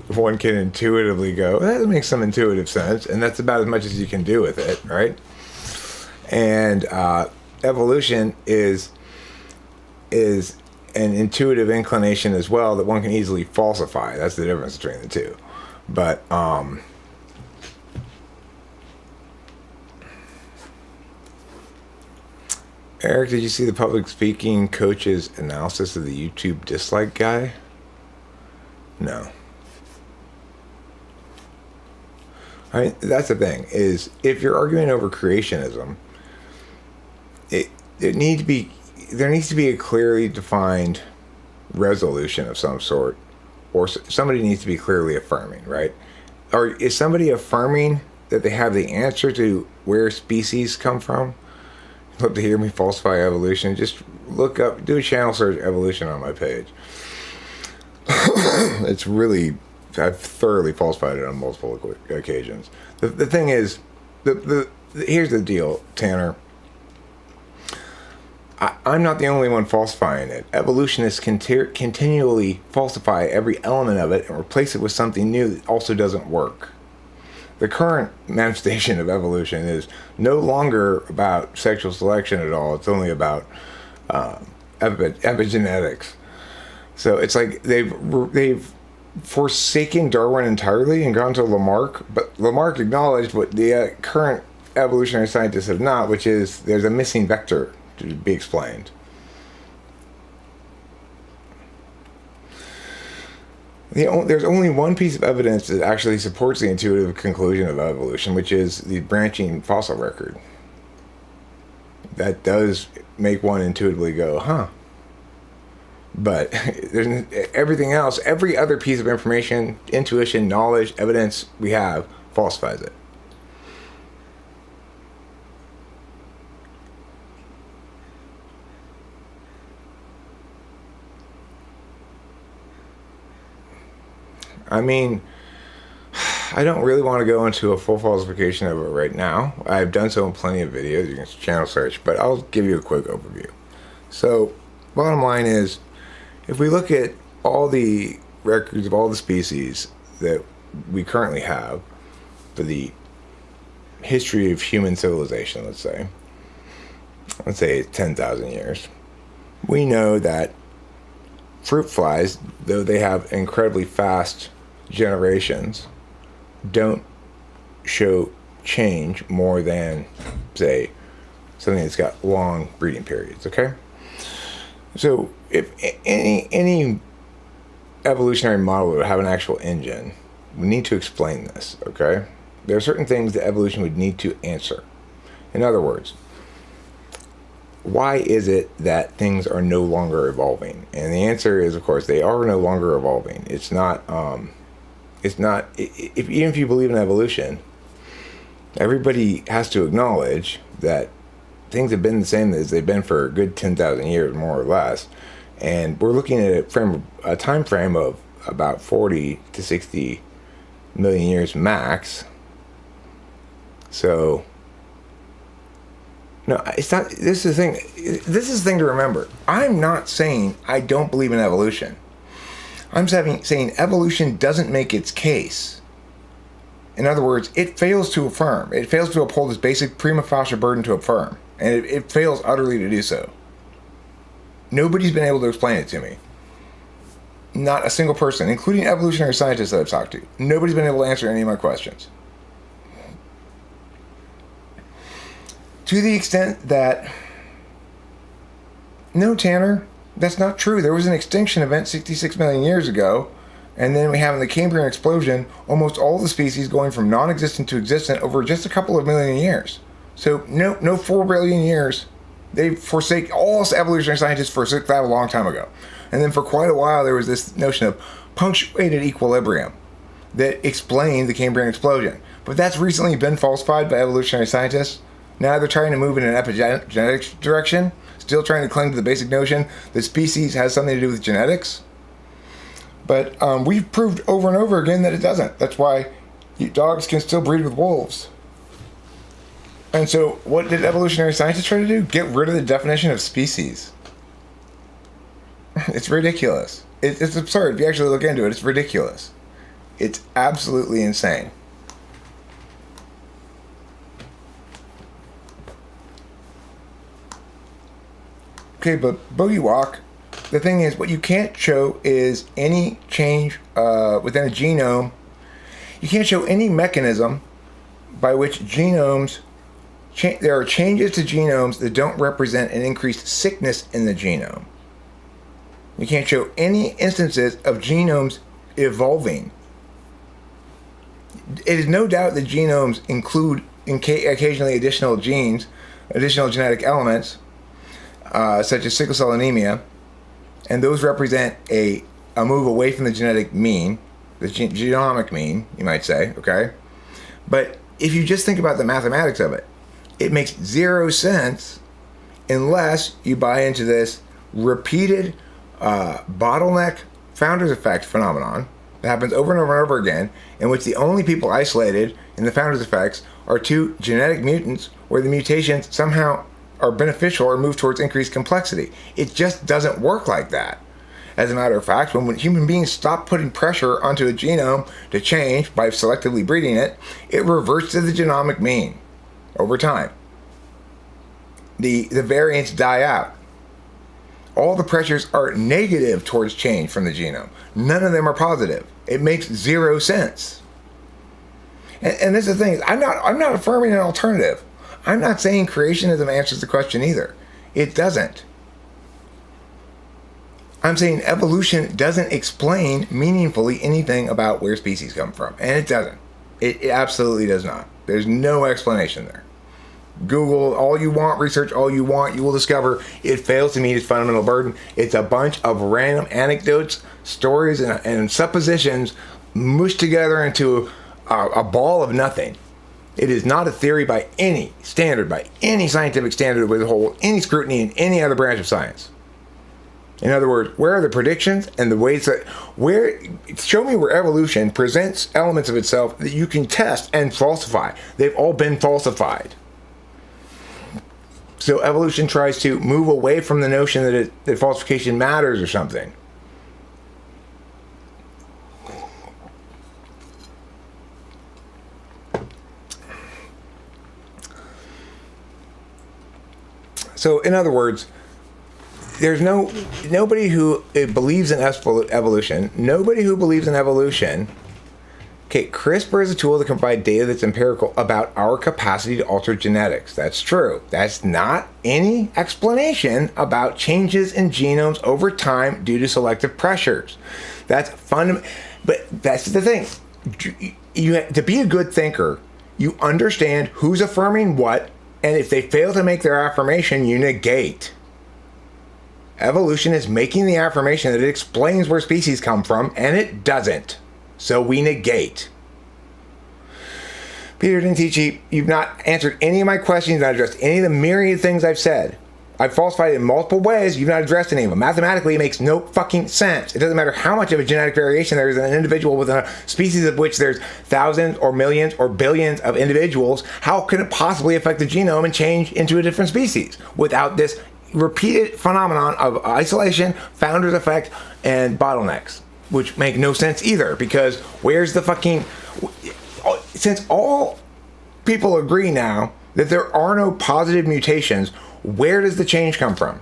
one can intuitively go, that makes some intuitive sense, and that's about as much as you can do with it, right? And evolution is an intuitive inclination as well that one can easily falsify. That's the difference between the two. But Eric, did you see the public speaking coach's analysis of the YouTube dislike guy? No. I mean, that's the thing, is if you're arguing over creationism, there needs to be a clearly defined resolution of some sort, or somebody needs to be clearly affirming, right? Or is somebody affirming that they have the answer to where species come from? Love to hear me falsify evolution. Just look up, do a channel search evolution on my page. It's really, I've thoroughly falsified it on multiple occasions. The thing is, here's the deal, Tanner. I'm not the only one falsifying it. Evolutionists continually falsify every element of it and replace it with something new that also doesn't work. The current manifestation of evolution is no longer about sexual selection at all. It's only about epigenetics. So it's like they've forsaken Darwin entirely and gone to Lamarck, but Lamarck acknowledged what the current evolutionary scientists have not, which is there's a missing vector to be explained. There's only one piece of evidence that actually supports the intuitive conclusion of evolution, which is the branching fossil record. That does make one intuitively go, huh? But there's everything else, every other piece of information, intuition, knowledge, evidence we have falsifies it. I mean, I don't really want to go into a full falsification of it right now. I've done so in plenty of videos. You can channel search, but I'll give you a quick overview. So, bottom line is, if we look at all the records of all the species that we currently have for the history of human civilization, let's say 10,000 years, we know that fruit flies, though they have incredibly fast generations, don't show change more than, say, something that's got long breeding periods, okay? So if any evolutionary model would have an actual engine, we need to explain this, okay? There are certain things that evolution would need to answer. In other words, why is it that things are no longer evolving? And the answer is, of course, they are no longer evolving. It's not, even if you believe in evolution, everybody has to acknowledge that things have been the same as they've been for a good 10,000 years, more or less. And we're looking at a time frame of about 40 to 60 million years max. So, no, it's not. This is the thing. This is the thing to remember. I'm not saying I don't believe in evolution. I'm saying evolution doesn't make its case. In other words, it fails to affirm. It fails to uphold its basic prima facie burden to affirm. And it fails utterly to do so. Nobody's been able to explain it to me. Not a single person, including evolutionary scientists that I've talked to. Nobody's been able to answer any of my questions. To the extent that, no, Tanner, that's not true. There was an extinction event 66 million years ago, and then we have in the Cambrian explosion almost all the species going from non-existent to existent over just a couple of million years. So no 4 billion years. All evolutionary scientists forsook that a long time ago. And then for quite a while there was this notion of punctuated equilibrium that explained the Cambrian explosion. But that's recently been falsified by evolutionary scientists. Now they're trying to move in an epigenetics direction, still trying to cling to the basic notion that species has something to do with genetics. But we've proved over and over again that it doesn't. That's why dogs can still breed with wolves. And so what did evolutionary scientists try to do? Get rid of the definition of species. It's ridiculous. It's absurd. If you actually look into it, it's ridiculous. It's absolutely insane. Okay, but Boogie Walk, the thing is, what you can't show is any change within a genome. You can't show any mechanism by which genomes, there are changes to genomes that don't represent an increased sickness in the genome. You can't show any instances of genomes evolving. It is no doubt that genomes include occasionally additional genes, additional genetic elements, such as sickle cell anemia, and those represent a move away from the genetic mean, the genomic mean, you might say, okay? But if you just think about the mathematics of it, it makes zero sense unless you buy into this repeated bottleneck founder's effect phenomenon that happens over and over and over again, in which the only people isolated in the founder's effects are two genetic mutants where the mutations somehow are beneficial or move towards increased complexity. It just doesn't work like that. As a matter of fact, when human beings stop putting pressure onto a genome to change by selectively breeding it, it reverts to the genomic mean over time. The variants die out. All the pressures are negative towards change from the genome. None of them are positive. It makes zero sense. And this is the thing, I'm not affirming an alternative. I'm not saying creationism answers the question either. It doesn't. I'm saying evolution doesn't explain meaningfully anything about where species come from. And it doesn't. It absolutely does not. There's no explanation there. Google all you want, research all you want, you will discover it fails to meet its fundamental burden. It's a bunch of random anecdotes, stories, and suppositions mushed together into a ball of nothing. It is not a theory by any standard, by any scientific standard that would hold any scrutiny in any other branch of science. In other words, where are the predictions and the ways that, show me where evolution presents elements of itself that you can test and falsify. They've all been falsified. So evolution tries to move away from the notion that falsification matters or something. So in other words, there's nobody who believes in evolution. Nobody who believes in evolution. Okay, CRISPR is a tool that can provide data that's empirical about our capacity to alter genetics. That's true. That's not any explanation about changes in genomes over time due to selective pressures. That's fundamental. But that's the thing. To be a good thinker, you understand who's affirming what, and if they fail to make their affirmation, you negate. Evolution is making the affirmation that it explains where species come from, and it doesn't. So we negate. Peter Dentici, you've not answered any of my questions, not addressed any of the myriad things I've said. I've falsified it in multiple ways. You've not addressed any of them. Mathematically, it makes no fucking sense. It doesn't matter how much of a genetic variation there is in an individual within a species of which there's thousands or millions or billions of individuals. How can it possibly affect the genome and change into a different species without this repeated phenomenon of isolation, founder's effect, and bottlenecks? Which make no sense either, because where's the fucking... Since all people agree now that there are no positive mutations, where does the change come from?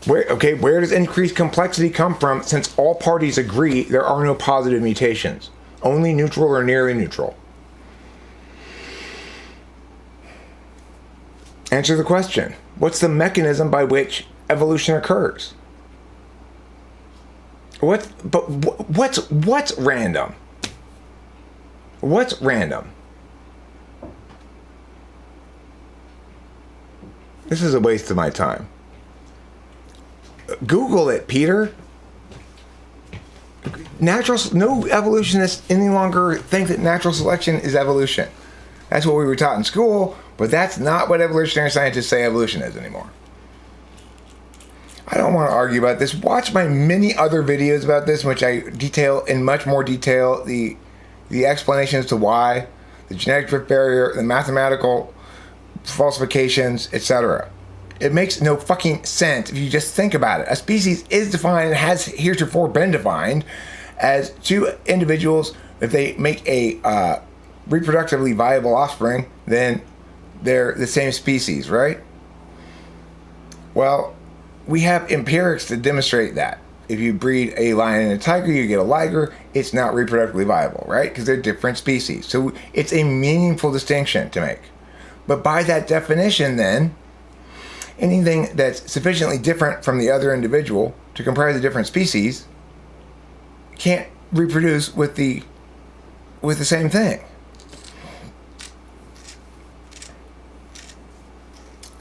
Where does increased complexity come from, since all parties agree there are no positive mutations? Only neutral or nearly neutral. Answer the question. What's the mechanism by which evolution occurs? What's random? What's random? This is a waste of my time. Google it, Peter. No evolutionists any longer think that natural selection is evolution. That's what we were taught in school, but that's not what evolutionary scientists say evolution is anymore. I don't want to argue about this. Watch my many other videos about this, in which I detail in much more detail the explanation as to why, the genetic drift barrier, the mathematical falsifications, etc. It makes no fucking sense if you just think about it. A species is defined and has heretofore been defined as two individuals. If they make a reproductively viable offspring, then they're the same species, right? Well, we have empirics to demonstrate that. If you breed a lion and a tiger, you get a liger, it's not reproductively viable, right? Because they're different species. So it's a meaningful distinction to make. But by that definition, then, anything that's sufficiently different from the other individual to comprise a different species can't reproduce with the same thing.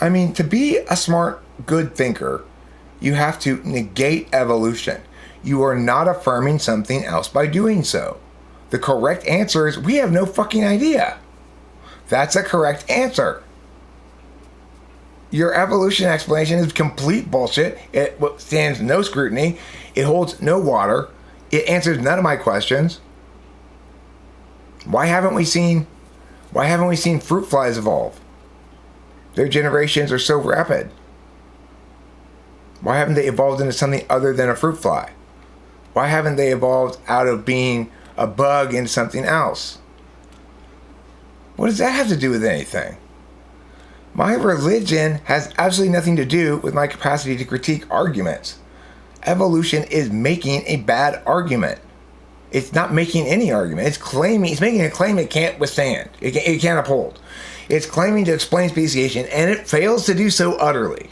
I mean, to be a smart, good thinker, you have to negate evolution. You are not affirming something else by doing so. The correct answer is, we have no fucking idea. That's a correct answer. Your evolution explanation is complete bullshit. It stands no scrutiny. It holds no water. It answers none of my questions. Why haven't we seen fruit flies evolve? Their generations are so rapid. Why haven't they evolved into something other than a fruit fly? Why haven't they evolved out of being a bug into something else? What does that have to do with anything? My religion has absolutely nothing to do with my capacity to critique arguments. Evolution is making a bad argument. It's not making any argument. It's making a claim it can't withstand. It can't uphold. It's claiming to explain speciation, and it fails to do so utterly.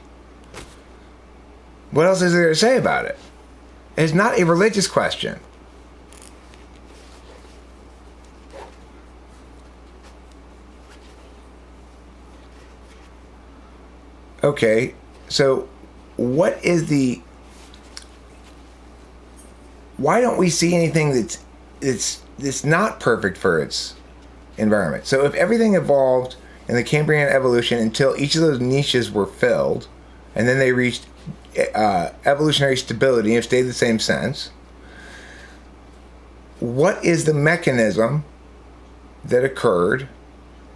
What else is there to say about it? It's not a religious question. Okay, so why don't we see anything that's not perfect for its environment? So if everything evolved in the Cambrian evolution until each of those niches were filled, and then they reached evolutionary stability and stayed the same sense, what is the mechanism that occurred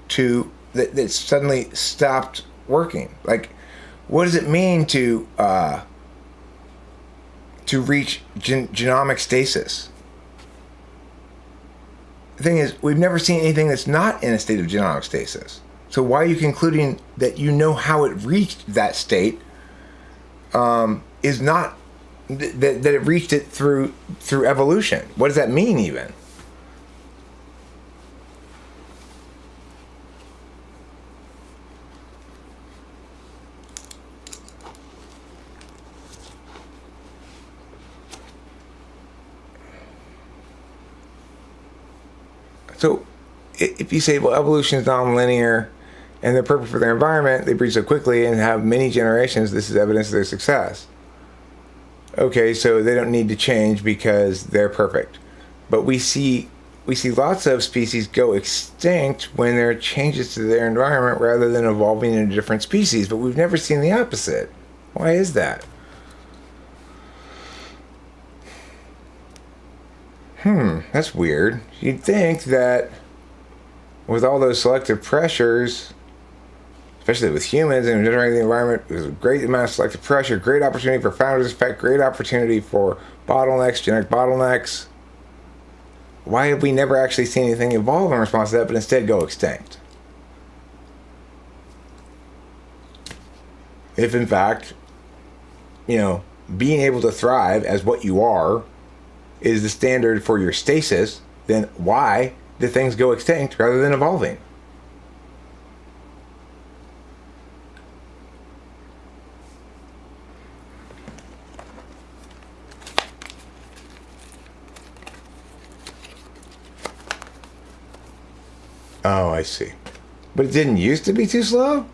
that suddenly stopped working? Like, what does it mean to reach genomic stasis? the thing is, we've never seen anything that's not in a state of genomic stasis. So why are you concluding that you know how it reached that state? Is not that it reached it through evolution. What does that mean, even? So, if you say, well, evolution is non-linear, and they're perfect for their environment, they breed so quickly and have many generations, this is evidence of their success. Okay, so they don't need to change because they're perfect. But we see lots of species go extinct when there are changes to their environment rather than evolving into different species. But we've never seen the opposite. Why is that? That's weird. You'd think that with all those selective pressures, especially with humans and generating the environment, there's a great amount of selective pressure, great opportunity for founders effect, great opportunity for bottlenecks, genetic bottlenecks. Why have we never actually seen anything evolve in response to that, but instead go extinct? If in fact, being able to thrive as what you are is the standard for your stasis, then why did things go extinct rather than evolving? Oh, I see. But it didn't used to be too slow?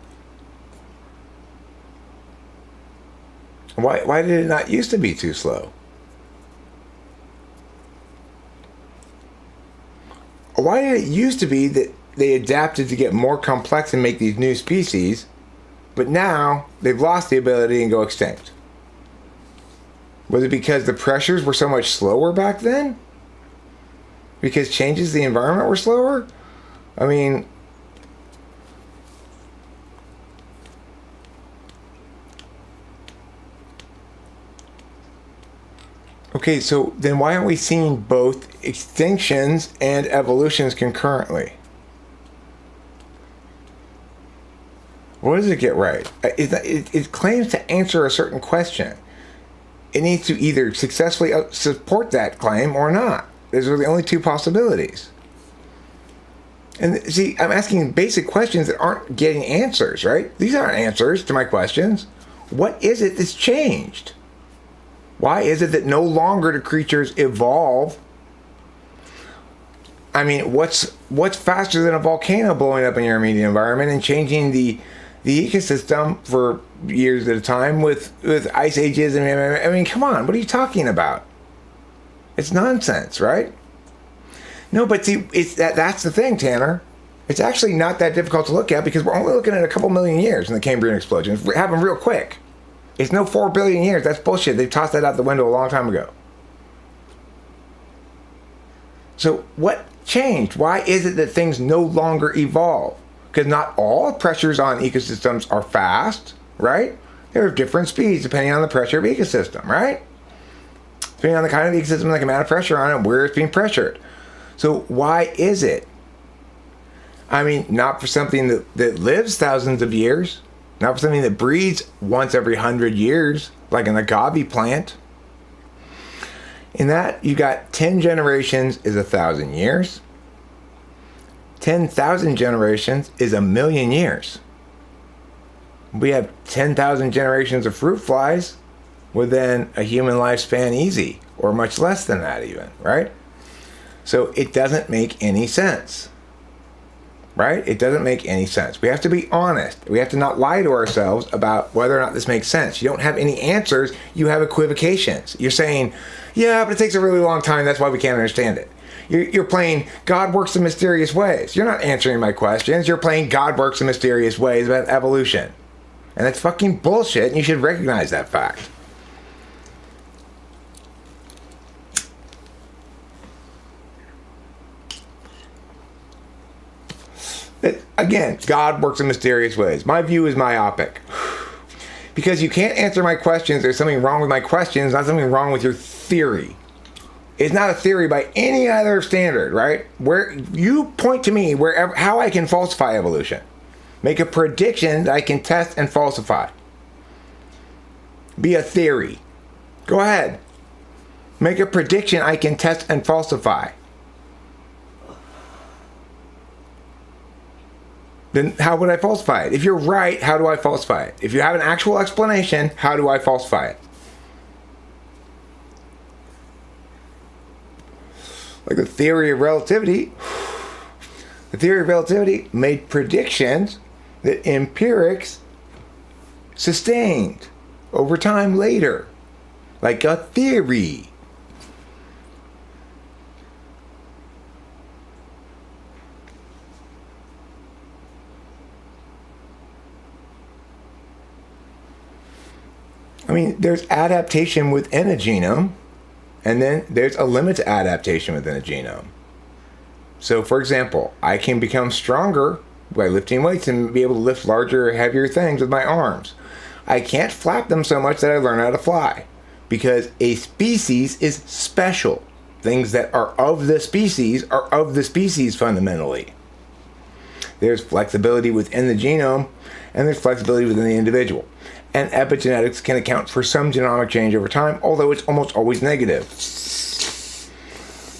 Why did it not used to be too slow? Why did it used to be that they adapted to get more complex and make these new species, but now they've lost the ability and go extinct? Was it because the pressures were so much slower back then? Because changes to the environment were slower? I mean, okay, so then why aren't we seeing both extinctions and evolutions concurrently? What does it get right? It claims to answer a certain question. It needs to either successfully support that claim or not. Those are the only two possibilities. And see, I'm asking basic questions that aren't getting answers, right? These aren't answers to my questions. What is it that's changed? Why is it that no longer do creatures evolve? I mean, what's faster than a volcano blowing up in your immediate environment and changing the ecosystem for years at a time with ice ages? I mean, come on, what are you talking about? It's nonsense, right? No, but see, that's the thing, Tanner. It's actually not that difficult to look at because we're only looking at a couple million years in the Cambrian explosion. It happened real quick. It's no 4 billion years. That's bullshit. They tossed that out the window a long time ago. So what changed? Why is it that things no longer evolve? Because not all pressures on ecosystems are fast, right? There are different speeds depending on the pressure of ecosystem, right? Depending on the kind of ecosystem, the amount of pressure on it, where it's being pressured. So why is it? I mean, not for something that lives thousands of years, not for something that breeds once every 100 years, like an agave plant. In that, you got 10 generations is 1,000 years. 10,000 generations is 1,000,000 years. We have 10,000 generations of fruit flies within a human lifespan easy, or much less than that even, right? So it doesn't make any sense, right? It doesn't make any sense. We have to be honest. We have to not lie to ourselves about whether or not this makes sense. You don't have any answers. You have equivocations. You're saying, yeah, but it takes a really long time. That's why we can't understand it. You're playing God works in mysterious ways. You're not answering my questions. You're playing God works in mysterious ways about evolution. And that's fucking bullshit, and you should recognize that fact. Again, God works in mysterious ways. My view is myopic. Because you can't answer my questions, there's something wrong with my questions, not something wrong with your theory. is not a theory by any other standard, right? Where you point to me wherever how I can falsify evolution. Make a prediction that I can test and falsify. Be a theory. Go ahead. Make a prediction I can test and falsify. Then how would I falsify it? If you're right, how do I falsify it? If you have an actual explanation, how do I falsify it? Like the theory of relativity. The theory of relativity made predictions that empirics sustained over time later. Like a theory. I mean, there's adaptation within a genome, and then there's a limit to adaptation within a genome. So, for example, I can become stronger by lifting weights and be able to lift larger, heavier things with my arms. I can't flap them so much that I learn how to fly, because a species is special. Things that are of the species fundamentally. There's flexibility within the genome, and there's flexibility within the individual. And epigenetics can account for some genomic change over time, although it's almost always negative.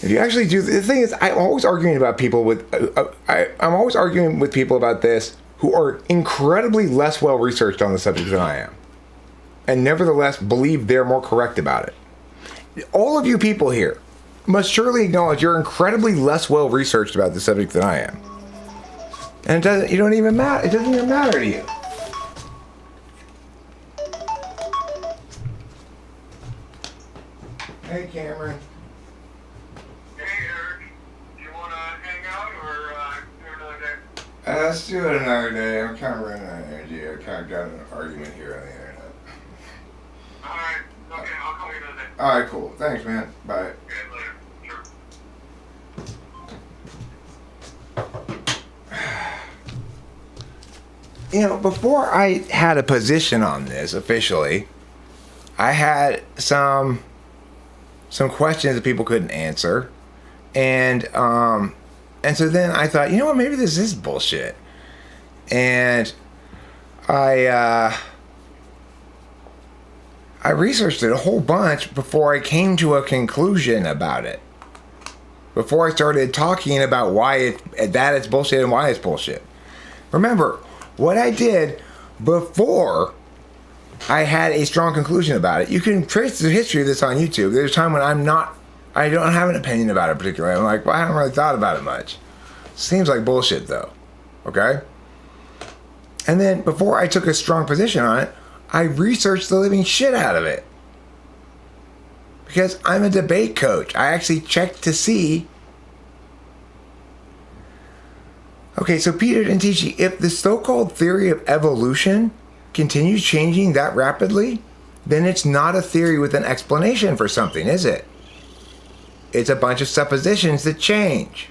If you actually do, the thing is, I'm always arguing about people with, I'm always arguing with people about this who are incredibly less well researched on the subject than I am, and nevertheless believe they're more correct about it. All of you people here must surely acknowledge you're incredibly less well researched about the subject than I am, and it doesn't even matter to you. Hey, Cameron. Hey, Eric. Do you want to hang out or do another day? Let's do it another day. I'm kind of running out of energy. I kind of got in an argument here on the internet. Alright. Okay, I'll call you another day. Alright, cool. Thanks, man. Bye. Okay, later. Sure. You know, before I had a position on this officially, I had some questions that people couldn't answer, and so then I thought, you know what, maybe this is bullshit, and I researched it a whole bunch before I came to a conclusion about it. Before I started talking about why it's bullshit and why it's bullshit. Remember what I did before I had a strong conclusion about it. You can trace the history of this on YouTube. There's a time when I don't have an opinion about it particularly. I'm like, well, I haven't really thought about it much. Seems like bullshit though. Okay? And then before I took a strong position on it, I researched the living shit out of it. Because I'm a debate coach. I actually checked to see. Okay, so Peter didn't teach you, if the so-called theory of evolution continues changing that rapidly, then it's not a theory with an explanation for something, is it? It's a bunch of suppositions that change.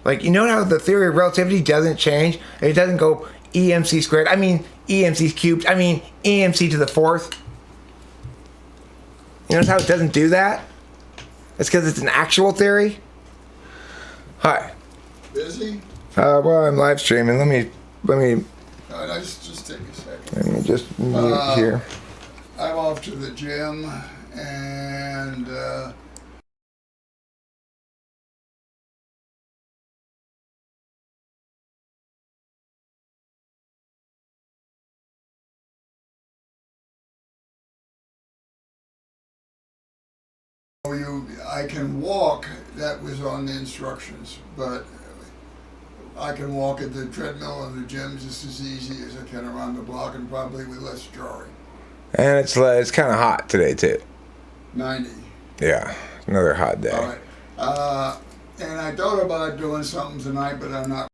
Like, you know how the theory of relativity doesn't change? It doesn't go EMC squared, EMC cubed, EMC to the fourth. You notice how it doesn't do that? It's because it's an actual theory? Hi. Busy? Well, I'm live streaming. Let me No, just take a second. let me just mute here. I'm off to the gym, and I can walk. That was on the instructions, but I can walk at the treadmill in the gym just as easy as I can around the block, and probably with less jarring. And it's kind of hot today too. 90. Yeah, another hot day. All right. And I thought about doing something tonight, but I'm not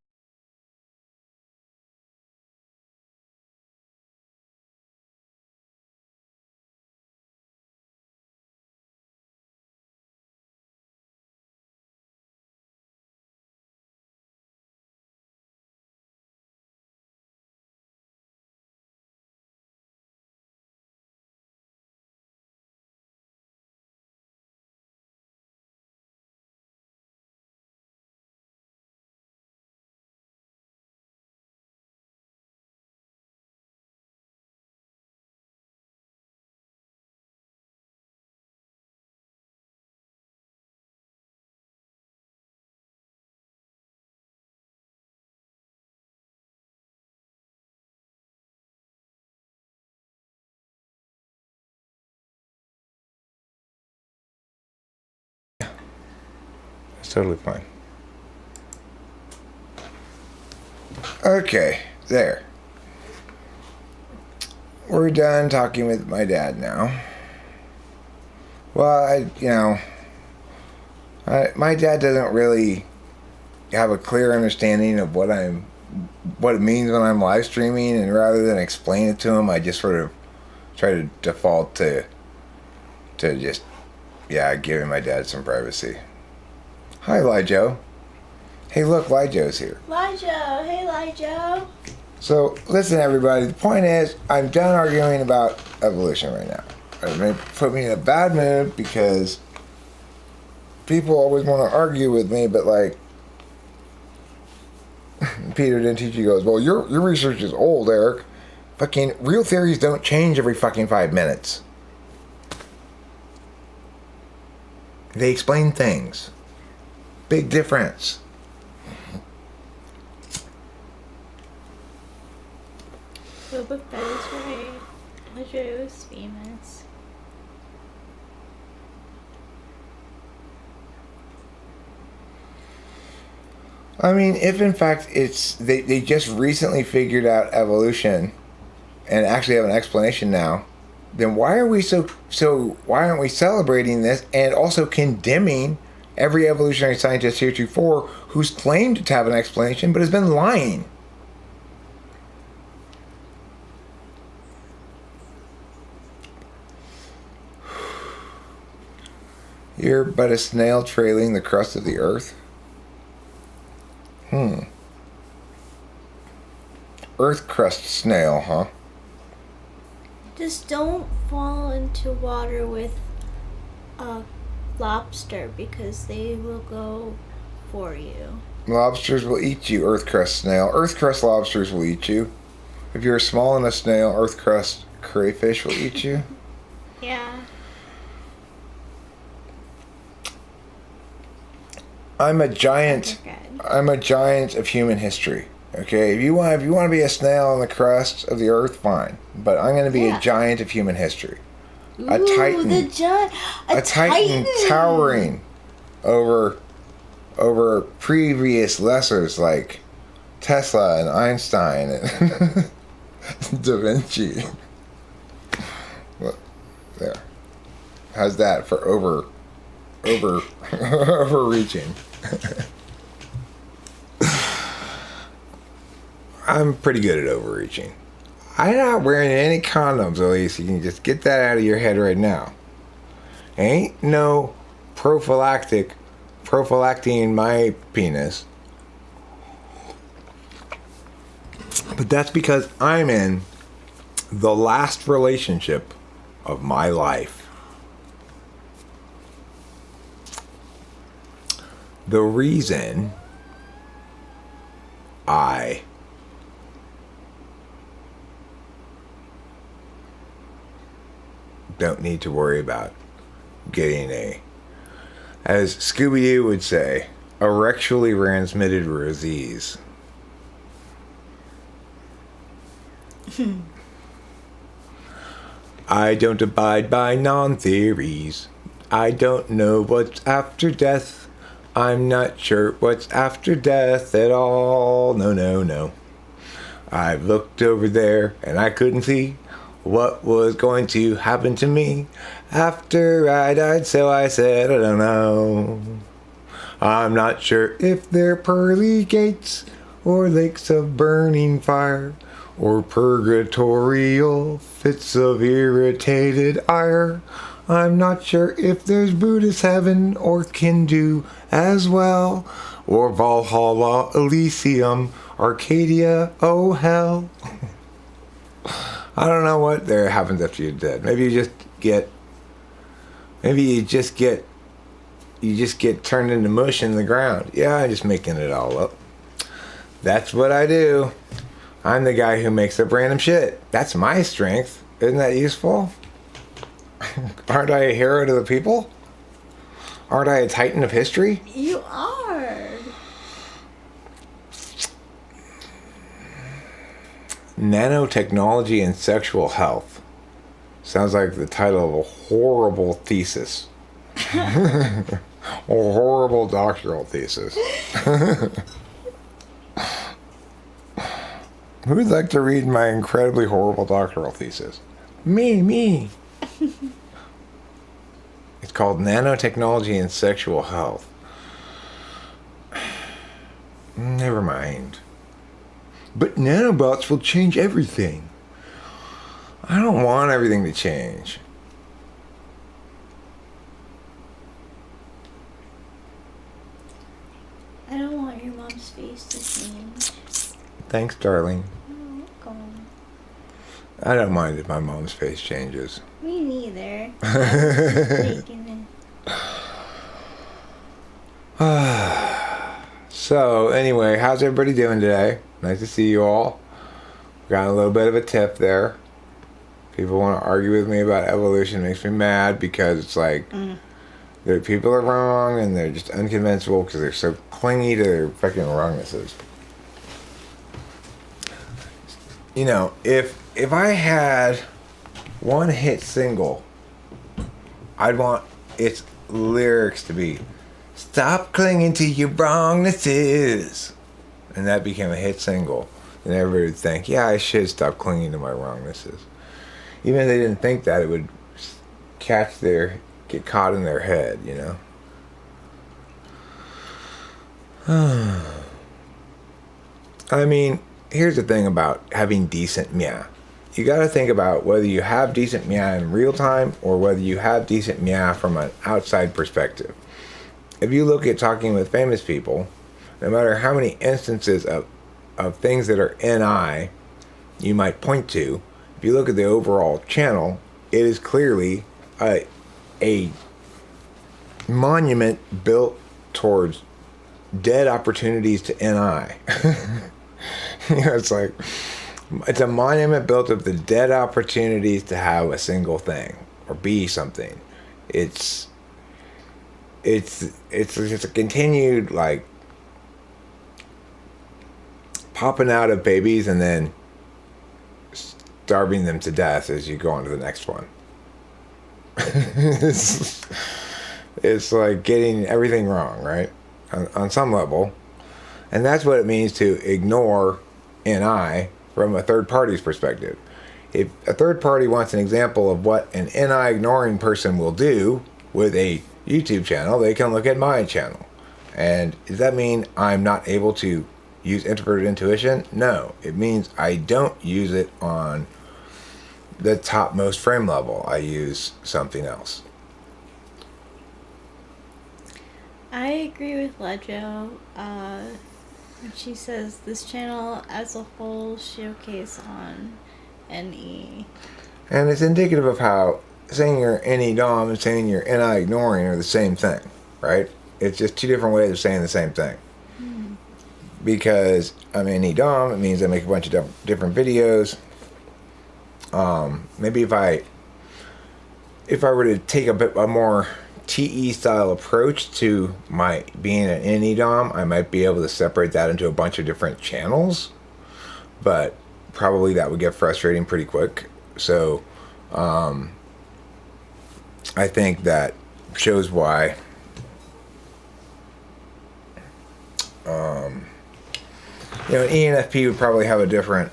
It's totally fine. Okay, there. We're done talking with my dad now. Well, my dad doesn't really have a clear understanding of what it means when I'm live streaming, and rather than explain it to him, I just sort of try to default to just giving my dad some privacy. Hi, Lijo. Hey, look, Lijo's here. Lijo, hey Lijo. So, listen, everybody. The point is, I'm done arguing about evolution right now. It may put me in a bad mood because people always want to argue with me, but like Peter didn't teach you. Goes, well, your research is old, Eric. Fucking real theories don't change every fucking 5 minutes. They explain things. Big difference. Boba Fett is right. Lijo is famous. I mean, if in fact they just recently figured out evolution and actually have an explanation now, then why aren't we celebrating this and also condemning every evolutionary scientist heretofore who's claimed to have an explanation but has been lying? You're but a snail trailing the crust of the earth? Earth crust snail, huh? Just don't fall into water with a lobster because they will go for you. Lobsters will eat you, earth crust snail. Earth crust lobsters will eat you. If you're small enough snail, earth crust crayfish will eat you. Yeah. I'm a giant of human history. Okay, if you want to be a snail on the crust of the earth, fine. But I'm going to be a giant of human history. A titan. A titan towering over previous lessers like Tesla and Einstein and Da Vinci. Well, there. How's that for overreaching? I'm pretty good at overreaching. I'm not wearing any condoms, Elise. You can just get that out of your head right now. Ain't no prophylacting my penis. But that's because I'm in the last relationship of my life. The reason I don't need to worry about getting as Scooby-Doo would say, a sexually transmitted disease. I don't abide by non-theories. I don't know what's after death. I'm not sure what's after death at all. No. I've looked over there and I couldn't see what was going to happen to me after I died, so I said, I don't know. I'm not sure if they're pearly gates or lakes of burning fire or purgatorial fits of irritated ire. I'm not sure if there's Buddhist heaven or Hindu as well, or Valhalla, Elysium, Arcadia, oh hell. I don't know what there happens after you're dead. Maybe you just get turned into mush in the ground. Yeah, I'm just making it all up. That's what I do. I'm the guy who makes up random shit. That's my strength. Isn't that useful? Aren't I a hero to the people? Aren't I a titan of history? You are. Nanotechnology and sexual health. Sounds like the title of a horrible thesis. horrible doctoral thesis. Who would like to read my incredibly horrible doctoral thesis? Me. It's called Nanotechnology and Sexual Health. Never mind. But nanobots will change everything. I don't want everything to change. I don't want your mom's face to change. Thanks, darling. You're welcome. I don't mind if my mom's face changes. Me neither. I was just taking it. So, anyway, how's everybody doing today? Nice to see you all. Got a little bit of a tip there. People want to argue with me about evolution. It makes me mad because it's like people are wrong and they're just unconvincible because they're so clingy to their fucking wrongnesses. You know, if I had one hit single, I'd want its lyrics to be "Stop clinging to your wrongnesses," and that became a hit single. And everybody would think, yeah, I should stop clinging to my wrongnesses. Even if they didn't think that, it would get caught in their head, you know? I mean, here's the thing about having decent meow. You got to think about whether you have decent meow in real time or whether you have decent meow from an outside perspective. If you look at talking with famous people, no matter how many instances of things that are NI you might point to, if you look at the overall channel, it is clearly a monument built towards dead opportunities to NI. You know, it's a monument built of the dead opportunities to have a single thing or be something. It's just a continued like popping out of babies and then starving them to death as you go on to the next one. It's like getting everything wrong, right? On some level. And that's what it means to ignore NI from a third party's perspective. If a third party wants an example of what an NI ignoring person will do with a YouTube channel, they can look at my channel. And does that mean I'm not able to use introverted intuition? No. It means I don't use it on the topmost frame level. I use something else. I agree with Lejo. She says this channel as a whole showcase on NE. And it's indicative of how saying you're NE Dom and saying you're NI ignoring are the same thing, right? It's just two different ways of saying the same thing. Because I'm NE Dom, it means I make a bunch of different videos. Maybe if I were to take a more TE style approach to my being an NE Dom, I might be able to separate that into a bunch of different channels, but probably that would get frustrating pretty quick. So I think that shows why an ENFP would probably have a different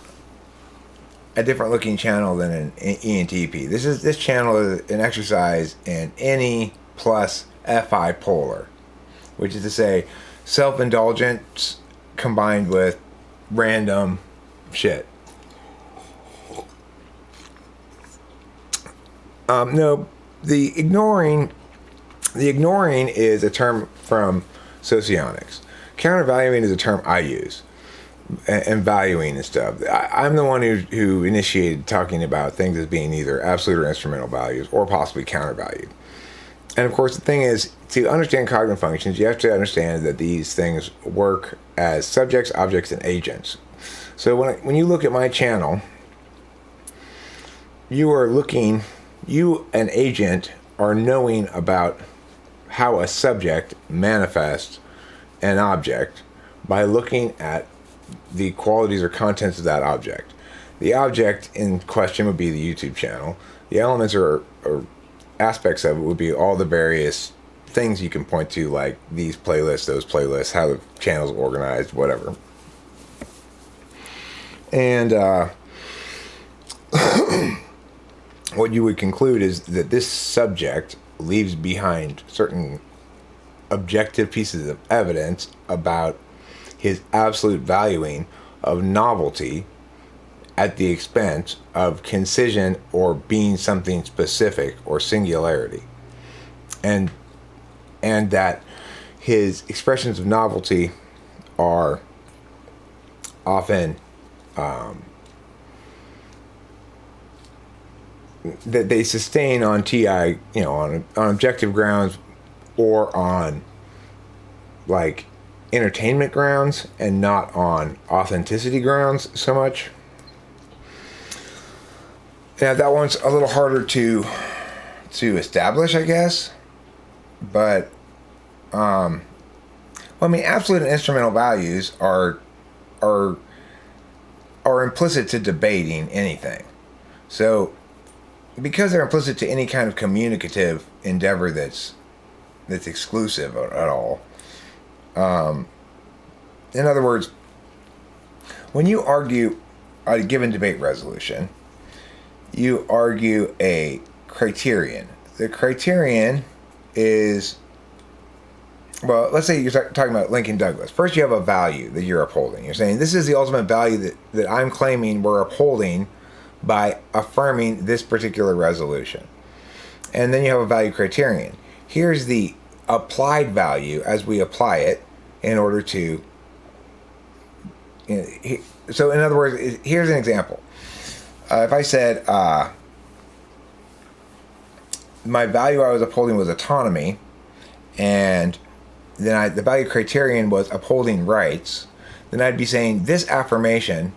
looking channel than an ENTP. This channel is an exercise in NE plus FI polar, which is to say self-indulgence combined with random shit. No, the ignoring is a term from socionics. Countervaluing is a term I use, and valuing and stuff. I'm the one who initiated talking about things as being either absolute or instrumental values or possibly countervalued. And of course, the thing is, to understand cognitive functions, you have to understand that these things work as subjects, objects, and agents. So when you look at my channel, you, an agent, are knowing about how a subject manifests an object by looking at the qualities or contents of that object. The object in question would be the YouTube channel. The elements or aspects of it would be all the various things you can point to, like these playlists, those playlists, how the channel's organized, whatever. And what you would conclude is that this subject leaves behind certain objective pieces of evidence about his absolute valuing of novelty at the expense of concision or being something specific or singularity. And that his expressions of novelty are often that they sustain on TI, on objective grounds or on like entertainment grounds and not on authenticity grounds so much. Yeah, that one's a little harder to establish, I guess. But absolute and instrumental values are implicit to debating anything. So because they're implicit to any kind of communicative endeavor that's exclusive at all. In other words, when you argue a given debate resolution, you argue a criterion. The criterion is, well, let's say you're talking about Lincoln Douglas. First, you have a value that you're upholding. You're saying this is the ultimate value that I'm claiming we're upholding by affirming this particular resolution. And then you have a value criterion. Here's the applied value as we apply it in order to... So in other words, here's an example. If I said my value I was upholding was autonomy, and then the value criterion was upholding rights, then I'd be saying this affirmation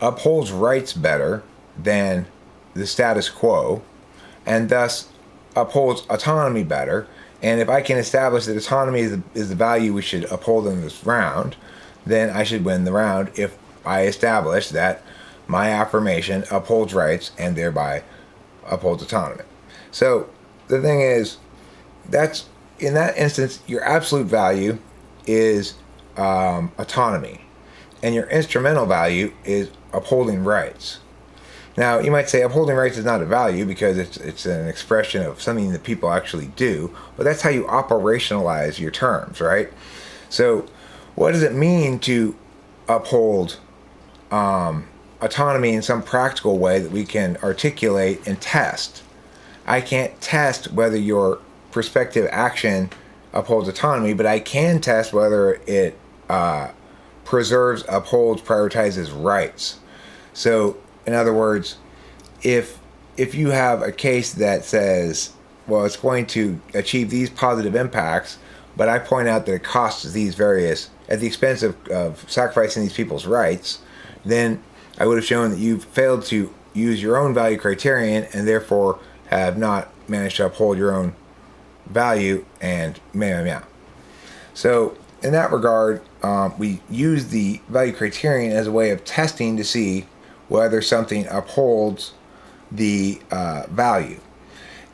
upholds rights better than the status quo, and thus upholds autonomy better. And if I can establish that autonomy is the value we should uphold in this round, then I should win the round if I establish that my affirmation upholds rights and thereby upholds autonomy. So the thing is, that's in that instance, your absolute value is autonomy, and your instrumental value is upholding rights. Now, you might say upholding rights is not a value because it's an expression of something that people actually do, but that's how you operationalize your terms, right? So what does it mean to uphold autonomy in some practical way that we can articulate and test? I can't test whether your prospective action upholds autonomy, but I can test whether it preserves, upholds, prioritizes rights. So in other words, if you have a case that says, well, it's going to achieve these positive impacts, but I point out that it costs these various, at the expense of sacrificing these people's rights, then I would have shown that you've failed to use your own value criterion and therefore have not managed to uphold your own value and meow. So in that regard, we use the value criterion as a way of testing to see whether something upholds the value.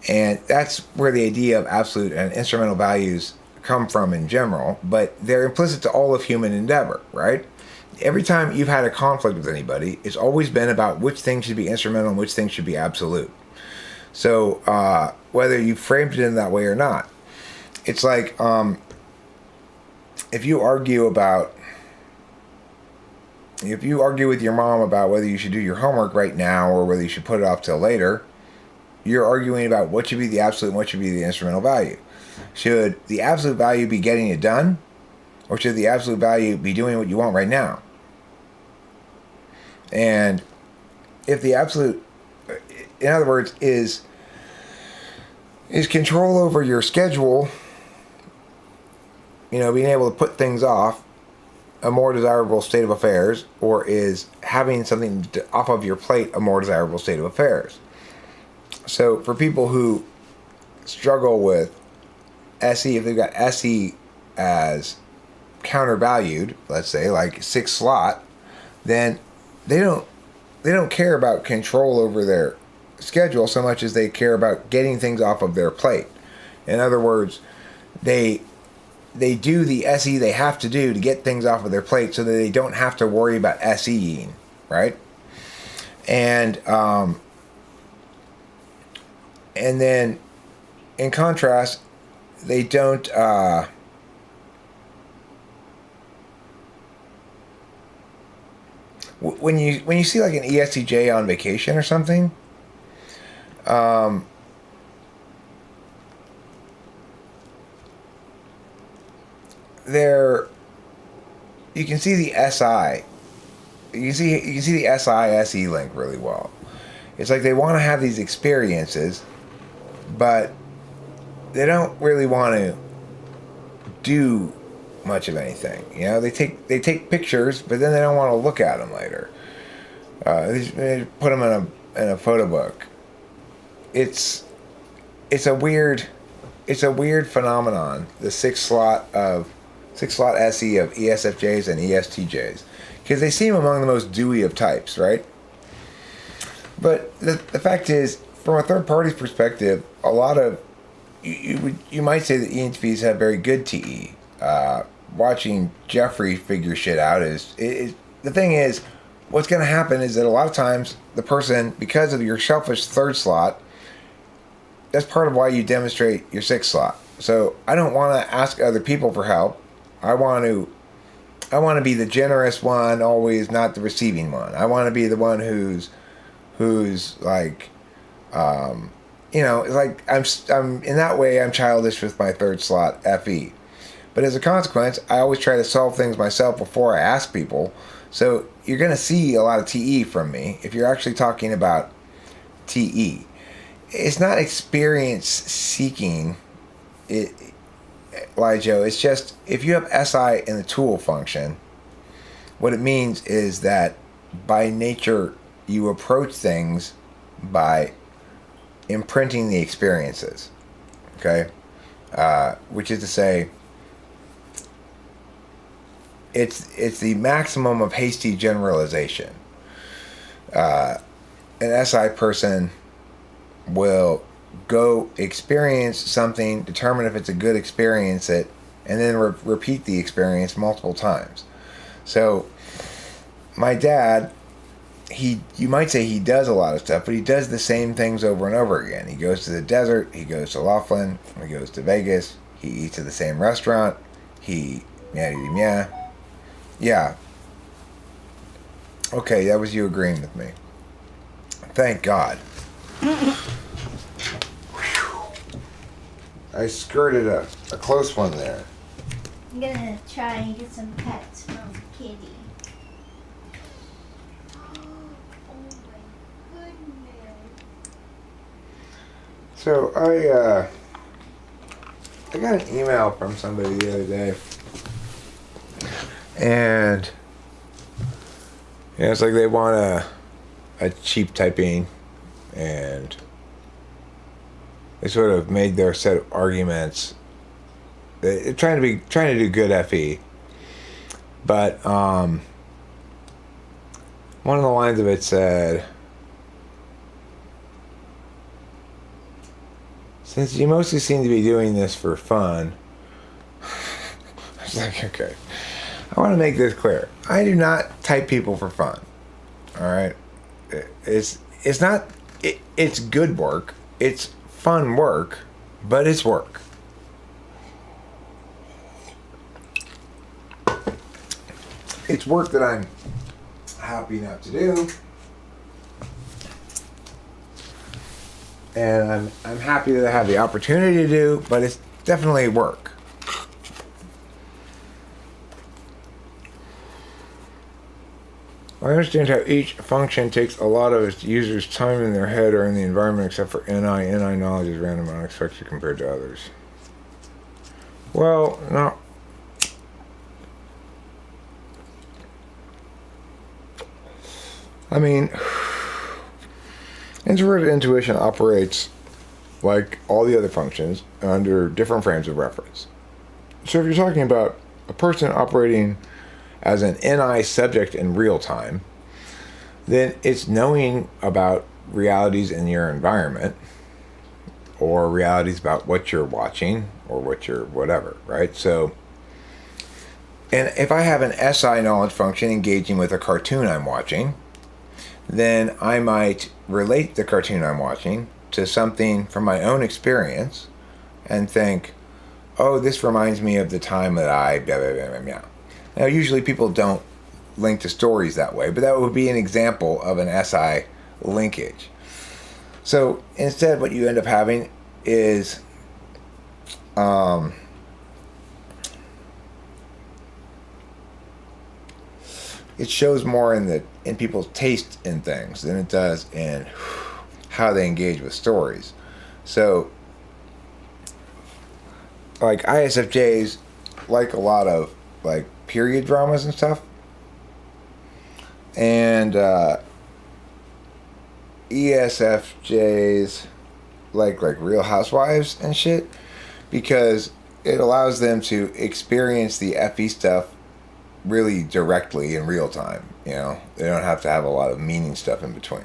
And that's where the idea of absolute and instrumental values come from in general, but they're implicit to all of human endeavor, right? Every time you've had a conflict with anybody, it's always been about which thing should be instrumental and which thing should be absolute. So whether you framed it in that way or not, it's like if you argue with your mom about whether you should do your homework right now or whether you should put it off till later, you're arguing about what should be the absolute and what should be the instrumental value. Should the absolute value be getting it done, or should the absolute value be doing what you want right now? And if the absolute, in other words, is control over your schedule, being able to put things off, a more desirable state of affairs, or is having something off of your plate a more desirable state of affairs? So for people who struggle with SE, if they've got SE as countervalued, let's say like 6 slot, then they don't care about control over their schedule so much as they care about getting things off of their plate. In other words, they do the SE they have to do to get things off of their plate so that they don't have to worry about SEing, right? And then in contrast, they don't when you see like an ESTJ on vacation or something, you can see the SI. You can see the SI-SE link really well. It's like they want to have these experiences, but they don't really want to do much of anything. You know, they take pictures, but then they don't want to look at them later. They put them in a photo book. It's a weird phenomenon. The six slot SE of ESFJs and ESTJs, because they seem among the most dewy of types, right? But the fact is, from a third party's perspective, a lot of you might say that ENTPs have very good TE. Watching Jeffrey figure shit out is the thing is, what's going to happen is that a lot of times the person, because of your selfish third slot, that's part of why you demonstrate your sixth slot. So I don't want to ask other people for help. I want to be the generous one, always, not the receiving one. I want to be the one who's like, like I'm in that way I'm childish with my third slot FE. But as a consequence, I always try to solve things myself before I ask people. So you're going to see a lot of TE from me if you're actually talking about TE. It's not experience seeking, Joe. It's just, if you have SI in the tool function, what it means is that by nature you approach things by imprinting the experiences. Okay? Which is to say, it's the maximum of hasty generalization. An SI person will go experience something, determine if it's a good experience, and then repeat the experience multiple times. So my dad, you might say he does a lot of stuff, but he does the same things over and over again. He goes to the desert, he goes to Laughlin, he goes to Vegas, he eats at the same restaurant, yeah. Okay, that was you agreeing with me. Thank God. I skirted a close one there. I'm gonna try and get some pets from Kitty. So I got an email from somebody the other day, and it's like they want a cheap typing, and they sort of made their set of arguments. They're trying to do good FE, but one of the lines of it said, "Since you mostly seem to be doing this for fun," I was like, okay, I want to make this clear. I do not type people for fun. All right, it's good work. It's fun work, but it's work. It's work that I'm happy enough to do, and I'm happy that I have the opportunity to do, but it's definitely work. I understand how each function takes a lot of its users' time in their head or in the environment, except for NI. NI knowledge is random and unexpected compared to others. Well, no. I mean, introverted intuition operates like all the other functions under different frames of reference. So if you're talking about a person operating as an NI subject in real time, then it's knowing about realities in your environment, or realities about what you're watching or what you're whatever, right? So, and if I have an SI knowledge function engaging with a cartoon I'm watching, then I might relate the cartoon I'm watching to something from my own experience and think, oh, this reminds me of the time that I blah, blah, blah, blah, blah. Now, usually people don't link to stories that way, but that would be an example of an SI linkage. So instead, what you end up having is it shows more in people's taste in things than it does in how they engage with stories. So, like ISFJs like a lot of like period dramas and stuff, and ESFJs like Real Housewives and shit, because it allows them to experience the FE stuff really directly in real time. You know, they don't have to have a lot of meaning stuff in between.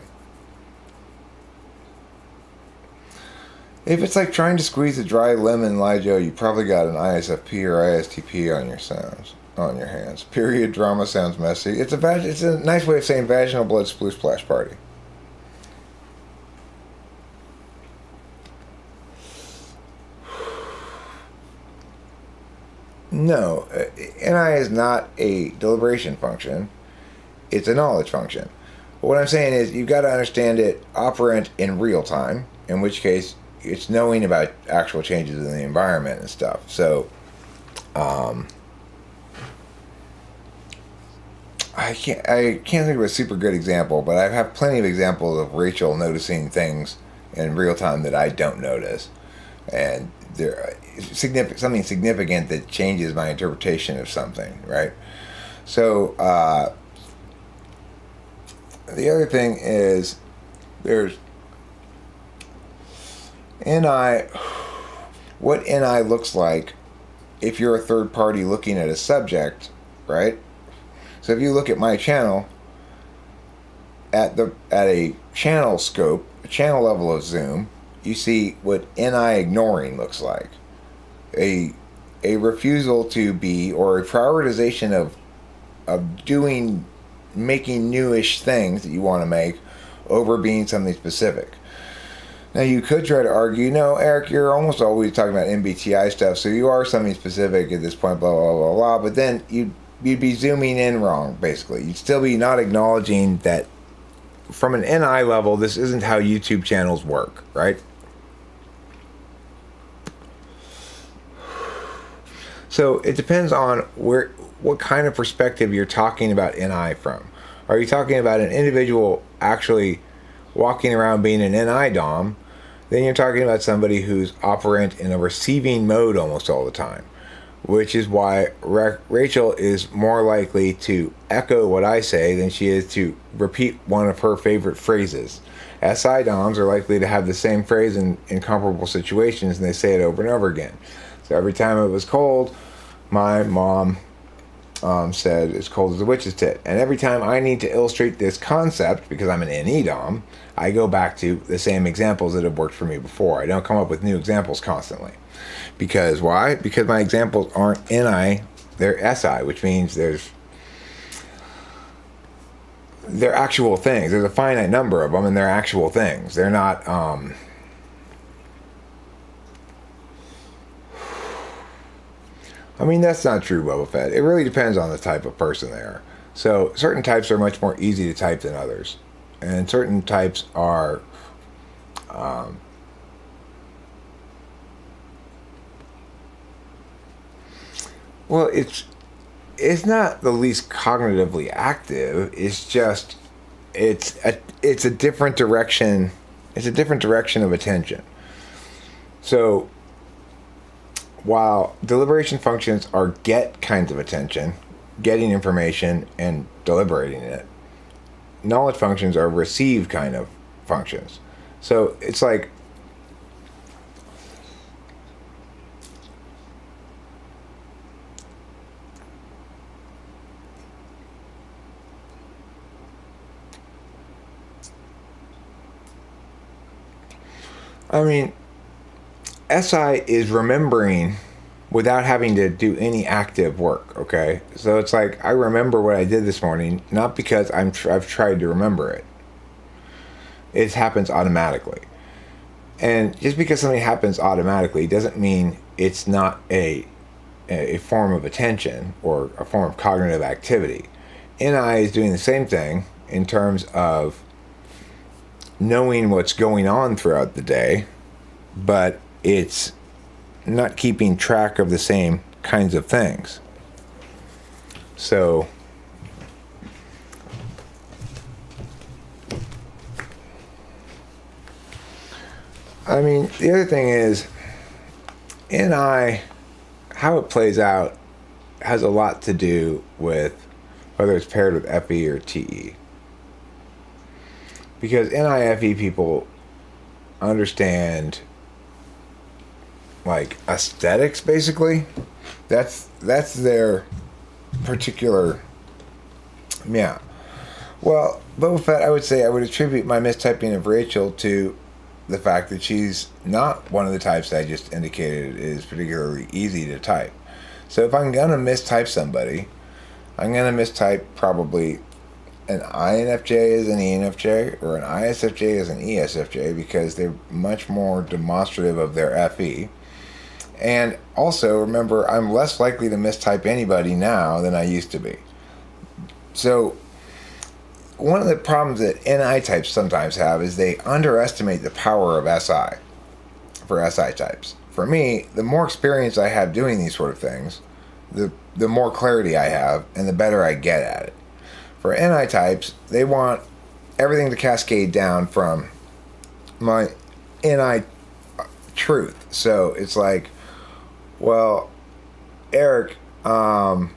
If it's like trying to squeeze a dry lemon, Lijo, you probably got an ISFP or ISTP on your hands. Period drama sounds messy. It's a nice way of saying vaginal blood sploosh splash party. No, NI is not a deliberation function. It's a knowledge function. But what I'm saying is you've got to understand it operant in real time, in which case it's knowing about actual changes in the environment and stuff. So, I can't think of a super good example, but I have plenty of examples of Rachel noticing things in real time that I don't notice, and there something significant that changes my interpretation of something, right? So the other thing is there's NI. What NI looks like if you're a third party looking at a subject, right? So if you look at my channel at a channel scope, a channel level of zoom, you see what NI ignoring looks like. A refusal to be, or a prioritization of making newish things that you want to make over being something specific. Now you could try to argue, no, Eric, you're almost always talking about MBTI stuff, so you are something specific at this point, blah, blah, blah, blah, but then you'd be zooming in wrong, basically. You'd still be not acknowledging that from an NI level, this isn't how YouTube channels work, right? So it depends on what kind of perspective you're talking about NI from. Are you talking about an individual actually walking around being an NI dom? Then you're talking about somebody who's operant in a receiving mode almost all the time, which is why Rachel is more likely to echo what I say than she is to repeat one of her favorite phrases. SI doms are likely to have the same phrase in comparable situations, and they say it over and over again. So every time it was cold, my mom said, "It's cold as a witch's tit." And every time I need to illustrate this concept, because I'm an NE dom, I go back to the same examples that have worked for me before. I don't come up with new examples constantly. Because why? Because my examples aren't NI, they're SI, which means they're actual things. There's a finite number of them, and they're actual things. They're not I mean, that's not true, Boba Fett. It really depends on the type of person they are. So certain types are much more easy to type than others, and certain types are well, it's not the least cognitively active. It's just it's a different direction. It's a different direction of attention. So while deliberation functions are get kinds of attention, getting information and deliberating it, knowledge functions are receive kind of functions. So it's like I mean, SI is remembering without having to do any active work, okay? So it's like I remember what I did this morning, not because I've tried to remember it. It happens automatically. And just because something happens automatically doesn't mean it's not a form of attention or a form of cognitive activity. NI is doing the same thing in terms of knowing what's going on throughout the day, but it's not keeping track of the same kinds of things. So I mean, the other thing is, NI, how it plays out has a lot to do with whether it's paired with FE or TE. Because NIFE people understand like aesthetics, basically. That's their particular, yeah. Well, Boba Fett, I would say I would attribute my mistyping of Rachel to the fact that she's not one of the types that I just indicated is particularly easy to type. So if I'm going to mistype somebody, I'm going to mistype probably an INFJ as an ENFJ or an ISFJ as an ESFJ because they're much more demonstrative of their FE. And also, remember, I'm less likely to mistype anybody now than I used to be. So one of the problems that NI types sometimes have is they underestimate the power of SI for SI types. For me, the more experience I have doing these sort of things, the more clarity I have and the better I get at it. For NI types, they want everything to cascade down from my NI truth. So it's like, well, Eric, I'm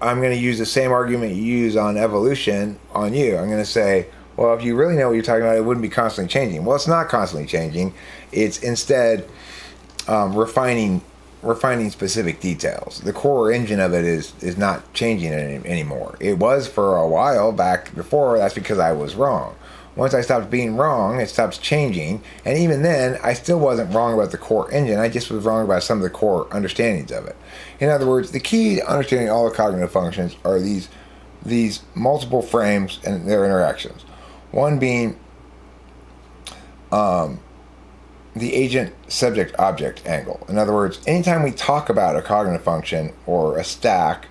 going to use the same argument you use on evolution on you. I'm going to say, well, if you really know what you're talking about, it wouldn't be constantly changing. Well, it's not constantly changing. It's instead refining specific details. The core engine of it is not changing anymore. It was for a while back before. That's because I was wrong. Once I stopped being wrong, it stops changing. And even then, I still wasn't wrong about the core engine. I just was wrong about some of the core understandings of it. In other words, the key to understanding all the cognitive functions are these multiple frames and their interactions. One being the agent-subject-object angle. In other words, anytime we talk about a cognitive function or a stack,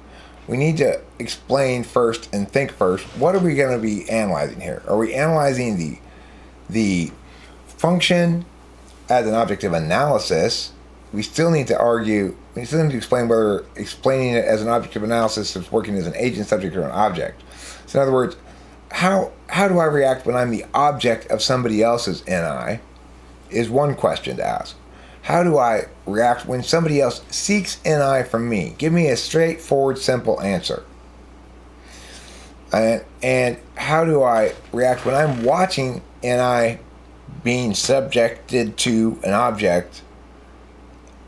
we need to explain first and think first, what are we going to be analyzing here? Are we analyzing the function as an object of analysis? We still need to explain whether explaining it as an object of analysis is working as an agent, subject, or an object. So in other words, how do I react when I'm the object of somebody else's NI is one question to ask. How do I react when somebody else seeks NI from me? Give me a straightforward, simple answer. And how do I react when I'm watching NI being subjected to an object?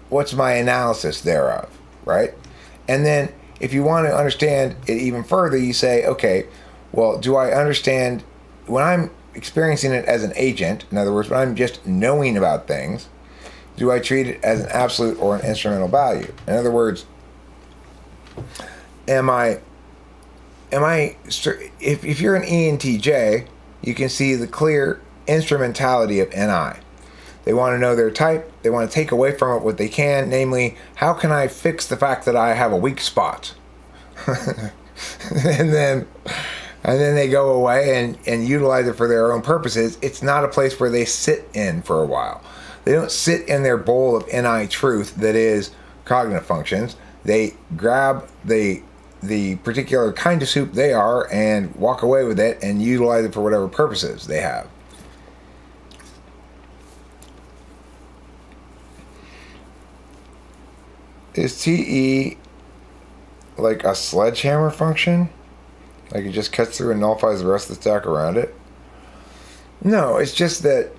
What's my analysis thereof, right? And then if you want to understand it even further, you say, okay, well, do I understand when I'm experiencing it as an agent, in other words, when I'm just knowing about things, do I treat it as an absolute or an instrumental value? In other words, if you're an ENTJ, you can see the clear instrumentality of NI. They want to know their type. They want to take away from it what they can, namely, how can I fix the fact that I have a weak spot? and then they go away and utilize it for their own purposes. It's not a place where they sit in for a while. They don't sit in their bowl of NI truth that is cognitive functions. They grab the particular kind of soup they are and walk away with it and utilize it for whatever purposes they have. Is TE like a sledgehammer function? Like it just cuts through and nullifies the rest of the stack around it? No, it's just that,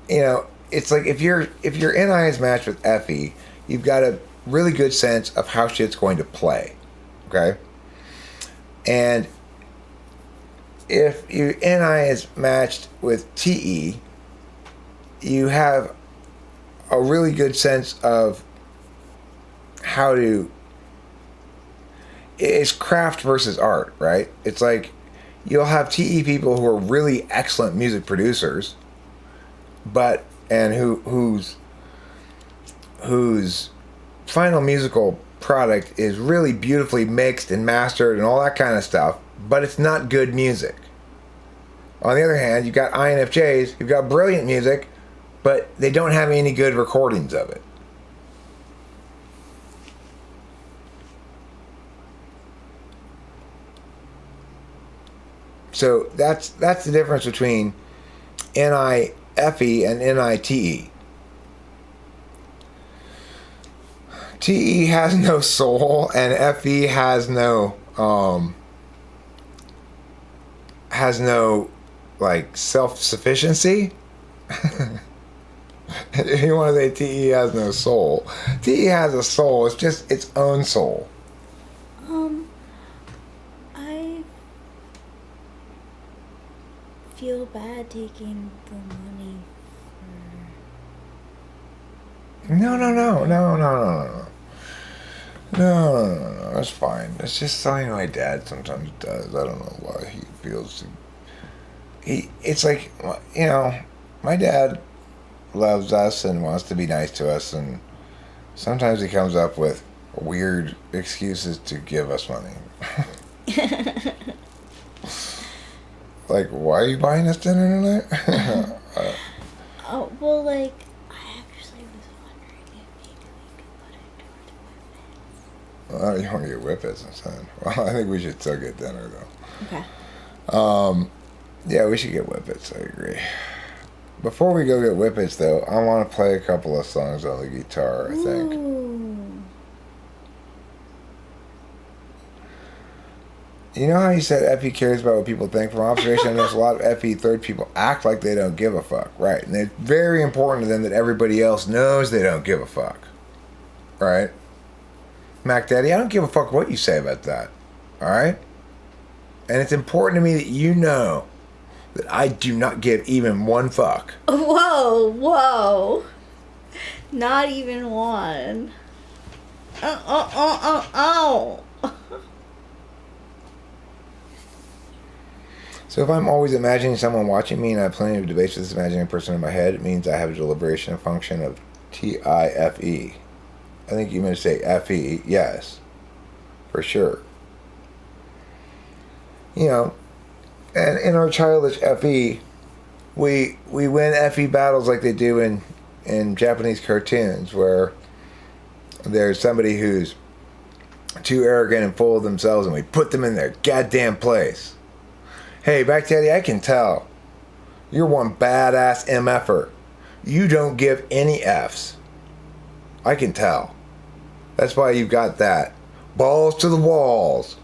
it's like if your NI is matched with FE, you've got a really good sense of how shit's going to play. Okay? And if your NI is matched with TE, you have a really good sense of how to. It's craft versus art, right? It's like you'll have TE people who are really excellent music producers, but and whose final musical product is really beautifully mixed and mastered and all that kind of stuff, but it's not good music. On the other hand, you've got INFJs, you've got brilliant music, but they don't have any good recordings of it. So that's the difference between NIFE and NITE. TE has no soul, and FE has no like self-sufficiency. If you want to say TE has no soul, TE has a soul. It's just its own soul. I feel bad taking the money for. No. That's fine. It's just something my dad sometimes does. I don't know why he feels. It's like, my dad loves us and wants to be nice to us, and sometimes he comes up with weird excuses to give us money. Like, why are you buying us dinner tonight? Oh, well, like, I actually was wondering if maybe we could put it towards whippets. Well, you want to get whippets instead. Well, I think we should still get dinner, though. Okay. Yeah, we should get whippets, I agree. Before we go get whippets, though, I want to play a couple of songs on the guitar, I think. Ooh. You know how you said FE cares about what people think? From observation, I notice a lot of FE third people act like they don't give a fuck, right? And it's very important to them that everybody else knows they don't give a fuck, right? Mac Daddy, I don't give a fuck what you say about that, all right? And it's important to me that you know that I do not give even one fuck. Whoa. Not even one. Oh. So if I'm always imagining someone watching me and I have plenty of debates with this imaginary person in my head, it means I have a deliberation function of TIFE. I think you meant to say FE. Yes, for sure. And in our childish FE, we win FE battles like they do in Japanese cartoons, where there's somebody who's too arrogant and full of themselves, and we put them in their goddamn place. Hey, Back Daddy, I can tell. You're one badass MFer. You don't give any Fs. I can tell. That's why you've got that balls to the walls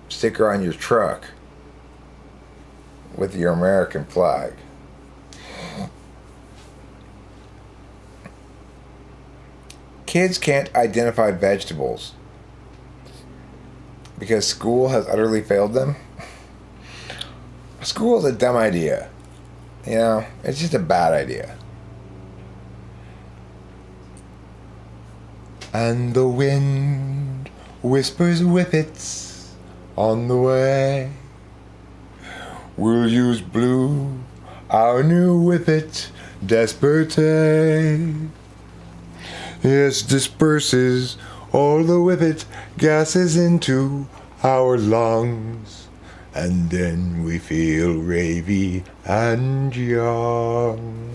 sticker on your truck with your American flag. Kids can't identify vegetables because school has utterly failed them. School is a dumb idea. It's just a bad idea. And the wind whispers whippets on the way. We'll use blue, our new whippet, desperate. Yes, disperses all the whippet gases into our lungs. And then we feel ravey and young.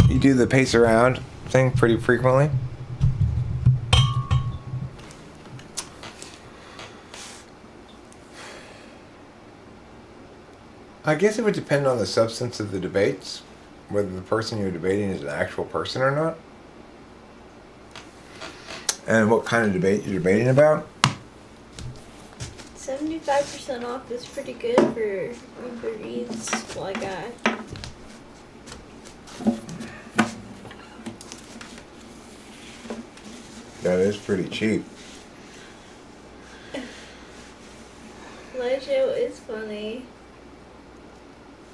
You do the pace around thing pretty frequently. I guess it would depend on the substance of the debates, whether the person you're debating is an actual person or not, and what kind of debate you're debating about. 75% off is pretty good for Uber Eats. Well, I got. That is pretty cheap. That show is funny.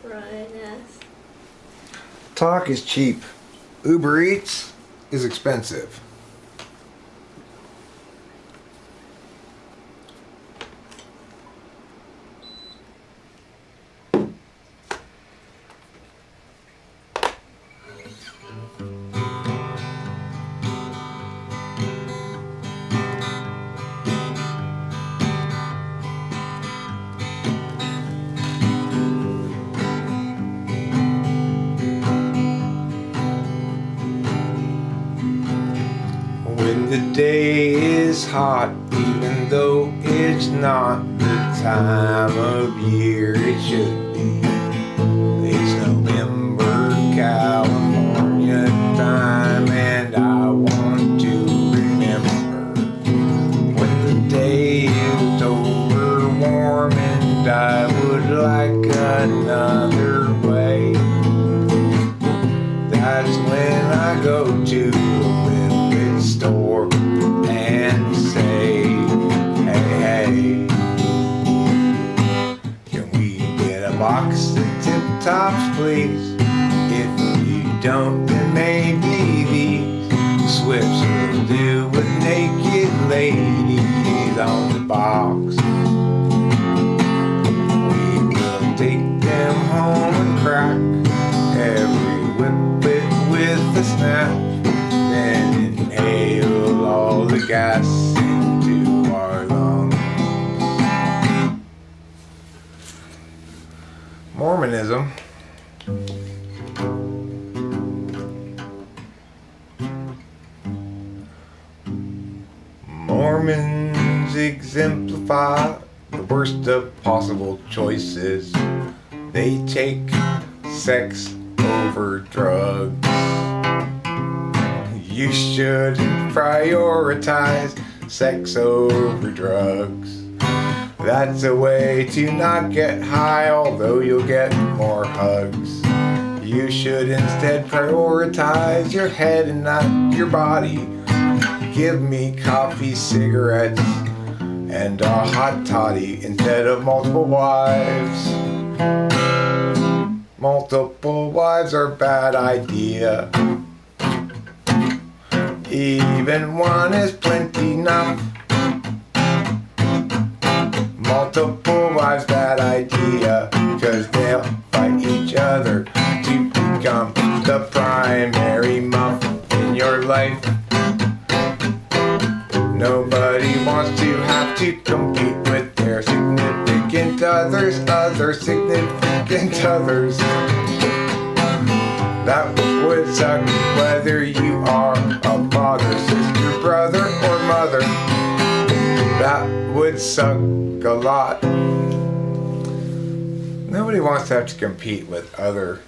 Ryan S. Talk is cheap. Uber Eats is expensive. When the day is hot, even though it's not the time of year it should be. It's November, California time, and I want to remember when the day is over, warm, and I would like another way. That's when I go to the store and say, hey, can we get a box of Tip Tops, please? If you don't, then maybe these Swips will do with naked ladies on the box. We will take them home and crack every whippet with a snap. Then inhale all the gas into our lungs. Mormonism. Mormons exemplify the worst of possible choices. They take sex over drugs. You should prioritize sex over drugs. That's a way to not get high, although you'll get more hugs. You should instead prioritize your head and not your body. Give me coffee, cigarettes, and a hot toddy instead of multiple wives. Multiple wives are a bad idea. Even one is plenty enough. Multiple wives, bad idea, because they'll fight each other to become the primary muff in your life. Nobody wants to have to compete with their significant others, other significant others. That would suck whether you are a father, sister, brother, or mother. That would suck a lot. Nobody wants to have to compete with other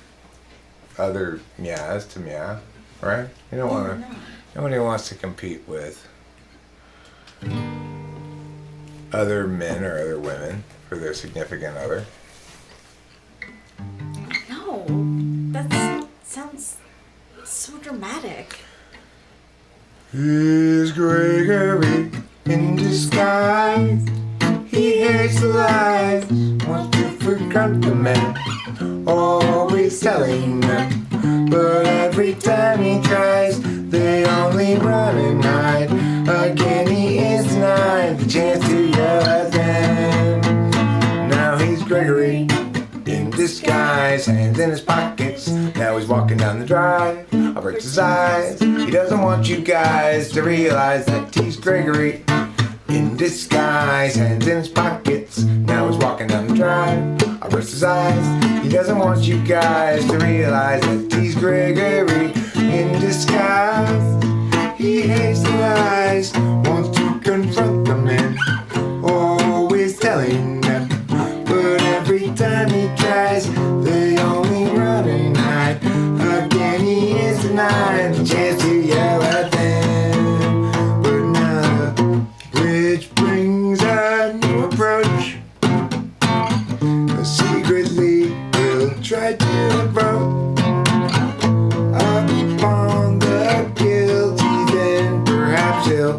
meows to meow, right? You don't want to. Nobody wants to compete with other men or other women for their significant other. No, that sounds so dramatic. Here's Gregory in disguise. He hates the lies, wants to forget the men, always telling them. But every time he tries, they only run and hide. Again he is denied the chance to yell at them. Now he's Gregory in disguise, hands in his pockets. Now he's walking down the drive. I'll break his eyes. He doesn't want you guys to realize that he's Gregory in disguise, hands in his pockets. Now he's walking down the drive. I'll burst his eyes. He doesn't want you guys to realize that he's Gregory in disguise. He hates the lies, wants to confront the men, always telling them. But every time he tries, they only run and hide. Again he is denied the chance to yell at them. But now the bridge brings a new approach. Secretly he'll try to approach upon the guilty, then perhaps he'll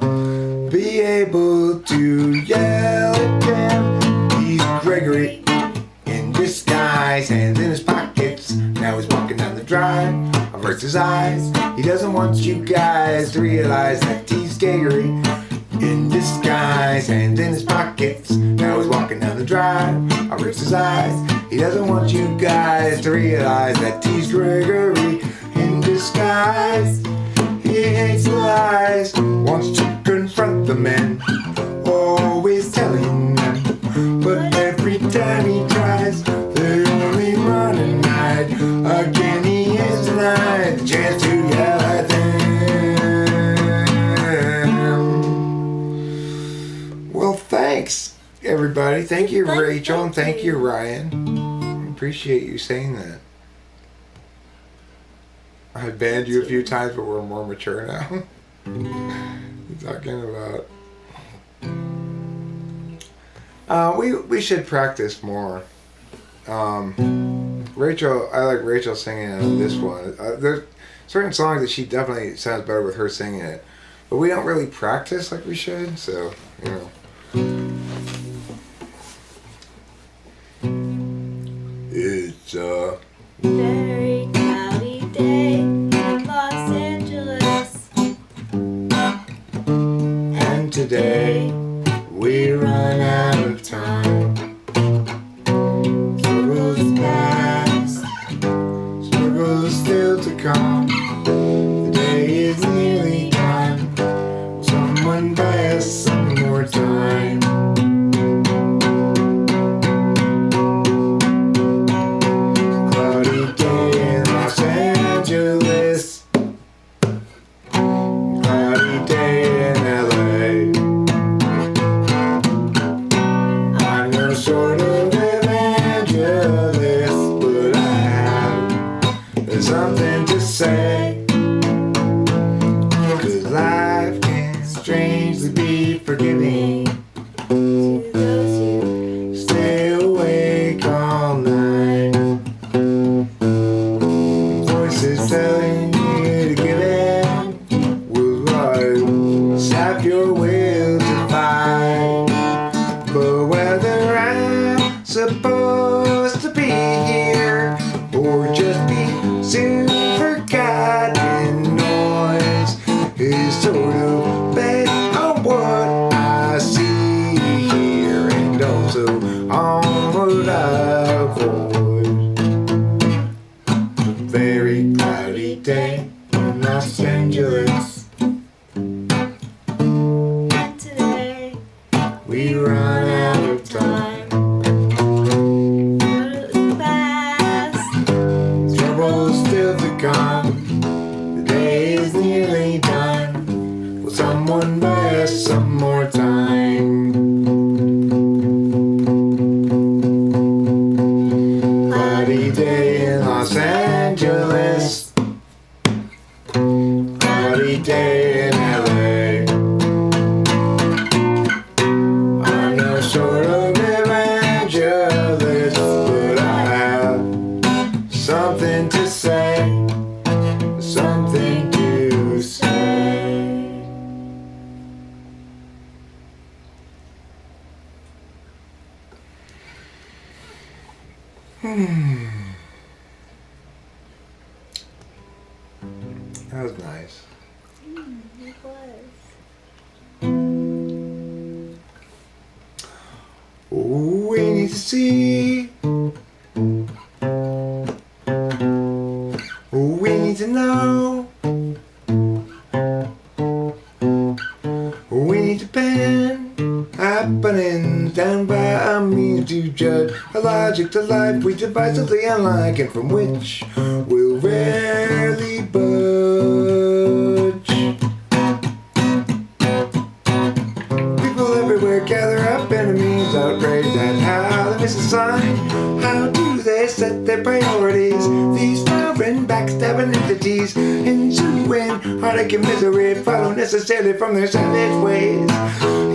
be able to yell at them. He's great. his eyes. He doesn't want you guys to realize that he's scary in disguise. Hands in his pockets, now he's walking down the drive. I raise his eyes. He doesn't want you guys to realize that he's Gregory in disguise. He hates lies, wants to confront the men, always telling them, but every time he tries, they only run and hide. Again he is denied the chance to yell at them. Well, thanks everybody. Thank you, Rachel, and thank you, Ryan. Appreciate you saying that. I banned you a few times, but we're more mature now. Talking about we should practice more. Rachel, I like Rachel singing on this one. There's certain songs that she definitely sounds better with her singing it, but we don't really practice like we should. So it's Very cloudy day in Los Angeles. and today we run out of time. Struggles past, struggles still to come. The day is nearly done. Will someone buy us some more time? Cloudy day in Los Angeles. Cloudy day in LA. I'm no sort of evangelist, but I have something to say. 'Cause life can strangely be forgiving. To those who Stay awake all night. Voices telling you to give in will like sap your will to fight. But whether I'm supposed to be here or just be soon forgotten, noise is sort of based on what I see here and also on what I avoid. A very cloudy day in Los Angeles. and today We run out of time. goes fast. Trouble's still to come. The day is nearly done. Will someone buy us some more time? Cloudy day in Los Angeles. Cloudy day in LA. I'm no sort of evangelist, but I have something to say, something to say. That was nice. It was. Oh, we need to see. Oh, we need to know. Oh, we need to pen happenings down by a means to judge a logic to life we divisively unlike and from which we'll rarely budge. People everywhere gather up, enemies outraged at how they miss a sign. How do they set their priorities? These foreign backstabbing entities, ensuing heartache and misery, follow necessarily from their savage ways.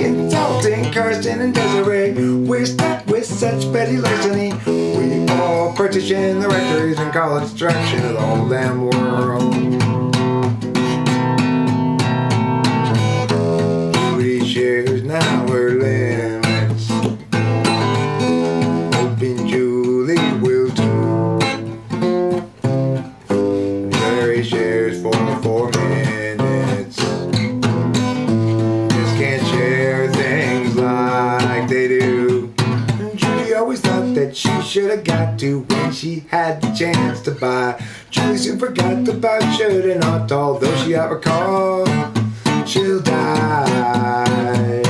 Insulting Karsten and Desiree, we're stuck with such petty larceny. We all partition the rectories and call it destruction of the whole damn world. Duty shares now our limits. Hoping Julie will too. Very share have got to when she had the chance to buy. Julie soon forgot about should and ought, although she have a call, she'll die.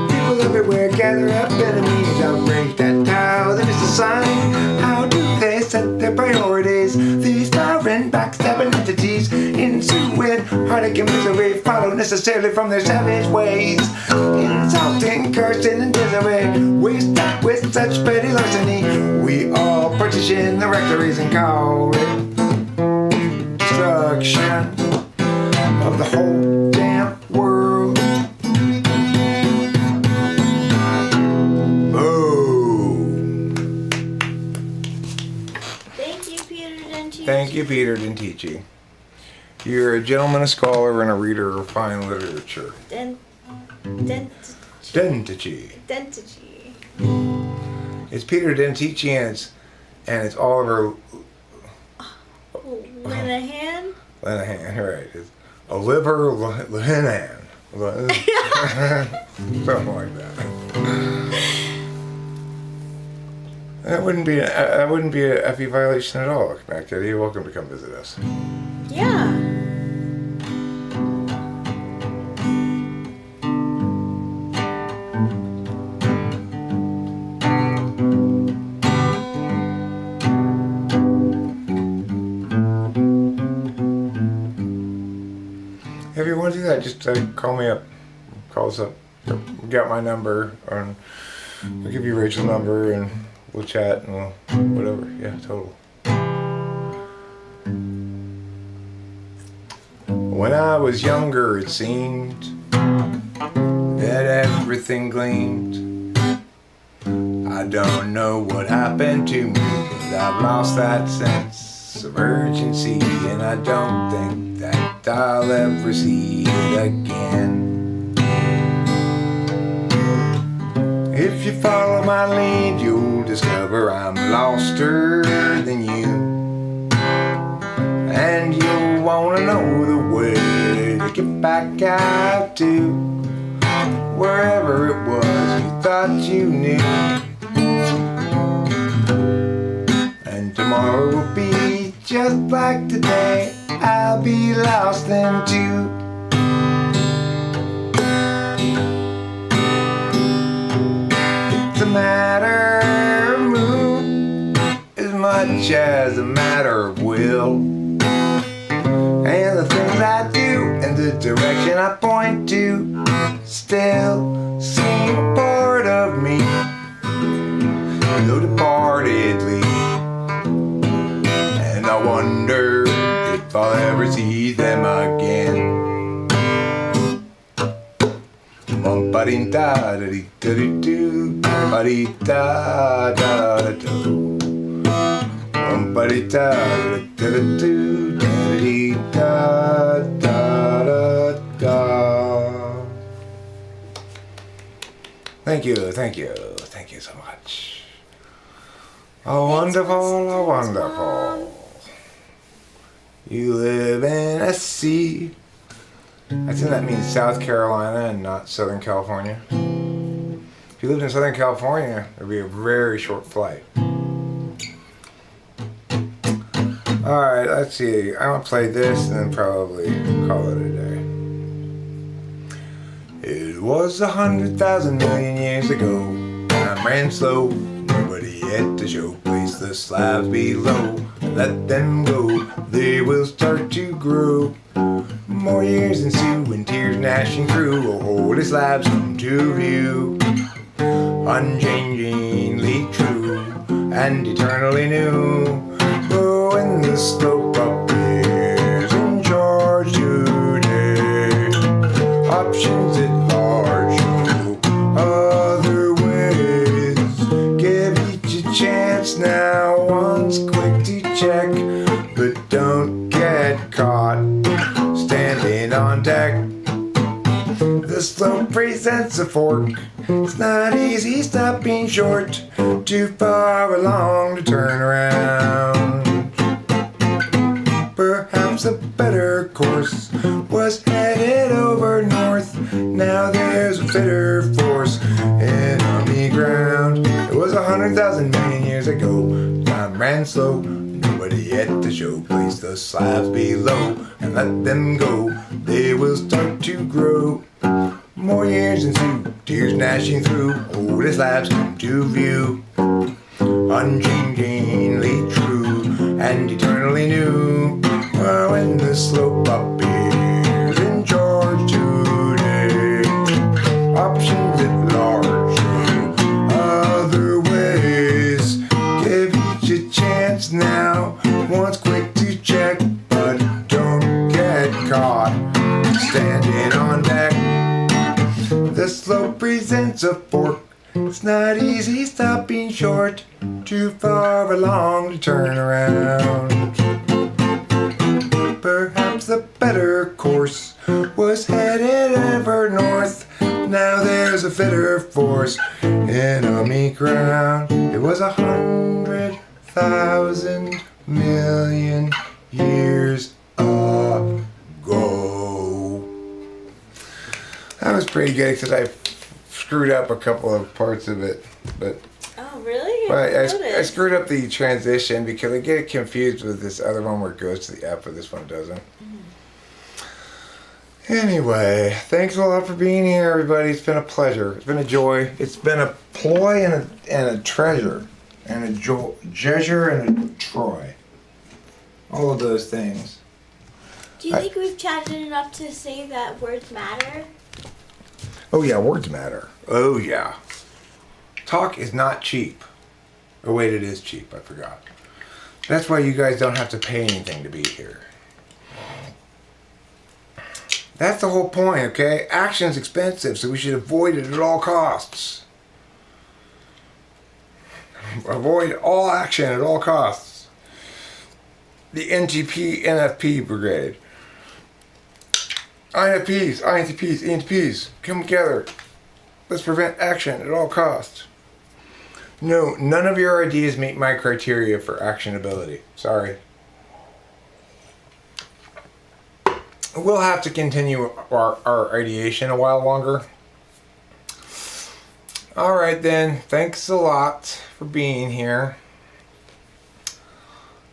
People everywhere gather up, enemies outraged at how they miss a sign. How do they set their priorities? These foreign backstabbing entities, ensuing heartache and misery follow necessarily from their savage ways. Insulting, cursing, and misery, we start with such petty larceny. We all partition the rectories and call it destruction of the whole damn world. Thank you, Peter Dentici. You're a gentleman, a scholar, and a reader of fine literature. Dentici. It's Peter Dentici, and it's Oliver Linehan? Linehan, right. It's Oliver Linehan. Something like that. That wouldn't be a FE violation at all, Mac Daddy. You're welcome to come visit us. Yeah. If you want to do that, just call me up. Call us up. Got my number, or I'll give you Rachel's number, and we'll chat and we'll whatever. Yeah, total. When I was younger, it seemed that everything gleamed. I don't know what happened to me, but I've lost that sense of urgency, and I don't think that I'll ever see it again. If you follow my lead, you'll discover I'm loster than you. And you'll wanna know the way to get back out to wherever it was you thought you knew. And tomorrow will be just like today. I'll be lost then too. It's a matter of mood as much as a matter of will. And the things I do and the direction I point to still seem a part of me, though departedly. And I wonder if I'll ever see them again. Bum-ba-dee-da-da-dee-da-dee-doo, bum-ba-dee-da-da-da-doo, bum-ba-dee-da-da-da-da-doo, da-dee-da-da-da-da. Thank you so much. Oh, wonderful, oh, wonderful. You live in a sea. I think that means South Carolina and not Southern California. If you lived in Southern California, it would be a very short flight. Alright, let's see. I'm going to play this and then probably call it a day. It was 100,000 million years ago. Time ran slow. Nobody had to show. Place the slabs below. Let them go. They will start to grow. More years ensue and tears gnashing through. Oh, holy slabs come to view. Unchangingly true and eternally new. Oh, when the slope up is in charge today. Options at large, no other ways. Give each a chance now, once quick to check, but don't get caught standing on deck. The slope presents a fork. It's not easy stopping short. Too far along to turn around. Perhaps a better course was headed over north. Now there's a fitter force, enemy ground. 100,000 million years ago, time ran slow. Nobody at the show. Place the slabs below and let them go. They will start to grow. More years ensue, tears gnashing through. Old slabs come to view. Unchangingly true and eternally new. When the slope appears in charge today, options at large, other ways. Give each a chance now. One's quick to check, but don't get caught standing on deck. The slope presents a fork. It's not easy stopping short. Too far along to turn around. Perhaps the better course was headed ever north. Now there's a fitter force in enemy ground. It was 100,000 million years ago. That was pretty good because I screwed up a couple of parts of it, but Oh, really? but I screwed up the transition because I get confused with this other one where it goes to the F, but this one doesn't. Anyway, thanks a lot for being here, everybody. It's been a pleasure. It's been a joy. It's been a ploy and a treasure, and a jeasure and a troy. All of those things. Do you think we've chatted enough to say that words matter? Oh yeah, words matter. Oh yeah. Talk is not cheap. Oh wait, it is cheap. I forgot. That's why you guys don't have to pay anything to be here. That's the whole point, okay? Action's expensive, so we should avoid it at all costs. Avoid all action at all costs. The NTP, NFP brigade. INFPs, INTPs, ENTPs, come together. Let's prevent action at all costs. No, none of your ideas meet my criteria for actionability. Sorry. We'll have to continue our ideation a while longer. Alright then, thanks a lot for being here.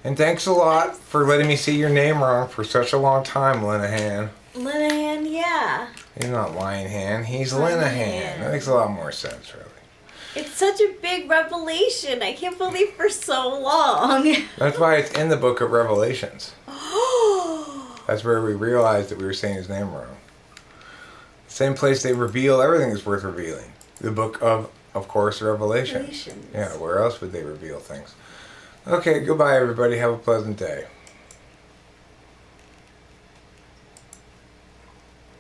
And thanks a lot for letting me see your name wrong for such a long time, Linehan. Linehan, yeah. He's not Linehan, he's Linehan. Linehan. That makes a lot more sense, really. It's such a big revelation. I can't believe for so long. That's why it's in the book of Revelations. That's where we realized that we were saying his name wrong. Same place they reveal everything that's worth revealing. The book of course, Revelations. Revelations. Yeah, where else would they reveal things? Okay, goodbye everybody. Have a pleasant day.